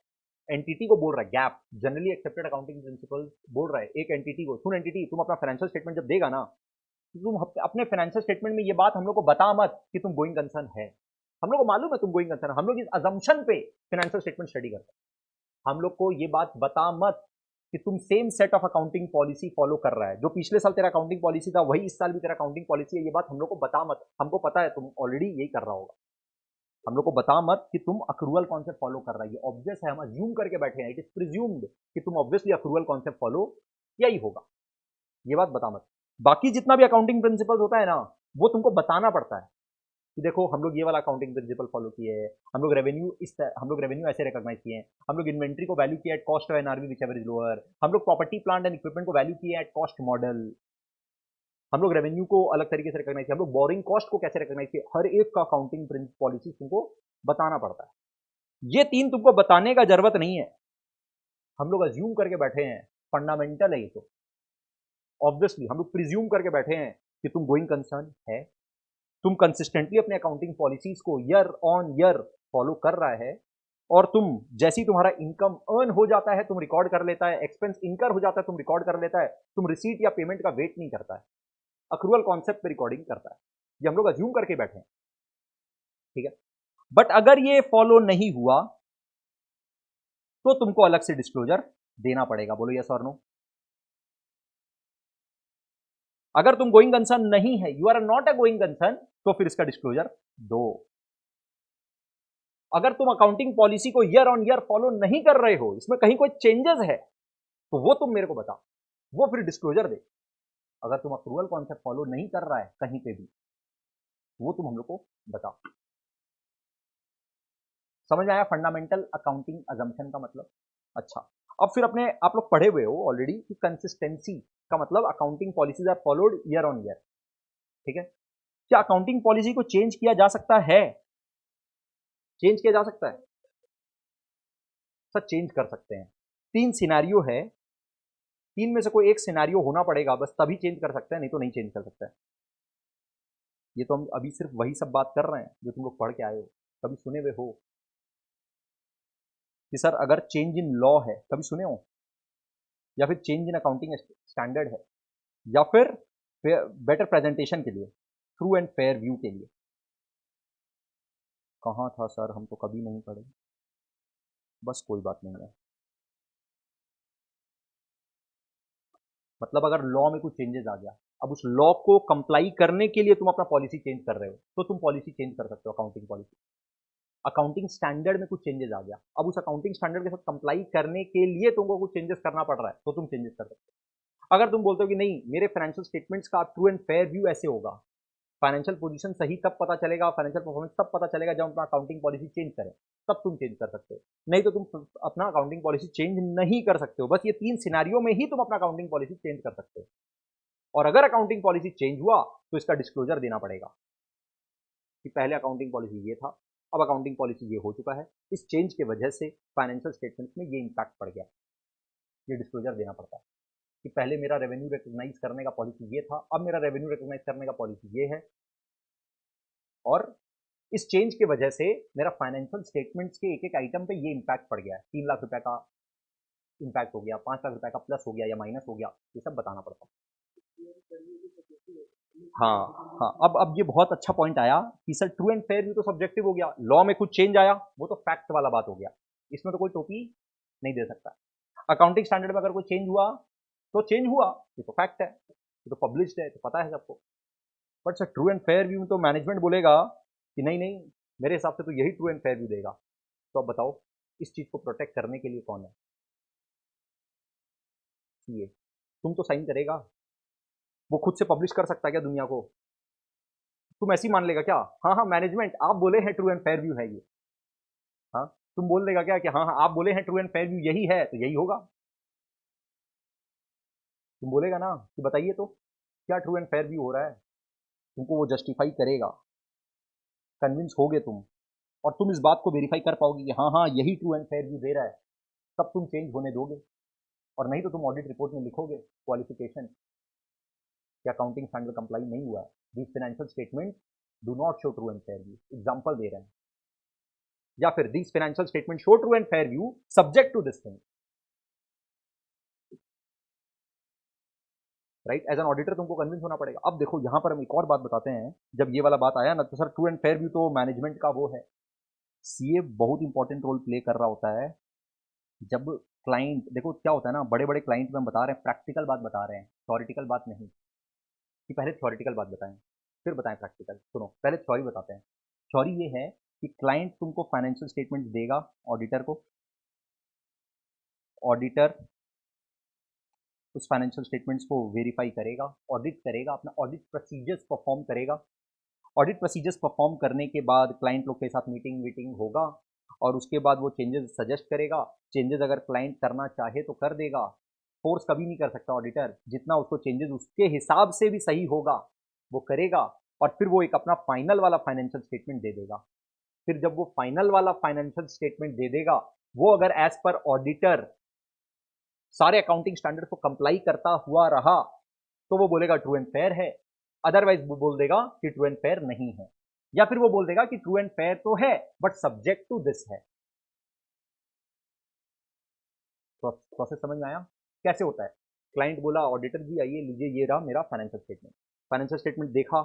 एंटिटी को बोल रहा है, gap generally accepted accounting principle बोल रहा है एक एंटिटी को, सुन एंटिटी, तुम अपना फाइनेंशियल स्टेटमेंट जब देगा ना, तो तुम अपने फाइनेंशियल स्टेटमेंट में ये बात हम लोग को बता मत कि तुम गोइंग कंसर्न है। हम लोग को मालूम है तुम गोइंग कंसर्न, हम लोग इस अजम्पशन पे फाइनेंशियल स्टेटमेंट स्टडी करते हैं। हम लोग को ये बात बता मत कि तुम same set of accounting policy follow कर रहा है, जो पिछले साल तेरा अकाउंटिंग पॉलिसी था वही इस साल भी तेरा अकाउंटिंग पॉलिसी है, ये बात हम लोग को बता मत। हमको पता है तुम ऑलरेडी यही कर रहा होगा। हम लोग को बता मत कि तुम अक्रूवल कॉन्सेप्ट फॉलो कर रहा है, ये ऑब्वियस है, हम अज्यूम करके बैठे हैं, इट इज प्रिज्यूम्ड कि तुम ऑब्वियसली अक्रूवल कॉन्सेप्ट फॉलो किया ही होगा। ये बात बता मत। बाकी जितना भी अकाउंटिंग प्रिंसिपल्स होता है ना, वो तुमको बताना पड़ता है कि देखो हम लोग ये वाला अकाउंटिंग प्रिंसिपल फॉलो किए हैं, हम लोग रेवेन्यू ऐसे रिकॉग्नाइज किए हैं, हम लोग इन्वेंट्री को वैल्यू किया at cost of NRV which ever is lower, हम लोग प्रॉपर्टी प्लांट एंड इक्विपमेंट को वैल्यू किया एट कॉस्ट मॉडल, हम लोग रेवेन्यू को अलग तरीके से रिकॉग्नाइज किया, हम लोग बोरिंग कॉस्ट को कैसे रिकॉग्नाइज किया, हर एक का अकाउंटिंग पॉलिसी तुमको बताना पड़ता है। ये तीन तुमको बताने का जरूरत नहीं है, हम लोग अज्यूम करके बैठे हैं, फंडामेंटल है ये तो। ऑब्वियसली हम लोग प्रिज्यूम करके बैठे हैं कि तुम गोइंग कंसर्न है, तुम कंसिस्टेंटली अपने अकाउंटिंग पॉलिसीज को ईयर ऑन ईयर फॉलो कर रहा है, और तुम जैसे ही तुम्हारा इनकम अर्न हो जाता है तुम रिकॉर्ड कर लेता है, एक्सपेंस इनकर हो जाता है तुम रिकॉर्ड कर लेता है, तुम रिसीट या पेमेंट का वेट नहीं करता है, अक्रूवल कॉन्सेप्ट पे रिकॉर्डिंग करता है। ये हम लोग अज्यूम करके बैठे हैं, ठीक है। बट अगर ये फॉलो नहीं हुआ तो तुमको अलग से डिस्क्लोजर देना पड़ेगा, बोलो यस और नो। अगर तुम गोइंग कंसर्न नहीं है, you are not a going concern, तो फिर इसका डिस्क्लोजर दो। अगर तुम अकाउंटिंग पॉलिसी को ईयर ऑन ईयर फॉलो नहीं कर रहे हो, इसमें कहीं कोई चेंजेस है, तो वो तुम मेरे को बताओ, वो फिर डिस्क्लोजर दे। अगर तुम अप्रूवल कॉन्सेप्ट फॉलो नहीं कर रहा है कहीं पे भी, वो तुम हम लोग को बताओ। समझ आया फंडामेंटल अकाउंटिंग अजम्पशन का मतलब? अच्छा, अब फिर अपने आप लोग पढ़े हुए हो ऑलरेडी कि कंसिस्टेंसी का मतलब accounting policies are followed year on year, ठीक है। क्या अकाउंटिंग पॉलिसी को चेंज किया जा सकता है? चेंज किया जा सकता है सर, चेंज कर सकते हैं। तीन सिनेरियो है, तीन में से कोई एक सिनेरियो होना पड़ेगा, बस तभी चेंज कर सकते हैं, नहीं तो नहीं चेंज कर सकते हैं। ये तो हम अभी सिर्फ वही सब बात कर रहे हैं जो तुम लोग पढ़ के आए हो, कभी सुने हुए हो कि सर अगर चेंज इन लॉ है, कभी सुने हो? या फिर चेंज इन अकाउंटिंग स्टैंडर्ड है, या फिर बेटर प्रेजेंटेशन के लिए, ट्रू एंड फेयर व्यू के लिए? कहाँ था सर, हम तो कभी नहीं पढ़े। बस कोई बात नहीं है, मतलब अगर लॉ में कुछ चेंजेस आ गया, अब उस लॉ को कंप्लाई करने के लिए तुम अपना पॉलिसी चेंज कर रहे हो, तो तुम पॉलिसी चेंज कर सकते हो, अकाउंटिंग पॉलिसी। अकाउंटिंग स्टैंडर्ड में कुछ चेंजेस आ गया, अब उस अकाउंटिंग स्टैंडर्ड के साथ कंप्लाई करने के लिए तुमको कुछ चेंजेस करना पड़ रहा है, तो तुम चेंजेस कर सकते हो। अगर तुम बोलते हो कि नहीं, मेरे फाइनेंशियल स्टेटमेंट्स का ट्रू एंड फेयर व्यू ऐसे होगा, फाइनेंशियल पोजीशन सही तब पता चलेगा, फाइनेंशियल परफॉर्मेंस तब पता चलेगा जब अपना अकाउंटिंग पॉलिसी चेंज करें, तब तुम चेंज कर सकते हो। नहीं तो तुम अपना अकाउंटिंग पॉलिसी चेंज नहीं कर सकते हो। बस ये तीन सिनेरियो में ही तुम अपना अकाउंटिंग पॉलिसी चेंज कर सकते हो, और अगर अकाउंटिंग पॉलिसी चेंज हुआ तो इसका डिस्क्लोजर देना पड़ेगा कि पहले अकाउंटिंग पॉलिसी ये था, अब अकाउंटिंग पॉलिसी ये हो चुका है, इस चेंज के वजह से फाइनेंशियल स्टेटमेंट्स में ये इंपैक्ट पड़ गया। ये डिस्क्लोजर देना पड़ता है कि पहले मेरा रेवेन्यू रिकॉग्नाइज करने का पॉलिसी ये था, अब मेरा रेवेन्यू रिकॉग्नाइज करने का पॉलिसी ये है, और इस चेंज की वजह से मेरा फाइनेंशियल स्टेटमेंट्स के एक एक आइटम पे ये इंपैक्ट पड़ गया है, 3 लाख रुपए का इंपैक्ट हो गया, 5 लाख रुपए का प्लस हो गया या माइनस हो गया, ये सब बताना पड़ता है। हाँ हाँ, अब ये बहुत अच्छा पॉइंट आया कि sir true and fair view तो सब्जेक्टिव हो गया, लॉ में कुछ चेंज आया वो तो फैक्ट वाला बात हो गया, इसमें तो कोई टोपी नहीं दे सकता। अकाउंटिंग स्टैंडर्ड में अगर कोई चेंज हुआ तो चेंज हुआ, ये तो फैक्ट है, ये तो पब्लिश्ड है, तो पता है सबको। But sir true and fair view तो मैनेजमेंट बोलेगा कि नहीं नहीं, मेरे हिसाब से तो यही ट्रू एंड फेयर व्यू देगा। तो अब बताओ इस चीज को प्रोटेक्ट करने के लिए कौन है? सीए। तुम तो साइन करेगा, वो खुद से पब्लिश कर सकता है क्या दुनिया को? तुम ऐसी मान लेगा क्या? हाँ हाँ मैनेजमेंट आप बोले हैं ट्रू एंड फेयर व्यू है ये, हाँ तुम बोल देगा क्या कि हाँ हाँ आप बोले हैं ट्रू एंड फेयर व्यू यही है तो यही होगा? तुम बोलेगा ना कि बताइए तो क्या ट्रू एंड फेयर व्यू हो रहा है, तुमको वो जस्टिफाई करेगा, कन्विंस होगे तुम, और तुम इस बात को वेरीफाई कर पाओगे कि हाँ हाँ यही ट्रू एंड फेयर व्यू दे रहा है, तब तुम चेंज होने दोगे। और नहीं तो तुम ऑडिट रिपोर्ट में लिखोगे क्वालिफिकेशन कि अकाउंटिंग स्टैंडर्ड कंप्लाई नहीं हुआ है, this financial statement do not show true and fair view, example दे रहे हैं, या फिर this financial statement show true and fair view subject to this thing, right? As an auditor तुमको कन्विंस होना पड़ेगा। अब देखो यहाँ पर हम एक और बात बताते हैं, जब ये वाला बात आया ना तो sir true and fair view तो मैनेजमेंट का वो है, सीए बहुत इंपॉर्टेंट रोल प्ले कर रहा होता है। जब क्लाइंट, देखो क्या होता है ना, बड़े बड़े क्लाइंट में हम बता रहे हैं प्रैक्टिकल बात बता रहे हैं, थ्योरेटिकल बात नहीं, कि पहले थ्योरेटिकल बात बताएं फिर बताएं प्रैक्टिकल। सुनो पहले थ्योरी बताते हैं। थ्योरी ये है कि क्लाइंट तुमको फाइनेंशियल स्टेटमेंट देगा ऑडिटर को, ऑडिटर उस फाइनेंशियल स्टेटमेंट्स को वेरीफाई करेगा, ऑडिट करेगा, अपना ऑडिट प्रोसीजर्स परफॉर्म करेगा। ऑडिट प्रोसीजर्स परफॉर्म करने के बाद क्लाइंट लोग के साथ मीटिंग वीटिंग होगा, और उसके बाद वो चेंजेस सजेस्ट करेगा। चेंजेस अगर क्लाइंट करना चाहे तो कर देगा, फोर्स कभी नहीं कर सकता ऑडिटर, जितना उसको चेंजेस उसके हिसाब से भी सही होगा वो करेगा, और फिर वो एक अपना फाइनल वाला फाइनेंशियल स्टेटमेंट दे देगा। फिर जब वो फाइनल वाला फाइनेंशियल स्टेटमेंट दे देगा, वो अगर एज पर ऑडिटर सारे अकाउंटिंग स्टैंडर्ड को कंप्लाई करता हुआ रहा तो वो बोलेगा ट्रू एंड फेयर है, अदरवाइज वो बोल देगा कि ट्रू एंड फेयर नहीं है, या फिर वो बोल देगा कि ट्रू एंड फेयर तो है बट सब्जेक्ट टू दिस है। प्रोसेस समझ में आया कैसे होता है? क्लाइंट बोला ऑडिटर जी आइए लीजिए ये रहा मेरा फाइनेंशियल स्टेटमेंट, फाइनेंशियल स्टेटमेंट देखा,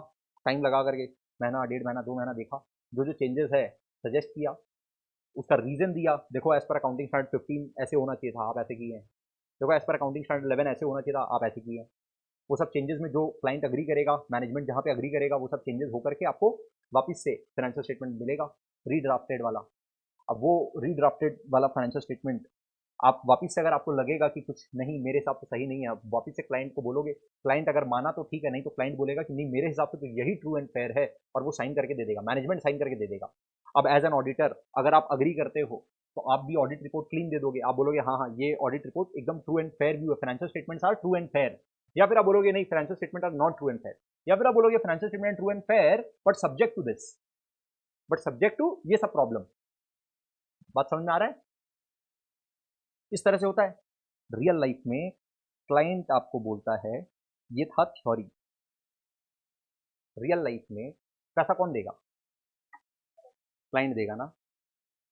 टाइम लगा करके महीना डेढ़ महीना दो महीना देखा, जो जो चेंजेस है सजेस्ट किया, उसका रीजन दिया, देखो एज पर अकाउंटिंग स्टैंडर्ड 15 ऐसे होना चाहिए था आप ऐसे किए हैं, देखो एज पर अकाउंटिंग स्टैंडर्ड 11 ऐसे होना चाहिए था आप ऐसे किए हैं। वो सब चेंजेस में जो क्लाइंट अग्री करेगा, मैनेजमेंट जहाँ पे अग्री करेगा, वो सब चेंजेस होकर के आपको वापस से फाइनेंशियल स्टेटमेंट मिलेगा रीड्राफ्टेड वाला। अब वो रीड्राफ्टेड वाला फाइनेंशियल स्टेटमेंट आप वापस से, अगर आपको लगेगा कि कुछ नहीं मेरे हिसाब से सही नहीं है, आप वापस से क्लाइंट को बोलोगे, क्लाइंट अगर माना तो ठीक है, नहीं तो क्लाइंट बोलेगा कि नहीं मेरे हिसाब से तो यही ट्रू एंड फेयर है, और वो साइन करके दे देगा, मैनेजमेंट साइन करके दे देगा। अब एज एन ऑडिटर अगर आप अग्री करते हो तो आप भी ऑडिट रिपोर्ट क्लीन दे दोगे, आप बोलोगे हाँ हाँ ये ऑडिट रिपोर्ट एकदम ट्रू एंड फेयर व्यू है, financial statements are true and fair, या फिर आप बोलोगे नहीं financial statement are not true and fair, या फिर आप बोलोगे financial statement true and fair but subject to this, but subject to ये सब प्रॉब्लम। बात समझ में आ रहा है? इस तरह से होता है रियल लाइफ में। क्लाइंट आपको बोलता है, ये था थ्योरी, रियल लाइफ में पैसा कौन देगा? क्लाइंट देगा ना,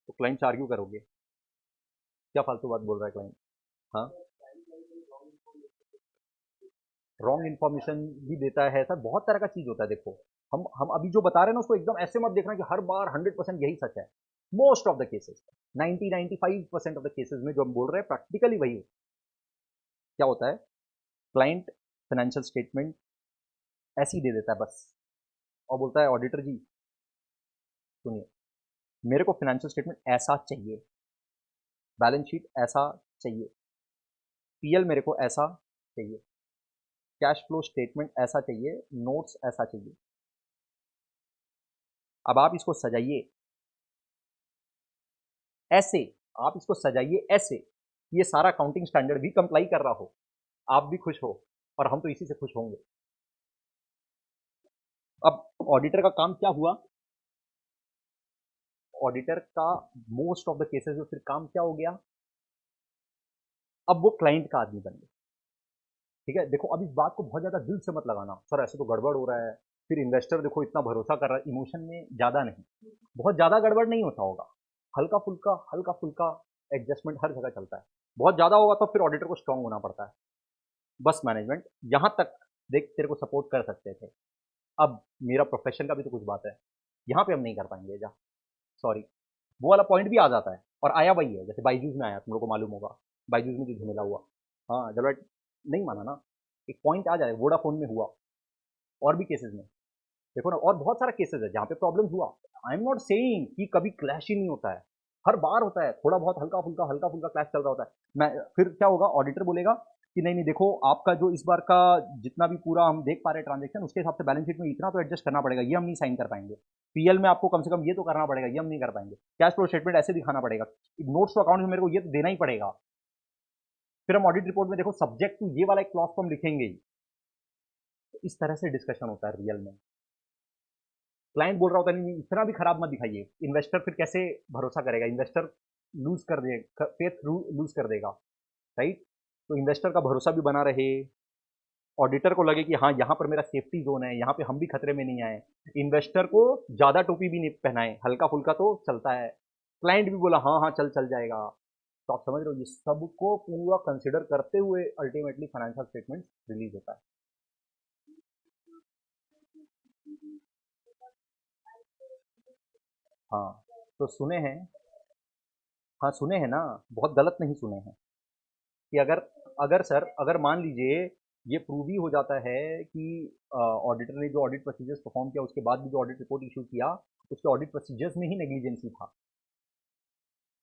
तो क्लाइंट से आर्ग्यू करोगे क्या फालतू बात बोल रहा है क्लाइंट? हाँ, रॉन्ग इन्फॉर्मेशन भी देता है, ऐसा बहुत तरह का चीज होता है। देखो हम अभी जो बता रहे हैं ना उसको एकदम ऐसे मत देखना कि हर बार 100% यही सच है। Most of the cases 90-95% of the cases में जो हम बोल रहे हैं प्रैक्टिकली वही होता है। क्या होता है, क्लाइंट फाइनेंशियल स्टेटमेंट ऐसे ही दे देता है बस, और बोलता है ऑडिटर जी सुनिए, मेरे को फाइनेंशियल स्टेटमेंट ऐसा चाहिए, बैलेंस शीट ऐसा चाहिए, पीएल मेरे को ऐसा चाहिए, कैश फ्लो स्टेटमेंट ऐसा चाहिए, नोट्स ऐसा चाहिए। अब आप इसको सजाइए ऐसे, आप इसको सजाइए ऐसे कि ये सारा अकाउंटिंग स्टैंडर्ड भी कंप्लाई कर रहा हो, आप भी खुश हो, और हम तो इसी से खुश होंगे। अब ऑडिटर का काम क्या हुआ? ऑडिटर का मोस्ट ऑफ द केसेस में फिर काम क्या हो गया? अब वो क्लाइंट का आदमी बन गया। ठीक है, देखो अब इस बात को बहुत ज्यादा दिल से मत लगाना, सर ऐसे तो गड़बड़ हो रहा है, फिर इन्वेस्टर देखो इतना भरोसा कर रहा है, इमोशन में ज्यादा नहीं, बहुत ज्यादा गड़बड़ नहीं होता होगा, हल्का फुल्का एडजस्टमेंट हर जगह चलता है। बहुत ज्यादा होगा तो फिर ऑडिटर को स्ट्रांग होना पड़ता है। बस मैनेजमेट यहाँ तक देख तेरे को सपोर्ट कर सकते थे, अब मेरा प्रोफेशन का भी तो कुछ बात है, यहाँ पे हम नहीं कर पाएंगे, जा सॉरी। वो वाला पॉइंट भी आ जाता है, और आया वही है, जैसे बाईजूस में आया, तुम लोग को मालूम होगा बाईजूस में जो झमेला हुआ। हाँ जब नहीं माना ना, एक पॉइंट आ जाए, वोडाफोन में हुआ, और भी केसेस में देखो ना, और बहुत सारा केसेस है जहाँ पे प्रॉब्लम हुआ। आई एम नॉट सेइंग कि कभी क्लैश ही नहीं होता है, हर बार होता है, थोड़ा बहुत हल्का फुल्का क्लैश चल रहा होता है। मैं फिर क्या होगा, ऑडिटर बोलेगा कि नहीं नहीं देखो, आपका जो इस बार का जितना भी पूरा हम देख पा रहे हैं ट्रांजेक्शन, उसके हिसाब से बैलेंस शीट में इतना तो एडजस्ट करना पड़ेगा, ये हम नहीं साइन कर पाएंगे। पीएल में आपको कम से कम ये तो करना पड़ेगा, ये हम नहीं कर पाएंगे। कैश फ्लो स्टेटमेंट ऐसे दिखाना पड़ेगा, नोट्स टू अकाउंट में मेरे को ये तो देना ही पड़ेगा। फिर हम ऑडिट रिपोर्ट में देखो सब्जेक्ट टू ये वाला एक क्लॉज तो हम लिखेंगे ही। तो इस तरह से डिस्कशन होता है रियल में। क्लाइंट बोल रहा होता है नहीं इतना भी खराब मत दिखाइए, इन्वेस्टर फिर कैसे भरोसा करेगा, इन्वेस्टर लूज कर देगा, फेथ लूज कर देगा, राइट। तो इन्वेस्टर का भरोसा भी बना रहे, ऑडिटर को लगे कि हाँ यहाँ पर मेरा सेफ्टी जोन है, यहाँ पे हम भी खतरे में नहीं आए, इन्वेस्टर को ज़्यादा टोपी भी नहीं पहनाए, हल्का फुल्का तो चलता है, क्लाइंट भी बोला हाँ हाँ चल चल जाएगा। तो आप समझ रहे हो, ये सबको पूरा कंसिडर करते हुए अल्टीमेटली फाइनेंशियल स्टेटमेंट रिलीज होता है। हाँ तो सुने हैं, हाँ सुने हैं ना, बहुत गलत नहीं सुने हैं, कि अगर अगर सर अगर मान लीजिए ये प्रूव ही हो जाता है कि ऑडिटर ने जो ऑडिट प्रोसीजर्स परफॉर्म किया, उसके बाद भी जो ऑडिट रिपोर्ट इशू किया, उसके ऑडिट प्रोसीजर्स में ही नेग्लिजेंसी था,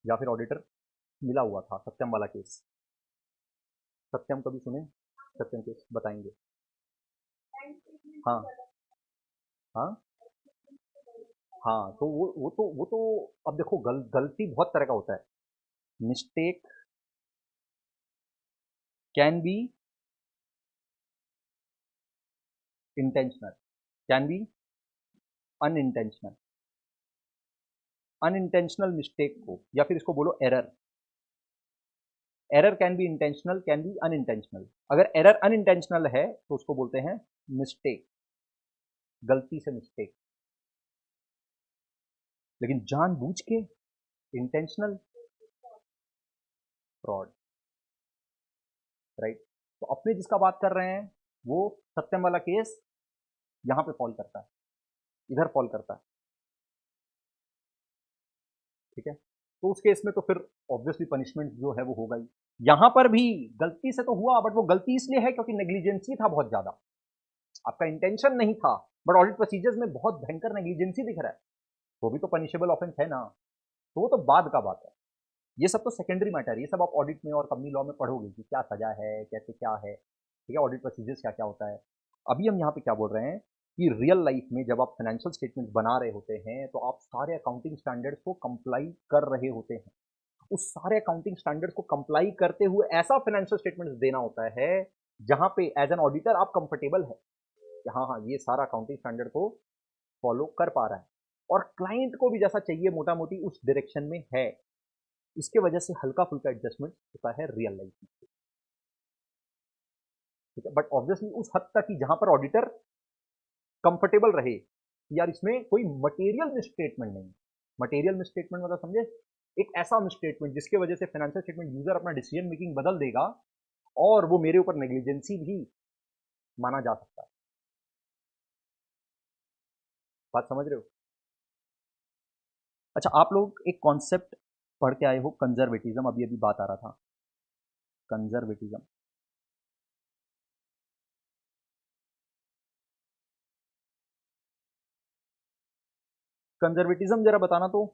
या फिर ऑडिटर मिला हुआ था, सत्यम वाला केस, सत्यम कभी सुने, सत्यम केस बताएंगे। हाँ हाँ हाँ, तो वो तो अब देखो गलती बहुत तरह का होता है, mistake can be intentional, can be unintentional. Unintentional mistake को, या फिर इसको बोलो error, error can be intentional, can be unintentional. अगर एरर अनइंटेंशनल है तो उसको बोलते हैं मिस्टेक, गलती से मिस्टेक। लेकिन जानबूझ के इंटेंशनल, फ्रॉड, राइट। तो अपने जिसका बात कर रहे हैं वो सत्यम वाला केस यहां पे फॉल करता है, इधर फॉल करता है, ठीक है। तो उस केस में तो फिर ऑब्वियसली पनिशमेंट जो है वो होगा ही। यहां पर भी गलती से तो हुआ, बट वो गलती इसलिए है क्योंकि नेग्लिजेंसी था बहुत ज्यादा, आपका इंटेंशन नहीं था, बट ऑडिट प्रोसीजर्स में बहुत भयंकर नेग्लिजेंसी दिख रहा है, वो भी तो पनिशेबल ऑफेंस है ना। तो वो तो बाद का बात है, ये सब तो सेकेंडरी मैटर, ये सब आप ऑडिट में और कंपनी लॉ में पढ़ोगे कि क्या सजा है, कैसे क्या है, ठीक है, ऑडिट प्रोसीजर्स क्या क्या होता है। अभी हम यहाँ पे क्या बोल रहे हैं कि रियल लाइफ में जब आप फाइनेंशियल स्टेटमेंट बना रहे होते हैं, तो आप सारे अकाउंटिंग स्टैंडर्ड्स को कंप्लाई कर रहे होते हैं, उस सारे अकाउंटिंग स्टैंडर्ड्स को कंप्लाई करते हुए ऐसा फाइनेंशियल स्टेटमेंट देना होता है जहां पे एज एन ऑडिटर आप कंफर्टेबल है कि हाँ हाँ ये सारा अकाउंटिंग स्टैंडर्ड को फॉलो कर पा रहा है, और क्लाइंट को भी जैसा चाहिए मोटा मोटी उस डायरेक्शन में है। इसके वजह से हल्का फुल्का एडजस्टमेंट होता है रियल लाइफ में, ठीक है। बट ऑब्वियसली उस हद तक कि जहां पर ऑडिटर कंफर्टेबल रहे कि यार इसमें कोई मटेरियल मिसस्टेटमेंट नहीं, मटेरियल मिसस्टेटमेंट मतलब समझे, एक ऐसा मिसस्टेटमेंट जिसके वजह से फाइनेंशियल स्टेटमेंट यूजर अपना डिसीजन मेकिंग बदल देगा, और वो मेरे ऊपर नेग्लिजेंसी भी माना जा सकता है। बात समझ रहे हो। अच्छा आप लोग एक कॉन्सेप्ट पढ़ के आए हो, कंजर्वेटिज्म, अभी अभी बात आ रहा था, कंजर्वेटिज्म। कंजर्वेटिज्म जरा बताना तो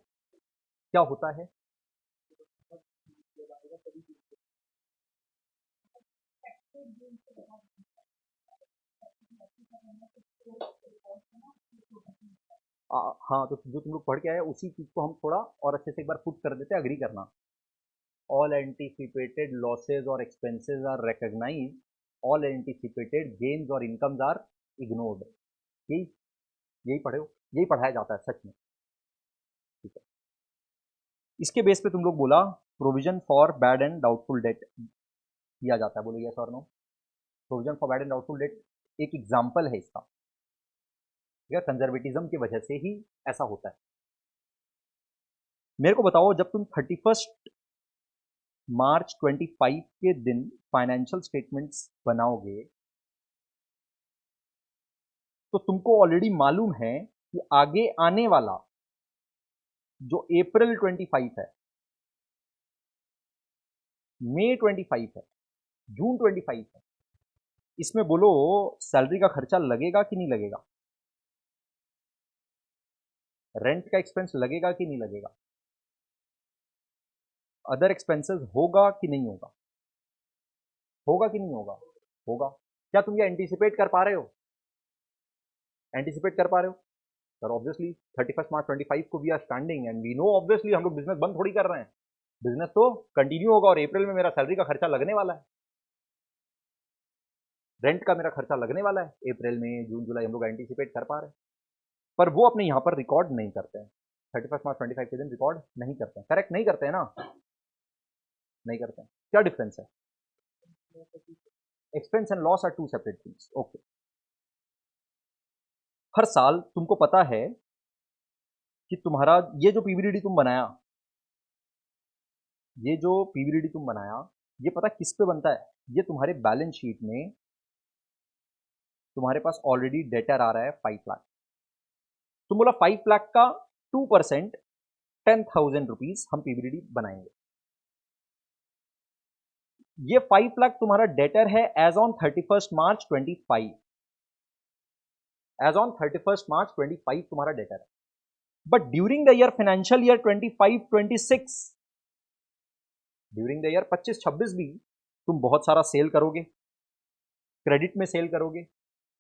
क्या होता है। हाँ तो जो तुम लोग पढ़ के आए उसी चीज को हम थोड़ा और अच्छे से एक बार पुट कर देते हैं, अग्री करना। ऑल एंटीसिपेटेड लॉसेज और expenses are recognise, all anticipated gains और इनकम्स आर इग्नोर्ड। यही यही पढ़े हो, यही पढ़ाया जाता है सच में, ठीक है। इसके बेस पे तुम लोग बोला provision for bad and doubtful debt किया जाता है, बोलो यस और no. Provision for bad and doubtful debt एक एग्जाम्पल है इसका, ठीक है, कंजर्वेटिज्म की वजह से ही ऐसा होता है। मेरे को बताओ जब तुम 31 मार्च 25 के दिन फाइनेंशियल स्टेटमेंट्स बनाओगे, तो तुमको ऑलरेडी मालूम है कि आगे आने वाला जो अप्रैल 25 है, मई 25 है, जून 25 है, इसमें बोलो सैलरी का खर्चा लगेगा कि नहीं लगेगा? रेंट का एक्सपेंस लगेगा कि नहीं लगेगा? अदर एक्सपेंसेस होगा कि नहीं होगा? होगा कि नहीं होगा? होगा। क्या तुम ये एंटीसिपेट कर पा रहे हो? एंटीसिपेट कर पा रहे हो? सर ऑब्वियसली 31 मार्च 25 को we are standing and we know obviously हम लोग बिजनेस बंद थोड़ी कर रहे हैं, बिजनेस तो कंटिन्यू होगा और अप्रैल में मेरा सैलरी का खर्चा लगने वाला है, रेंट का मेरा खर्चा लगने वाला है अप्रैल में, जून जुलाई हम लोग एंटीसिपेट कर पा रहे हैं, पर वो अपने यहाँ पर रिकॉर्ड नहीं करते हैं। 31 मार्च 25 के दिन रिकॉर्ड नहीं करते हैं, करेक्ट नहीं करते हैं ना? नहीं करते हैं। क्या डिफरेंस है? Expense and loss are two separate things. Okay, हर साल तुमको पता है कि तुम्हारा ये जो पीवीडी तुम बनाया, ये जो पीवीडी तुम बनाया, ये पता किस पे बनता है? ये तुम्हारे बैलेंस शीट में तुम्हारे पास ऑलरेडी डेटर आ रहा है 5 लाख। तुम बोला 5 लाख का 2% 10,000 रुपीज हम पीवीडी बनाएंगे। ये 5 लाख तुम्हारा डेटर है as on 31 March 25। As on 31 March 25 तुम्हारा डेटर है, but during the year financial year 25-26, during the year 25-26 भी तुम बहुत सारा सेल करोगे, क्रेडिट में सेल करोगे,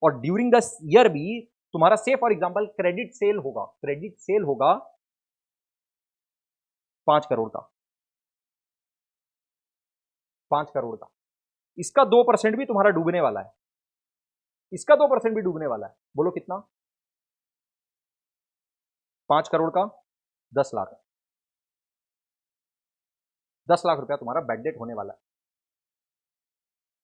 और ड्यूरिंग द ईयर भी तुम्हारा से फॉर एग्जांपल क्रेडिट सेल होगा, क्रेडिट सेल होगा 5 करोड़ का, 5 करोड़ का, इसका 2% भी तुम्हारा डूबने वाला है, इसका 2% भी डूबने वाला है। बोलो कितना? 5 करोड़ का 10 लाख, 10 लाख रुपया तुम्हारा बैड डेट होने वाला है,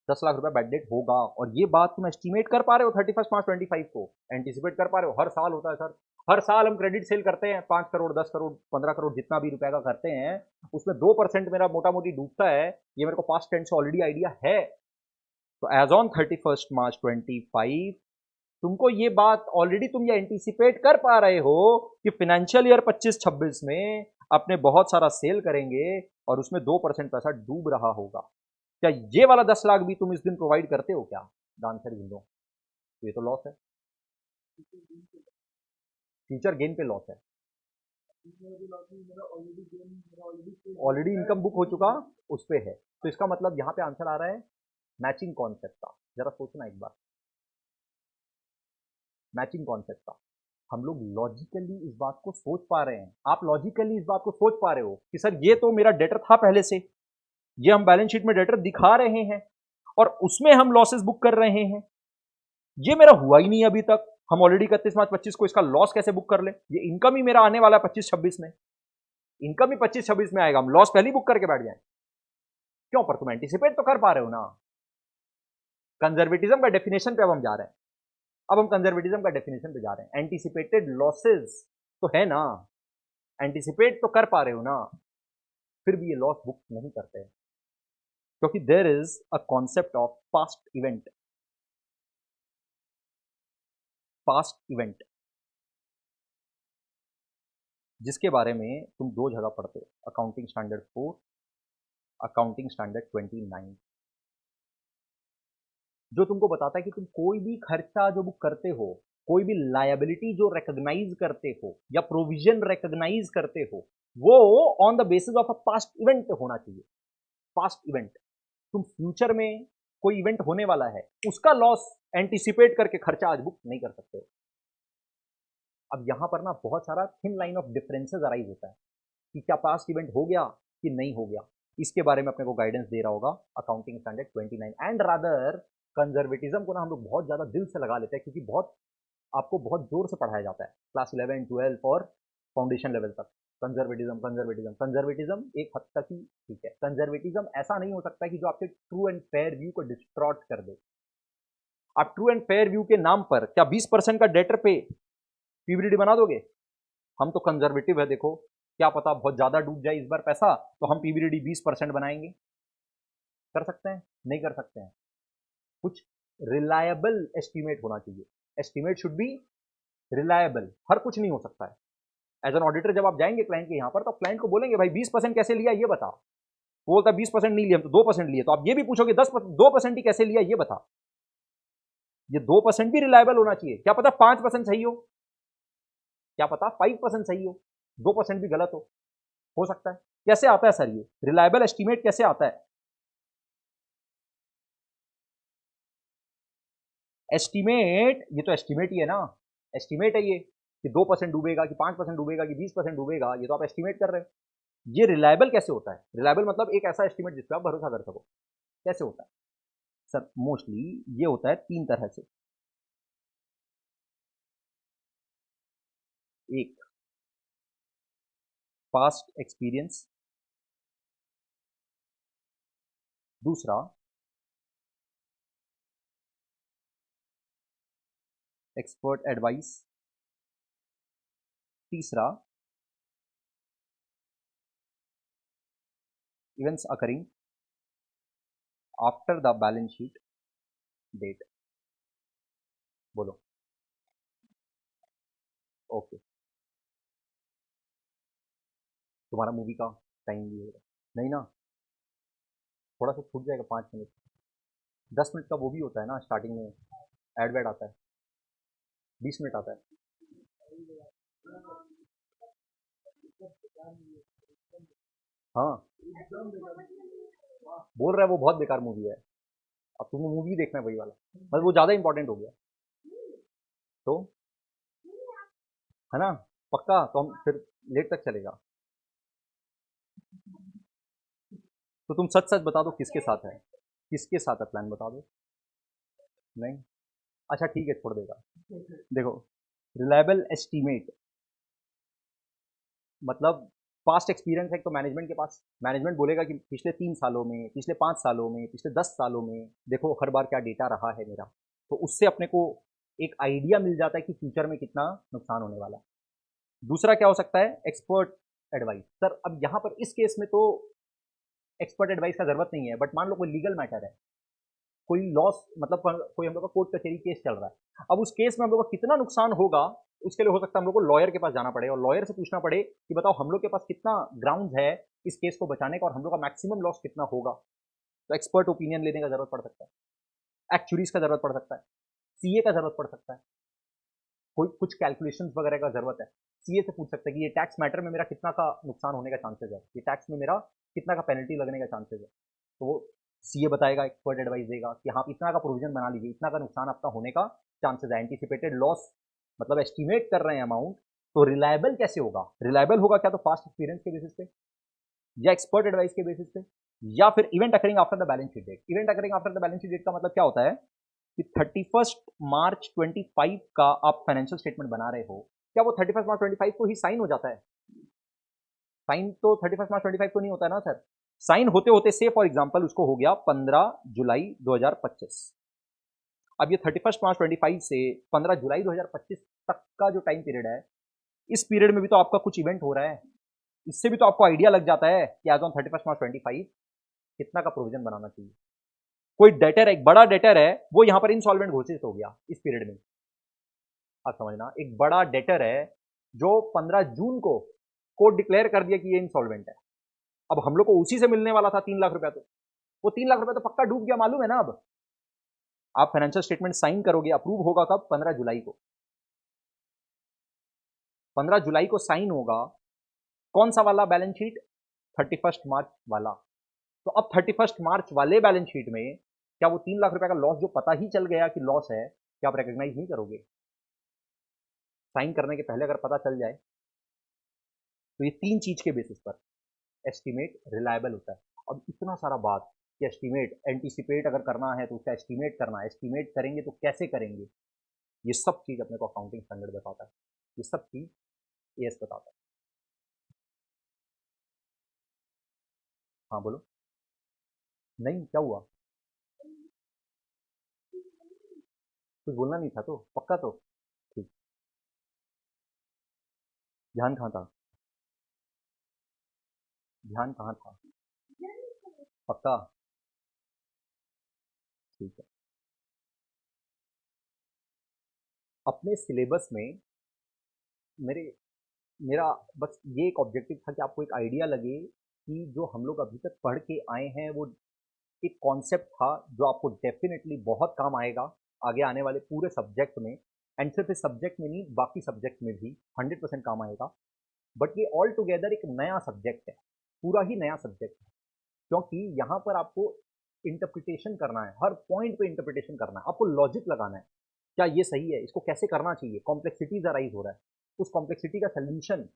10 लाख रुपया बैड डेट होगा। और ये बात तुम एस्टिमेट कर पा रहे हो 31 मार्च 25 को? एंटीसिपेट कर पा रहे हो? हर साल होता है सर, हर साल हम क्रेडिट सेल करते हैं 5 करोड़ 10 करोड़ 15 करोड़ जितना भी रुपए का करते हैं, उसमें 2% मेरा मोटा मोटी डूबता है, ये मेरे को पास्ट टेंस से ऑलरेडी आइडिया है। तो एज ऑन 31 मार्च 25 तुमको ये बात ऑलरेडी तुम ये एंटीसिपेट कर पा रहे हो कि फाइनेंशियल ईयर 25-26 में अपने बहुत सारा सेल करेंगे और उसमें 2% पैसा डूब रहा होगा। क्या ये वाला 10 लाख भी तुम इस दिन प्रोवाइड करते हो क्या? आंसर गिन दो। तो ये तो लॉस है, फ्यूचर गेन पे लॉस है, ऑलरेडी इनकम बुक हो चुका उस पे है। तो इसका मतलब यहां पे आंसर आ रहा है मैचिंग कॉन्सेप्ट का। जरा सोचना एक बार, मैचिंग कॉन्सेप्ट का। हम लोग लॉजिकली इस बात को सोच पा रहे हैं, आप लॉजिकली इस बात को सोच पा रहे हो कि सर ये तो मेरा डेटर था पहले से, ये हम बैलेंस शीट में डेटर दिखा रहे हैं और उसमें हम लॉसेस बुक कर रहे हैं, ये मेरा हुआ ही नहीं अभी तक, हम ऑलरेडी 31 मार्च 25 को इसका लॉस कैसे बुक कर ले? ये इनकम ही मेरा आने वाला है 25-26 में, इनकम ही 25-26 में आएगा, हम लॉस पहले ही बुक करके बैठ जाए क्यों? पर तुम एंटीसिपेट तो कर पा रहे हो ना। कंजर्वेटिज्म का डेफिनेशन पे अब हम जा रहे हैं, अब हम कंजर्वेटिज्म का डेफिनेशन पे जा रहे हैं। एंटीसिपेटेड लॉसेस तो है ना, एंटीसिपेट तो कर पा रहे हो ना, फिर भी ये लॉस बुक नहीं करते हैं क्योंकि there is a concept of past event. Past event जिसके बारे में तुम 2 जगह पढ़ते हो, अकाउंटिंग स्टैंडर्ड 4, अकाउंटिंग स्टैंडर्ड 29, जो तुमको बताता है कि तुम कोई भी खर्चा जो बुक करते हो, कोई भी लायबिलिटी जो रिकॉग्नाइज करते हो या प्रोविजन रिकॉग्नाइज करते हो, वो on the basis of a past event होना चाहिए। पास्ट इवेंट, तुम फ्यूचर में कोई इवेंट होने वाला है उसका लॉस एंटीसिपेट करके खर्चा आज बुक नहीं कर सकते हो। अब यहां पर ना बहुत सारा thin line of differences arise होता है कि क्या पास्ट इवेंट हो गया कि नहीं हो गया, इसके बारे में अपने को गाइडेंस दे रहा होगा accounting standard 29। And rather conservatism को ना हम लोग बहुत ज्यादा दिल से लगा लेते हैं क्योंकि बहुत आपको बहुत जोर से पढ़ाया जाता है क्लास 11 12 और फाउंडेशन लेवल तक। कंजर्वेटिज्म कंजर्वेटिज्म कंजर्वेटिज्म एक हद तक ही ठीक है, कंजर्वेटिज्म ऐसा नहीं हो सकता कि जो आपके ट्रू एंड फेयर व्यू को डिस्ट्रॉट कर दे। आप ट्रू एंड फेयर व्यू के नाम पर क्या 20% का डेटर पे पीवीडी बना दोगे? हम तो कंजर्वेटिव है, देखो क्या पता बहुत ज्यादा डूब जाए इस बार पैसा, तो हम पीवीडी 20% बनाएंगे। कर सकते हैं? नहीं कर सकते हैं। कुछ रिलायबल एस्टिमेट होना चाहिए, एस्टिमेट शुड बी रिलायबल। हर कुछ नहीं हो सकता है। एज एन ऑडिटर जब आप जाएंगे क्लाइंट के यहाँ पर, तो क्लाइंट को बोलेंगे भाई 20% कैसे लिया ये बता। वो बोलता है 20% नहीं लिया, हम तो 2% लिए। तो आप ये भी पूछोगे 2% ही कैसे लिया ये बता। ये 2% भी रिलायबल होना चाहिए। क्या पता 5% सही हो, क्या पता 5% सही हो, 2% भी गलत हो सकता है। कैसे आता है सर ये रिलायबल एस्टीमेट कैसे आता है? एस्टीमेट, ये तो एस्टीमेट ही है ना, एस्टीमेट है ये कि 2% डूबेगा कि 5% डूबेगा कि 20% डूबेगा, ये तो आप एस्टीमेट कर रहे हो। ये रिलायबल कैसे होता है? रिलायबल मतलब एक ऐसा एस्टीमेट जिस पर आप भरोसा कर सको। कैसे होता है सर? मोस्टली ये होता है 3 तरह से। एक, पास्ट एक्सपीरियंस। दूसरा, एक्सपर्ट एडवाइस। तीसरा, events occurring after the balance sheet date. बोलो। ओके, तुम्हारा मूवी का टाइम भी होगा नहीं ना? थोड़ा सा छूट जाएगा, 5 मिनट। 10 मिनट का वो भी होता है ना, स्टार्टिंग में एड वेड आता है। 20 मिनट आता है। हाँ, बोल रहा है वो बहुत बेकार मूवी है। अब तुम्हें मूवी देखना है वही वाला, बस वो ज़्यादा इंपॉर्टेंट हो गया। तो है ना, पक्का? तो हम फिर लेट तक चलेगा। तो तुम सच सच बता दो किसके साथ है, किसके साथ है प्लान, बता दो। नहीं? अच्छा ठीक है, छोड़ देगा। देखो, रिलायबल एस्टीमेट मतलब पास्ट एक्सपीरियंस है। तो मैनेजमेंट के पास, मैनेजमेंट बोलेगा कि पिछले 3 सालों में, पिछले 5 सालों में, पिछले 10 सालों में देखो हर बार क्या डेटा रहा है मेरा। तो उससे अपने को एक आइडिया मिल जाता है कि फ्यूचर में कितना नुकसान होने वाला है। दूसरा क्या हो सकता है? Expert advice. सर अब यहाँ पर इस केस में तो एक्सपर्ट एडवाइस का जरूरत नहीं है, बट मान लो कोई लीगल मैटर है, कोई लॉस, मतलब कोई हम लोग का कोर्ट कचहरी केस चल रहा है। अब उस केस में हम लोग का कितना नुकसान होगा, उसके लिए हो सकता है हम लोग को लॉयर के पास जाना पड़े और लॉयर से पूछना पड़े कि बताओ हम लोग के पास कितना ग्राउंड है इस केस को बचाने का और हम लोग का मैक्सिमम लॉस कितना होगा। तो एक्सपर्ट ओपिनियन लेने का जरूरत पड़ सकता है, एक्चुअरीज का जरूरत पड़ सकता है, सीए का जरूरत पड़ सकता है, कोई कुछ कैलकुलेशन वगैरह का जरूरत है। सीए से पूछ सकते हैं कि ये टैक्स मैटर में मेरा कितना का नुकसान होने का चांसेस है, ये टैक्स में मेरा कितना का पेनल्टी लगने का चांसेस है। तो वो सीए बताएगा, एक्सपर्ट एडवाइस देगा कि हाँ इतना का प्रोविजन बना लीजिए, इतना का नुकसान आपका होने का चांसेस है, एंटीसिपेटेड लॉस, मतलब एस्टिमेट कर रहे हैं अमाउंट। तो रिलायबल कैसे होगा? रिलायबल होगा क्या तो पास्ट एक्सपीरियंस के बेसिस पे, या एक्सपर्ट एडवाइस के बेसिस पे, या फिर event occurring after the balance sheet date. Event occurring after the balance sheet date का मतलब क्या होता है कि 31 मार्च 25 का आप फाइनेंशियल स्टेटमेंट बना रहे हो, क्या वो 31 मार्च 25 को ही साइन हो जाता है? साइन तो 31 मार्च 25 को नहीं होता है ना सर। साइन होते होते से फॉर एग्जाम्पल उसको हो गया 15 जुलाई 2025। अब ये 31 मार्च 25 से 15 जुलाई 2025 तक का जो टाइम पीरियड है, इस पीरियड में भी तो आपका कुछ इवेंट हो रहा है। इससे भी तो आपको आइडिया लग जाता है कि एज ऑन 31 मार्च 25 कितना का प्रोविजन बनाना चाहिए। कोई डेटर है, एक बड़ा डेटर है, वो यहां पर इंसॉल्वेंट घोषित हो गया इस पीरियड में। आप समझना, एक बड़ा डेटर है जो 15 जून को कोर्ट डिक्लेयर कर दिया कि ये इंसॉल्वेंट है। अब हम लोग को उसी से मिलने वाला था 3 लाख रुपया, तो वो 3 लाख रुपया तो पक्का डूब गया, मालूम है ना। अब आप फाइनेंशियल स्टेटमेंट साइन करोगे, अप्रूव होगा कब? 15 जुलाई को। 15 जुलाई को साइन होगा। कौन सा वाला बैलेंस शीट? 31 मार्च वाला। तो अब 31 मार्च वाले बैलेंस शीट में क्या वो 3 लाख रुपया का लॉस जो पता ही चल गया कि लॉस है, क्या आप रिकॉग्नाइज नहीं करोगे? साइन करने के पहले अगर पता चल जाए तो ये 3 चीज के बेसिस पर एस्टिमेट रिलायबल होता है। अब इतना सारा बात कि एस्टिमेट, एंटीसिपेट अगर करना है तो उसका एस्टिमेट करना है, एस्टिमेट करेंगे तो कैसे करेंगे, ये सब चीज अपने को अकाउंटिंग स्टैंडर्ड बताता है, ये सब चीज एएस बताता है। हाँ बोलो। नहीं, क्या हुआ? कुछ बोलना नहीं था तो पक्का? तो ठीक। ध्यान कहाँ था? ध्यान कहाँ था? पक्का? ठीक है। अपने सिलेबस में मेरा बस ये एक ऑब्जेक्टिव था कि आपको एक आइडिया लगे कि जो हम लोग अभी तक पढ़ के आए हैं वो एक कॉन्सेप्ट था जो आपको डेफिनेटली बहुत काम आएगा आगे आने वाले पूरे सब्जेक्ट में, एंड सिर्फ इस सब्जेक्ट में नहीं बाकी सब्जेक्ट में भी 100% काम आएगा। बट ये ऑल टुगेदर एक नया सब्जेक्ट है, पूरा ही नया सब्जेक्ट है, क्योंकि यहाँ पर आपको इंटरप्रिटेशन करना है, हर पॉइंट पे इंटरप्रिटेशन करना है, आपको लॉजिक लगाना है, क्या ये सही है, इसको कैसे करना चाहिए, कॉम्प्लेक्सिटीज अराइज हो रहा है, उस कॉम्प्लेक्सिटी का सोल्यूशन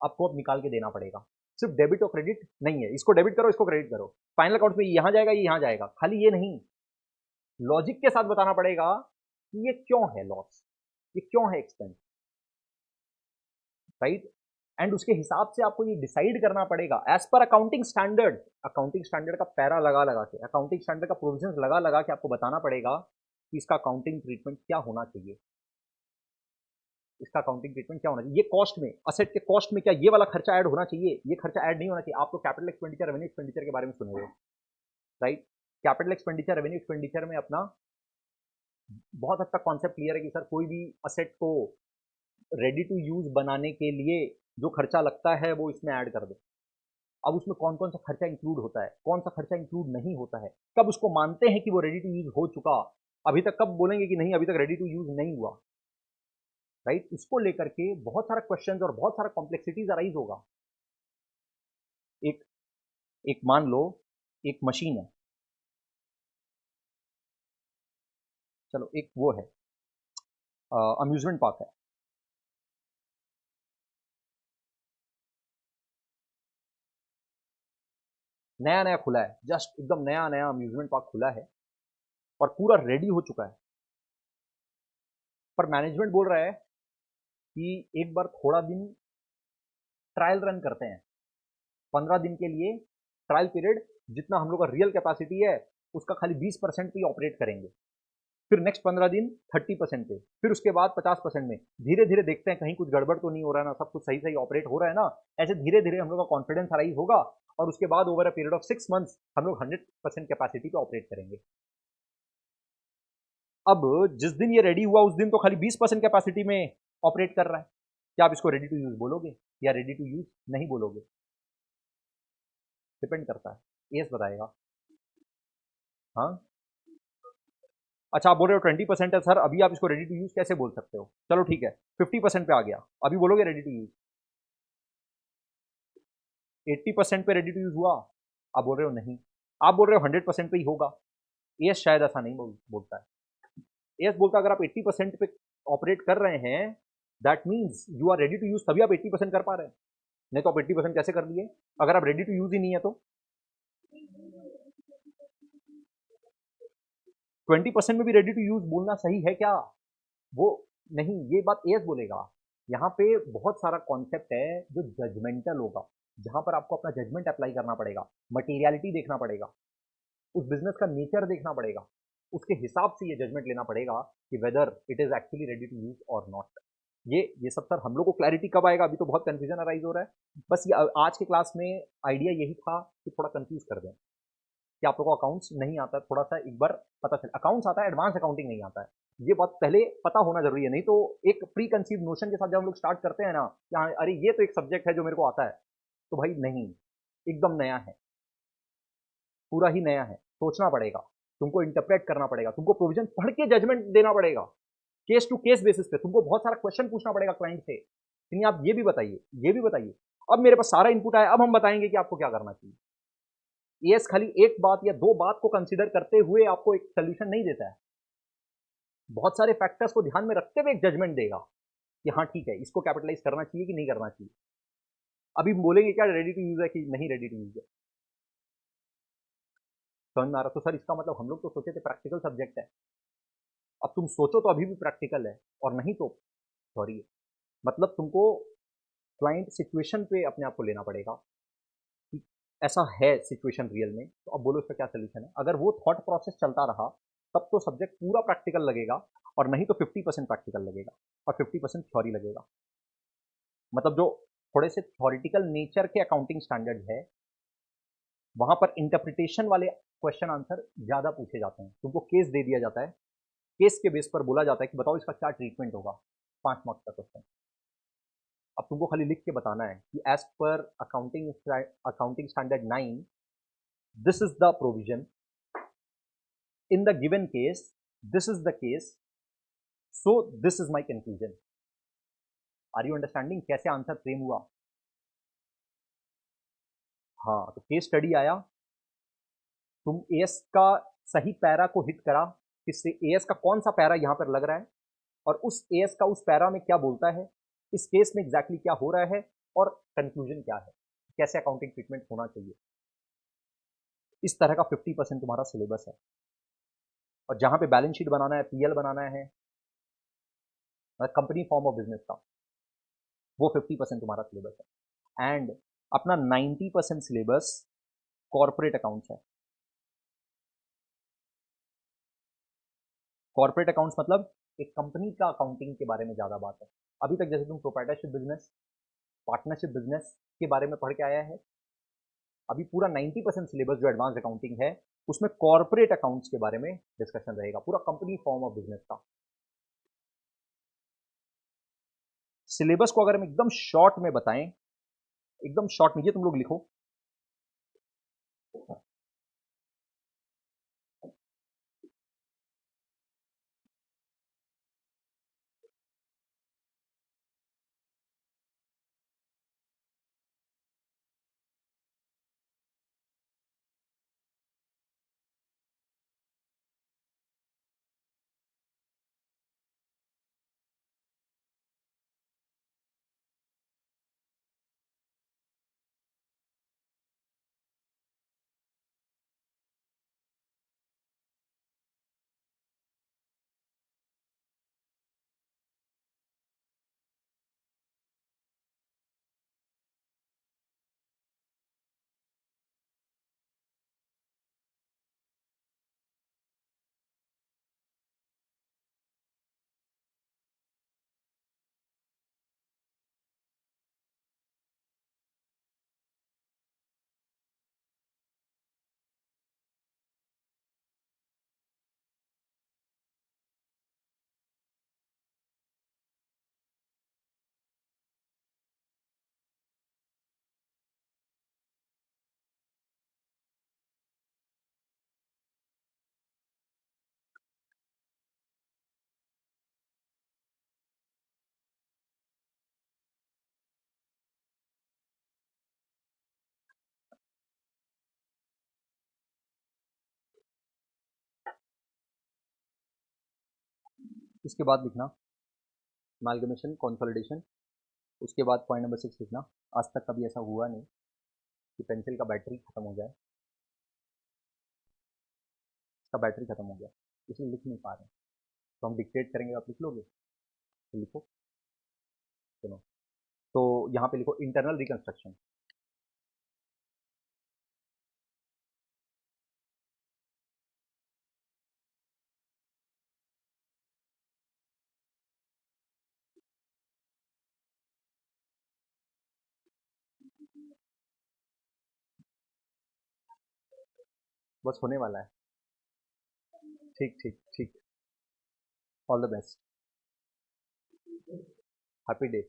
आपको अब निकाल के देना पड़ेगा। सिर्फ डेबिट और क्रेडिट नहीं है, इसको डेबिट करो इसको क्रेडिट करो, फाइनल अकाउंट में यहाँ जाएगा ये यहाँ जाएगा, खाली ये नहीं, लॉजिक के साथ बताना पड़ेगा कि ये क्यों है लॉस, ये क्यों है एक्सपेंस, राइट। एंड उसके हिसाब से आपको ये डिसाइड करना पड़ेगा as per accounting standard, accounting standard का पैरा लगा लगा के, अकाउंटिंग स्टैंडर्ड का प्रोविजंस लगा लगा के आपको बताना पड़ेगा कि इसका अकाउंटिंग ट्रीटमेंट क्या होना चाहिए, इसका अकाउंटिंग ट्रीटमेंट क्या होना चाहिए, ये कॉस्ट में, असेट के कॉस्ट में क्या ये वाला खर्चा ऐड होना चाहिए, ये खर्चा ऐड नहीं होना चाहिए। आप तो कैपिटल एक्सपेंडिचर रेवेन्यू एक्सपेंडिचर के बारे में सुने हुए, right. Capital expenditure revenue expenditure में अपना बहुत हद तक कॉन्सेप्ट क्लियर है कि सर कोई भी असेट को रेडी टू यूज बनाने के लिए जो खर्चा लगता है वो इसमें ऐड कर दो। अब उसमें कौन कौन सा खर्चा इंक्लूड होता है, कौन सा खर्चा इंक्लूड नहीं होता है, कब उसको मानते हैं कि वो रेडी टू यूज हो चुका, अभी तक कब बोलेंगे कि नहीं अभी तक रेडी टू यूज नहीं हुआ, राइट। इसको लेकर के बहुत सारा क्वेश्चंस और बहुत सारा कॉम्प्लेक्सिटीज अराइज होगा। एक एक मान लो एक मशीन है, चलो एक वो है अम्यूजमेंट पार्क है, नया नया खुला है, जस्ट एकदम नया नया अम्यूजमेंट पार्क खुला है और पूरा रेडी हो चुका है, पर मैनेजमेंट बोल रहा है कि एक बार थोड़ा दिन ट्रायल रन करते हैं, 15 दिन के लिए ट्रायल पीरियड, जितना हम लोग का रियल कैपेसिटी है उसका खाली 20% पे ऑपरेट करेंगे, फिर नेक्स्ट 15 दिन 30% पे, फिर उसके बाद 50% में, धीरे धीरे देखते हैं कहीं कुछ गड़बड़ तो नहीं हो रहा है ना, सब कुछ सही सही ऑपरेट हो रहा है ना, ऐसे धीरे धीरे हम लोग का कॉन्फिडेंस अराइज होगा और उसके बाद over a period of 6 months हम लोग 100% कैपेसिटी पे ऑपरेट करेंगे। अब जिस दिन ये रेडी हुआ उस दिन तो खाली 20% कैपेसिटी में ऑपरेट कर रहा है, क्या आप इसको रेडी टू यूज बोलोगे या रेडी टू यूज नहीं बोलोगे, डिपेंड करता है, एस बताएगा। हाँ, अच्छा आप बोल रहे हो 20% है सर, अभी आप इसको रेडी टू यूज कैसे बोल सकते हो, चलो ठीक है 50% पे आ गया, अभी बोलोगे रेडी टू यूज, 80% पे रेडी टू यूज हुआ, आप बोल रहे हो नहीं, आप बोल रहे हो 100% पे ही होगा, एस शायद ऐसा नहीं बोलता है, एस बोलता है अगर आप 80% पे ऑपरेट कर रहे हैं that means you are ready to use, तभी आप 80% कर पा रहे हैं, नहीं तो आप 80% कैसे कर लिए अगर आप रेडी टू यूज ही नहीं है तो। 20% में भी रेडी टू यूज बोलना सही है क्या, वो नहीं, ये बात एस बोलेगा। यहाँ पे बहुत सारा कॉन्सेप्ट है जो जजमेंटल होगा, जहां पर आपको अपना जजमेंट अप्लाई करना पड़ेगा, मटेरियलिटी देखना पड़ेगा, उस बिजनेस का नेचर देखना पड़ेगा, उसके हिसाब से ये जजमेंट लेना पड़ेगा कि whether it is actually ready to use और नॉट। ये सब सर हम लोग को क्लैरिटी कब आएगा, अभी तो बहुत कंफ्यूजन अराइज हो रहा है, बस ये आज के क्लास में आइडिया यही था कि थोड़ा कंफ्यूज कर दें कि आप लोगों को अकाउंट्स नहीं आता है, थोड़ा सा एक बार पता चले, अकाउंट्स आता है एडवांस अकाउंटिंग नहीं आता है, ये बात पहले पता होना जरूरी है, नहीं तो एक प्री कंसीव नोशन के साथ जब हम लोग स्टार्ट करते हैं ना कि हाँ अरे ये तो एक सब्जेक्ट है जो मेरे को आता है, तो भाई नहीं, एकदम नया है, पूरा ही नया है, सोचना पड़ेगा, तुमको इंटरप्रेट करना पड़ेगा, तुमको प्रोविजन पढ़ के जजमेंट देना पड़ेगा, केस टू केस बेसिस पे तुमको बहुत सारा क्वेश्चन पूछना पड़ेगा क्लाइंट से, नहीं आप ये भी बताइए ये भी बताइए, अब मेरे पास सारा इनपुट आया, अब हम बताएंगे कि आपको क्या करना चाहिए। एएस खाली एक बात या दो बात को कंसीडर करते हुए आपको एक सोल्यूशन नहीं देता है, बहुत सारे फैक्टर्स को ध्यान में रखते हुए एक जजमेंट देगा कि हाँ ठीक है इसको कैपिटलाइज करना चाहिए कि नहीं करना चाहिए। अभी बोलेंगे क्या रेडी टू यूज है कि नहीं रेडी टू यूज है, समझ में आ रहा, तो सर इसका मतलब हम लोग तो सोचे थे प्रैक्टिकल सब्जेक्ट है, अब तुम सोचो तो अभी भी प्रैक्टिकल है और नहीं तो सॉरी है, मतलब तुमको क्लाइंट सिचुएशन पे अपने आप को लेना पड़ेगा कि ऐसा है सिचुएशन रियल में, तो अब बोलो इसका क्या सोल्यूशन है, अगर वो थॉट प्रोसेस चलता रहा तब तो सब्जेक्ट पूरा प्रैक्टिकल लगेगा और नहीं तो 50% प्रैक्टिकल लगेगा और 50% थ्योरी लगेगा, मतलब जो थोड़े से थ्योरिटिकल नेचर के अकाउंटिंग स्टैंडर्ड है वहां पर इंटरप्रिटेशन वाले क्वेश्चन आंसर ज्यादा पूछे जाते हैं, तुमको केस दे दिया जाता है केस के बेस पर बोला जाता है कि बताओ इसका क्या ट्रीटमेंट होगा, 5 मार्क्स का क्वेश्चन। अब तुमको खाली लिख के बताना है कि as per accounting standard 9 this is the provision in the given case, this is the case, so this is my conclusion. Are you understanding कैसे आंसर फ्रेम हुआ? हाँ, तो केस स्टडी आया, तुम एएस का सही पैरा को हिट करा, किससे एएस का कौन सा पैरा यहां पर लग रहा है और उस एएस का उस पैरा में क्या बोलता है, इस केस में एग्जैक्टली क्या हो रहा है और कंक्लूजन क्या है, कैसे अकाउंटिंग ट्रीटमेंट होना चाहिए। इस तरह का 50% तुम्हारा सिलेबस है। और जहां पे बैलेंस शीट बनाना है, पीएल बनाना है, कंपनी फॉर्म ऑफ बिजनेस का, वो 50% तुम्हारा सिलेबस है। एंड अपना 90% सिलेबस कॉर्पोरेट अकाउंट्स है। कॉर्पोरेट अकाउंट्स मतलब एक कंपनी का अकाउंटिंग के बारे में ज्यादा बात है। अभी तक जैसे तुम प्रोप्राइटरशिप बिजनेस, पार्टनरशिप बिजनेस के बारे में पढ़ के आया है, अभी पूरा 90% सिलेबस जो एडवांस अकाउंटिंग है उसमें कॉर्पोरेट अकाउंट्स के बारे में डिस्कशन रहेगा, पूरा कंपनी फॉर्म ऑफ बिजनेस का। सिलेबस को अगर हम एकदम शॉर्ट में बताएं, एकदम शॉर्ट में, ये तुम लोग लिखो, इसके बाद लिखना अमालगमेशन कंसोलिडेशन, उसके बाद पॉइंट नंबर 6 लिखना, आज तक कभी ऐसा हुआ नहीं कि पेंसिल का बैटरी खत्म हो जाए, इसका बैटरी खत्म हो गया इसलिए लिख नहीं पा रहे हैं, तो हम डिक्टेट करेंगे, आप लिख लोगे? तो लिखो, सुनो। तो यहाँ पे लिखो इंटरनल रिकंस्ट्रक्शन। बस होने वाला है। ठीक ठीक ठीक। All the best. Happy day.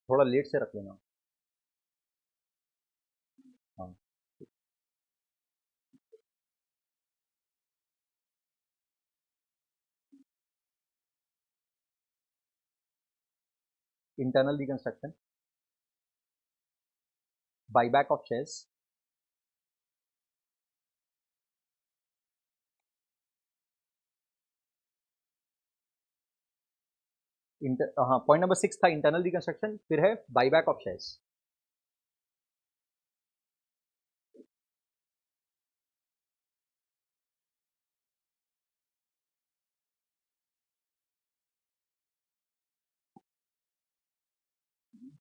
थोड़ा लेट से रख लेना। हाँ। Internal reconstruction, buyback of shares, हाँ पॉइंट नंबर 6 था इंटरनल रिकंस्ट्रक्शन, फिर है बाईबैक ऑफ शेयर्स।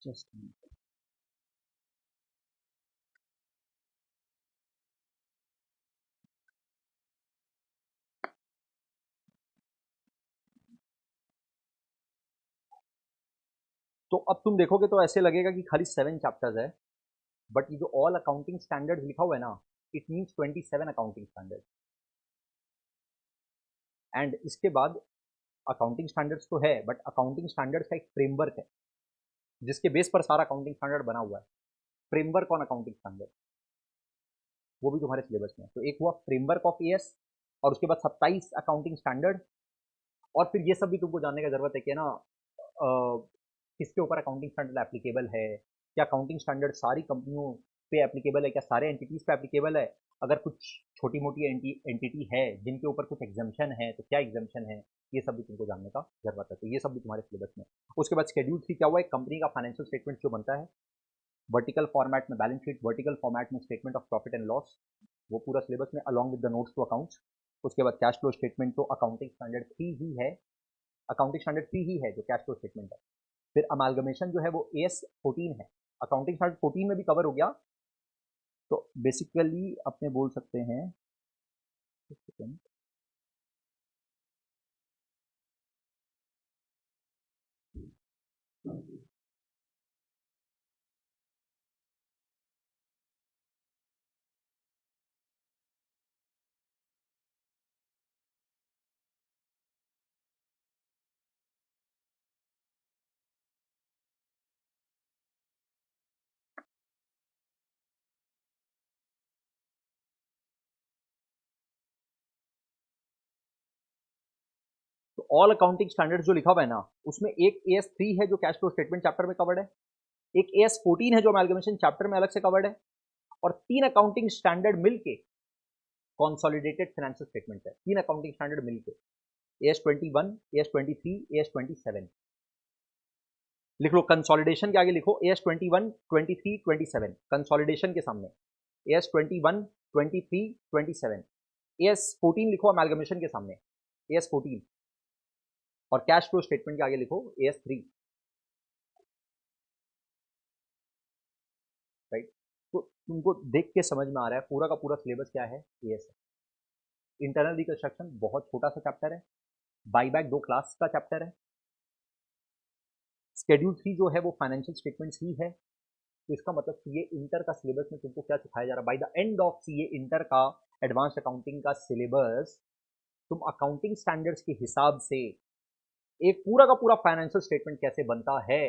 जस्ट तो अब तुम देखोगे तो ऐसे लगेगा कि खाली 7 चैप्टर्स है, बट ये जो ऑल अकाउंटिंग स्टैंडर्ड्स लिखा हुआ है ना, it means 27 accounting standard. And इसके बाद अकाउंटिंग स्टैंडर्ड्स तो है, बट अकाउंटिंग स्टैंडर्ड्स का एक फ्रेमवर्क है जिसके बेस पर सारा अकाउंटिंग स्टैंडर्ड बना हुआ है। फ्रेमवर्क ऑन अकाउंटिंग स्टैंडर्ड, वो भी तुम्हारे सिलेबस में। तो एक हुआ फ्रेमवर्क ऑफ एएस, और उसके बाद 27 अकाउंटिंग स्टैंडर्ड। और फिर ये सब भी तुमको जानने का जरूरत है कि ना किसके ऊपर अकाउंटिंग स्टैंडर्ड एप्लीकेबल है, क्या अकाउंटिंग स्टैंडर्ड सारी कंपनियों पे एप्लीकेबल है, क्या सारे एंटिटीज पे एप्लीकेबल है, अगर कुछ छोटी मोटी एंटिटी है जिनके ऊपर कुछ एग्जाम्शन है तो क्या एग्जाम्शन है, ये सब भी तुमको जानने का जरूरत है। तो ये सब भी तुम्हारे सिलेबस में। उसके बाद शेड्यूल 3 क्या हुआ, एक कंपनी का फाइनेंशियल स्टेटमेंट जो बनता है, वर्टिकल फॉर्मेट में बैलेंस शीट, वर्टिकल फॉर्मेट में statement of profit and loss, वो पूरा सिलेबस में along with the notes to accounts. उसके बाद कैश फ्लो स्टेटमेंट तो अकाउंटिंग स्टैंडर्ड 3 ही है, अकाउंटिंग स्टैंडर्ड 3 ही है जो कैश फ्लो स्टेटमेंट है। फिर अमालगमेशन जो है वो एएस 14 है, अकाउंटिंग स्टैंडर्ड 14 में भी कवर हो गया। तो बेसिकली अपने बोल सकते हैं, तो ऑल अकाउंटिंग स्टैंडर्ड जो लिखा हुआ है ना, उसमें एक एएस 3 है जो कैश फ्लो स्टेटमेंट चैप्टर में कवर्ड है, एक एएस 14 है जो अमालगमेशन चैप्टर में अलग से कवर्ड है, और 3 अकाउंटिंग स्टैंडर्ड मिलके कॉन्सोलिडेटेड फाइनेंशियल स्टेटमेंट है। 3 अकाउंटिंग स्टैंडर्ड मिलके एएस 21, एएस 23, एएस 27 लिख लो। कंसोलिडेशन के आगे लिखो एएस 21, 23, 27, कंसोलिडेशन के सामने एएस 21, 23, 27, एएस 14 लिखो अमालगमेशन के सामने एएस 14, और कैश फ्लो स्टेटमेंट के आगे लिखो एएस 3। राइट, तो तुमको देख के समझ में आ रहा है पूरा का पूरा सिलेबस क्या है, एएस है। इंटरनल रिकंस्ट्रक्शन बहुत छोटा सा चैप्टर है, बाईबैक 2 क्लास का चैप्टर है, शेड्यूल 3 जो है वो फाइनेंशियल स्टेटमेंट्स ही है। तो इसका मतलब सीए इंटर का सिलेबस में तुमको क्या सिखाया जा रहा है, by the end of CA inter का एडवांस अकाउंटिंग का सिलेबस, तुम अकाउंटिंग स्टैंडर्ड्स के हिसाब से एक पूरा का पूरा फाइनेंशियल स्टेटमेंट कैसे बनता है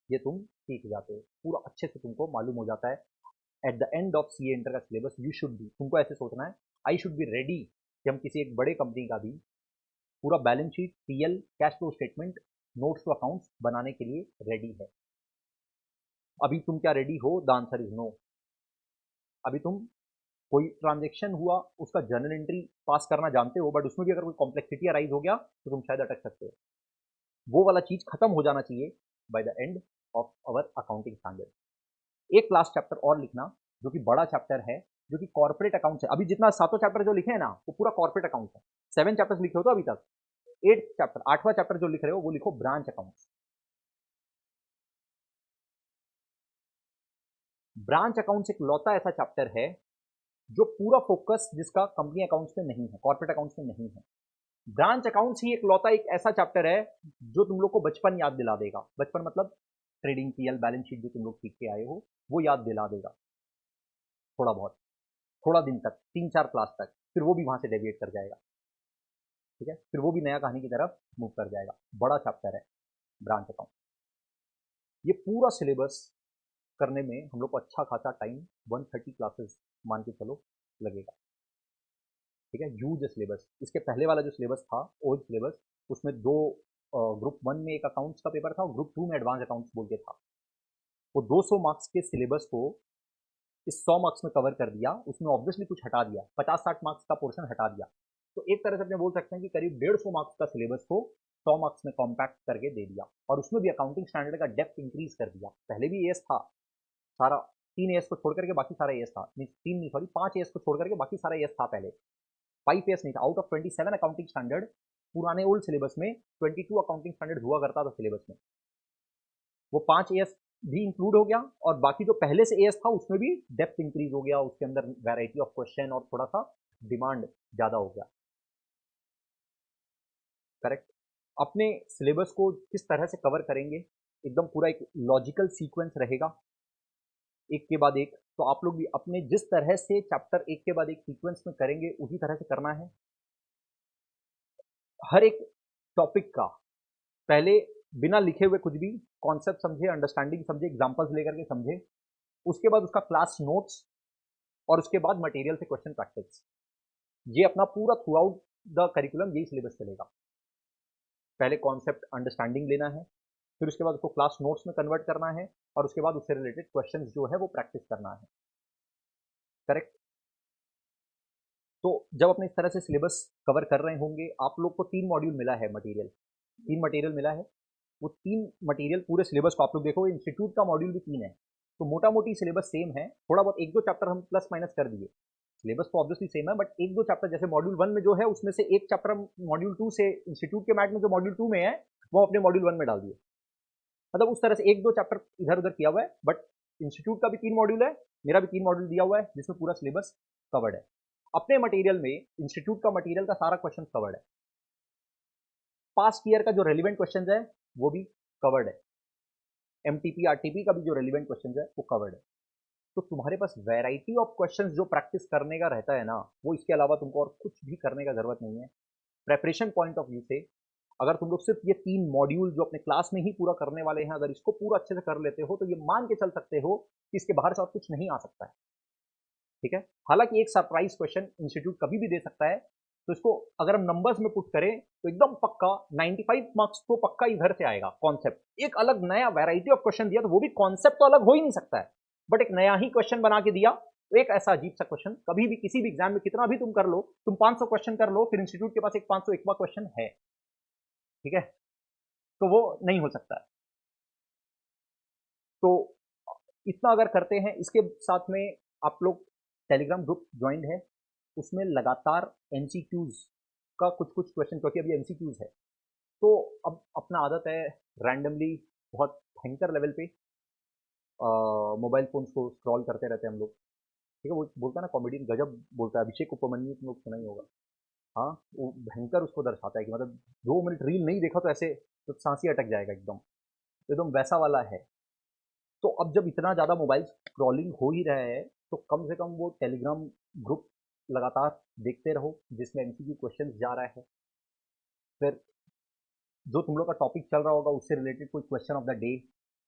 ये तुम सीख जाते हो, पूरा अच्छे से तुमको मालूम हो जाता है। At the end of CA inter का सिलेबस यू शुड बी, तुमको ऐसे सोचना है, आई शुड बी रेडी कि हम किसी एक बड़े कंपनी का भी पूरा balance sheet, PL, cash flow statement, notes to accounts बनाने के लिए रेडी है। अभी तुम क्या रेडी हो, द आंसर इज नो। अभी तुम कोई ट्रांजेक्शन हुआ उसका जर्नल एंट्री पास करना जानते हो, बट उसमें भी अगर कोई कॉम्प्लेक्सिटी अराइज हो गया तो तुम शायद अटक सकते हो। वो वाला चीज खत्म हो जाना चाहिए by the end of our accounting standard. एक क्लास चैप्टर और लिखना जो कि बड़ा चैप्टर है, जो कि कॉर्पोरेट अकाउंट्स है। अभी जितना 7 चैप्टर जो लिखे हैं ना वो पूरा कॉर्पोरेट अकाउंट्स है। 7 चैप्टर्स लिखे हो तो अभी तक 8 चैप्टर, 8वां चैप्टर जो लिख रहे हो वो लिखो ब्रांच अकाउंट्स। ब्रांच अकाउंट्स एक लौता ऐसा चैप्टर है जो पूरा फोकस जिसका कंपनी अकाउंट्स में नहीं है, कॉर्पोरेट अकाउंट्स में नहीं है। ब्रांच अकाउंट्स ही एक लौता एक ऐसा चैप्टर है जो तुम लोग को बचपन याद दिला देगा। बचपन मतलब ट्रेडिंग, पीएल, बैलेंस शीट जो तुम लोग सीख के आए हो वो याद दिला देगा थोड़ा बहुत, थोड़ा दिन तक, 3-4 क्लास तक, फिर वो भी वहां से डेविएट कर जाएगा। ठीक है, फिर वो भी नया कहानी की तरफ मूव कर जाएगा। बड़ा चैप्टर है ब्रांच अकाउंट। ये पूरा सिलेबस करने में हम लोग को अच्छा खासा टाइम, 130 क्लासेस मान के चलो लगेगा। ठीक है, ह्यूज सिलेबस। इसके पहले वाला जो सिलेबस था ओल्ड सिलेबस, उसमें दो ग्रुप 1 में एक अकाउंट्स का पेपर था और ग्रुप 2 में एडवांस अकाउंट्स बोल के था। वो 200 मार्क्स के सिलेबस को इस 100 मार्क्स में कवर कर दिया, उसमें ऑब्वियसली कुछ हटा दिया, 50-60 मार्क्स का पोर्शन हटा दिया। तो एक तरह से अपने बोल सकते हैं कि करीब 150 मार्क्स का सिलेबस को 100 मार्क्स में कॉम्पैक्ट करके दे दिया, और उसमें भी अकाउंटिंग स्टैंडर्ड का डेप्थ इंक्रीज कर दिया। पहले भी एएस था सारा, 3 एएस को छोड़ करके बाकी सारा एएस था, मीन 3 नहीं सॉरी 5 एएस को छोड़ करके बाकी सारा एएस था पहले, 5 एएस नहीं था। आउट ऑफ 27 अकाउंटिंग स्टैंडर्ड पुराने ओल्ड सिलेबस में 22 अकाउंटिंग स्टैंडर्ड हुआ करता था सिलेबस में, वो 5 एएस भी इंक्लूड हो गया, और बाकी जो पहले से एएस था उसमें भी डेप्थ इंक्रीज हो गया, उसके अंदर वैरायटी ऑफ क्वेश्चन और थोड़ा सा डिमांड ज्यादा हो गया। करेक्ट। अपने सिलेबस को किस तरह से कवर करेंगे एकदम पूरा एक लॉजिकल सीक्वेंस रहेगा, एक के बाद एक। तो आप लोग भी अपने जिस तरह से चैप्टर एक के बाद एक सीक्वेंस में करेंगे उसी तरह से करना है। हर एक टॉपिक का पहले बिना लिखे हुए कुछ भी कॉन्सेप्ट समझे, अंडरस्टैंडिंग समझे, एग्जांपल्स लेकर के समझे, उसके बाद उसका क्लास नोट्स और उसके बाद मटेरियल से क्वेश्चन प्रैक्टिस। ये अपना पूरा थ्रू आउट द करिकुलम यही सिलेबस चलेगा। पहले कॉन्सेप्ट अंडरस्टैंडिंग लेना है, फिर उसके बाद उसको क्लास नोट्स में कन्वर्ट करना है और उसके बाद उससे रिलेटेड क्वेश्चंस जो है वो प्रैक्टिस करना है। करेक्ट। तो जब अपने इस तरह से सिलेबस कवर कर रहे होंगे, आप लोग को 3 मॉड्यूल मिला है मटेरियल, 3 मटेरियल मिला है। वो 3 मटेरियल पूरे सिलेबस को आप लोग देखो, इंस्टीट्यूट का मॉड्यूल भी 3 है, तो मोटा मोटी सिलेबस सेम है। थोड़ा बहुत 1-2 चैप्टर हम प्लस माइनस कर दिए, सिलेबस तो ऑब्वियसली सेम है, बट 1-2 चैप्टर जैसे मॉड्यूल 1 में जो है उसमें से एक चैप्टर मॉड्यूल 2 से इंस्टीट्यूट के मैट में जो मॉड्यूल 2 में है वो अपने मॉड्यूल 1 में डाल दिए। मतलब उस तरह से 1-2 चैप्टर इधर उधर किया हुआ है, बट इंस्टीट्यूट का भी 3 मॉड्यूल है, मेरा भी 3 मॉड्यूल दिया हुआ है जिसमें पूरा सिलेबस कवर्ड है। अपने मटेरियल में इंस्टीट्यूट का मटेरियल का सारा क्वेश्चन कवर्ड है, पास्ट ईयर का जो रेलिवेंट क्वेश्चन है वो भी कवर्ड है, एमटीपी आरटीपी का भी जो रेलिवेंट क्वेश्चन है वो कवर्ड है। तो तुम्हारे पास वैरायटी ऑफ क्वेश्चंस जो प्रैक्टिस करने का रहता है ना, वो इसके अलावा तुमको और कुछ भी करने का जरूरत नहीं है। प्रेपरेशन पॉइंट ऑफ व्यू से अगर तुम लोग सिर्फ ये 3 मॉड्यूल जो अपने क्लास में ही पूरा करने वाले हैं, अगर इसको पूरा अच्छे से कर लेते हो तो ये मान के चल सकते हो कि इसके बाहर से और कुछ नहीं आ सकता है। ठीक है। हालांकि एक सरप्राइज क्वेश्चन इंस्टीट्यूट कभी भी दे सकता है, तो इसको अगर हम नंबर्स में पुट करें तो एकदम पक्का 95 मार्क्स तो पक्का इधर से आएगा। कॉन्सेप्ट एक अलग नया वैरायटी ऑफ क्वेश्चन दिया, तो वो भी कॉन्सेप्ट तो अलग हो ही नहीं सकता है, बट एक नया ही क्वेश्चन बना के दिया। तो एक ऐसा अजीब सा क्वेश्चन कभी भी किसी भी एग्जाम में कितना भी तुम कर लो, तुम 500 क्वेश्चन कर लो, फिर इंस्टीट्यूट के पास एक 501वां क्वेश्चन है। ठीक है, तो वो नहीं हो सकता है। तो इतना अगर करते हैं, इसके साथ में आप लोग टेलीग्राम ग्रुप ज्वाइंड है, उसमें लगातार एमसीक्यूज का कुछ कुछ क्वेश्चन, क्योंकि अभी एमसीक्यूज है तो अब अपना आदत है रैंडमली बहुत भयंकर लेवल पे मोबाइल फोन्स को स्क्रॉल करते रहते हैं हम लोग। ठीक है, वो बोलता है ना कॉमेडियन गजब बोलता है, अभिषेक उपमन्यु, तुम लोग सुना ही होगा। हाँ, वो भयंकर उसको दर्शाता है कि मतलब 2 मिनट रील नहीं देखा तो ऐसे तो सांस ही अटक जाएगा, एकदम एकदम वैसा वाला है। तो अब जब इतना ज़्यादा मोबाइल स्क्रॉलिंग हो ही रहा है, तो कम से कम वो टेलीग्राम ग्रुप लगातार देखते रहो जिसमें एमसीक्यू क्वेश्चन जा रहा है। फिर जो तुम लोग का टॉपिक चल रहा होगा उससे रिलेटेड कोई क्वेश्चन ऑफ द डे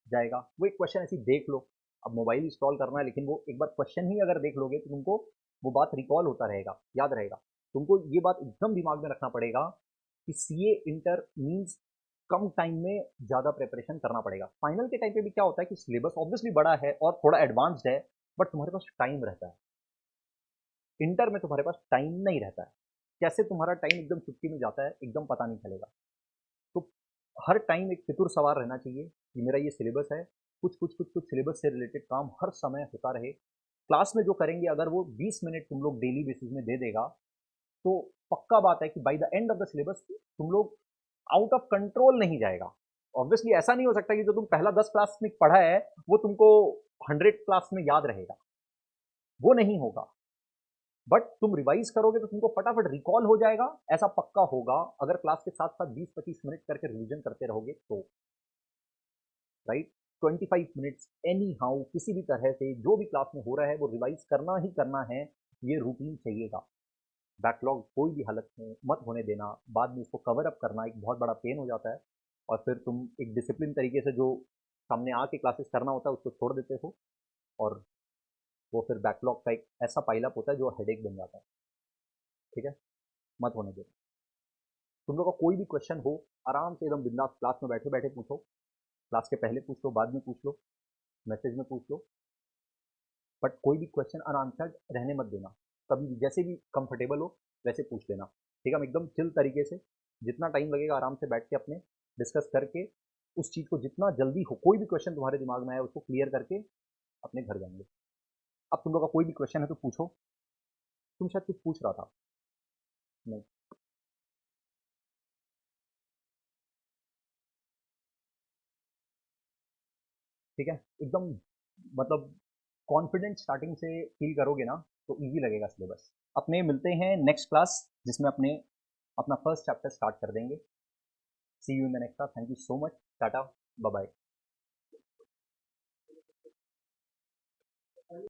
जाएगा, वो एक क्वेश्चन ऐसी देख लो। अब मोबाइल इंस्टॉल करना है, लेकिन वो एक बार क्वेश्चन ही अगर देख लोगे तो तुमको वो बात रिकॉल होता रहेगा, याद रहेगा। तुमको ये बात एकदम दिमाग में रखना पड़ेगा कि सीए इंटर मीन्स कम टाइम में ज़्यादा प्रिपरेशन करना पड़ेगा। फाइनल के टाइम पे भी क्या होता है कि सिलेबस ऑब्वियसली बड़ा है और थोड़ा एडवांस्ड है, बट तुम्हारे पास टाइम रहता है। इंटर में तुम्हारे पास टाइम नहीं रहता है, कैसे तुम्हारा टाइम एकदम चुटकी में जाता है एकदम पता नहीं चलेगा। तो हर टाइम एक फितुर सवार रहना चाहिए कि मेरा ये सिलेबस है, कुछ कुछ कुछ कुछ सिलेबस से रिलेटेड काम हर समय होता रहे। क्लास में जो करेंगे अगर वो 20 मिनट तुम लोग डेली बेसिस में दे देगा, तो पक्का बात है कि by the end of the syllabus तुम लोग आउट ऑफ कंट्रोल नहीं जाएगा। ऑब्वियसली ऐसा नहीं हो सकता कि जो तुम पहला 10 क्लास में पढ़ा है वो तुमको 100 क्लास में याद रहेगा, वो नहीं होगा। बट तुम रिवाइज करोगे तो तुमको फटाफट रिकॉल हो जाएगा, ऐसा पक्का होगा अगर क्लास के साथ साथ 20-25 मिनट करके रिवीजन करते रहोगे तो। राइट, 25 मिनट्स एनी हाउ किसी भी तरह से जो भी क्लास में हो रहा है वो रिवाइज करना ही करना है, ये रूटीन चाहिएगा। बैकलॉग कोई भी हालत में मत होने देना, बाद में इसको कवर अप करना एक बहुत बड़ा पेन हो जाता है, और फिर तुम एक डिसिप्लिन तरीके से जो सामने आके क्लासेस करना होता है उसको छोड़ देते हो, और वो फिर बैकलॉग का एक ऐसा पाइलअप होता है जो हेडेक बन जाता है। ठीक है, मत होने देना। तुम लोग का कोई भी क्वेश्चन हो, आराम से एकदम बिंदास क्लास में बैठे बैठे पूछो, क्लास के पहले पूछ लो, बाद में पूछ लो, मैसेज में पूछ लो, बट कोई भी क्वेश्चन अनआंसर्ड रहने मत देना। कभी भी जैसे भी कंफर्टेबल हो वैसे पूछ लेना। ठीक है, हम एकदम चिल तरीके से जितना टाइम लगेगा आराम से बैठ के अपने डिस्कस करके उस चीज़ को जितना जल्दी हो, कोई भी क्वेश्चन तुम्हारे दिमाग में आए उसको क्लियर करके अपने घर जाएंगे। अब तुम लोग का कोई भी क्वेश्चन है तो पूछो। तुम शायद कुछ पूछ रहा था। नहीं, ठीक है, एकदम मतलब कॉन्फिडेंट स्टार्टिंग से फील करोगे ना तो इजी लगेगा सिलेबस। अपने मिलते हैं नेक्स्ट क्लास जिसमें अपने अपना फर्स्ट चैप्टर स्टार्ट कर देंगे। See you in the next class. Thank you so much. Tata, bye bye.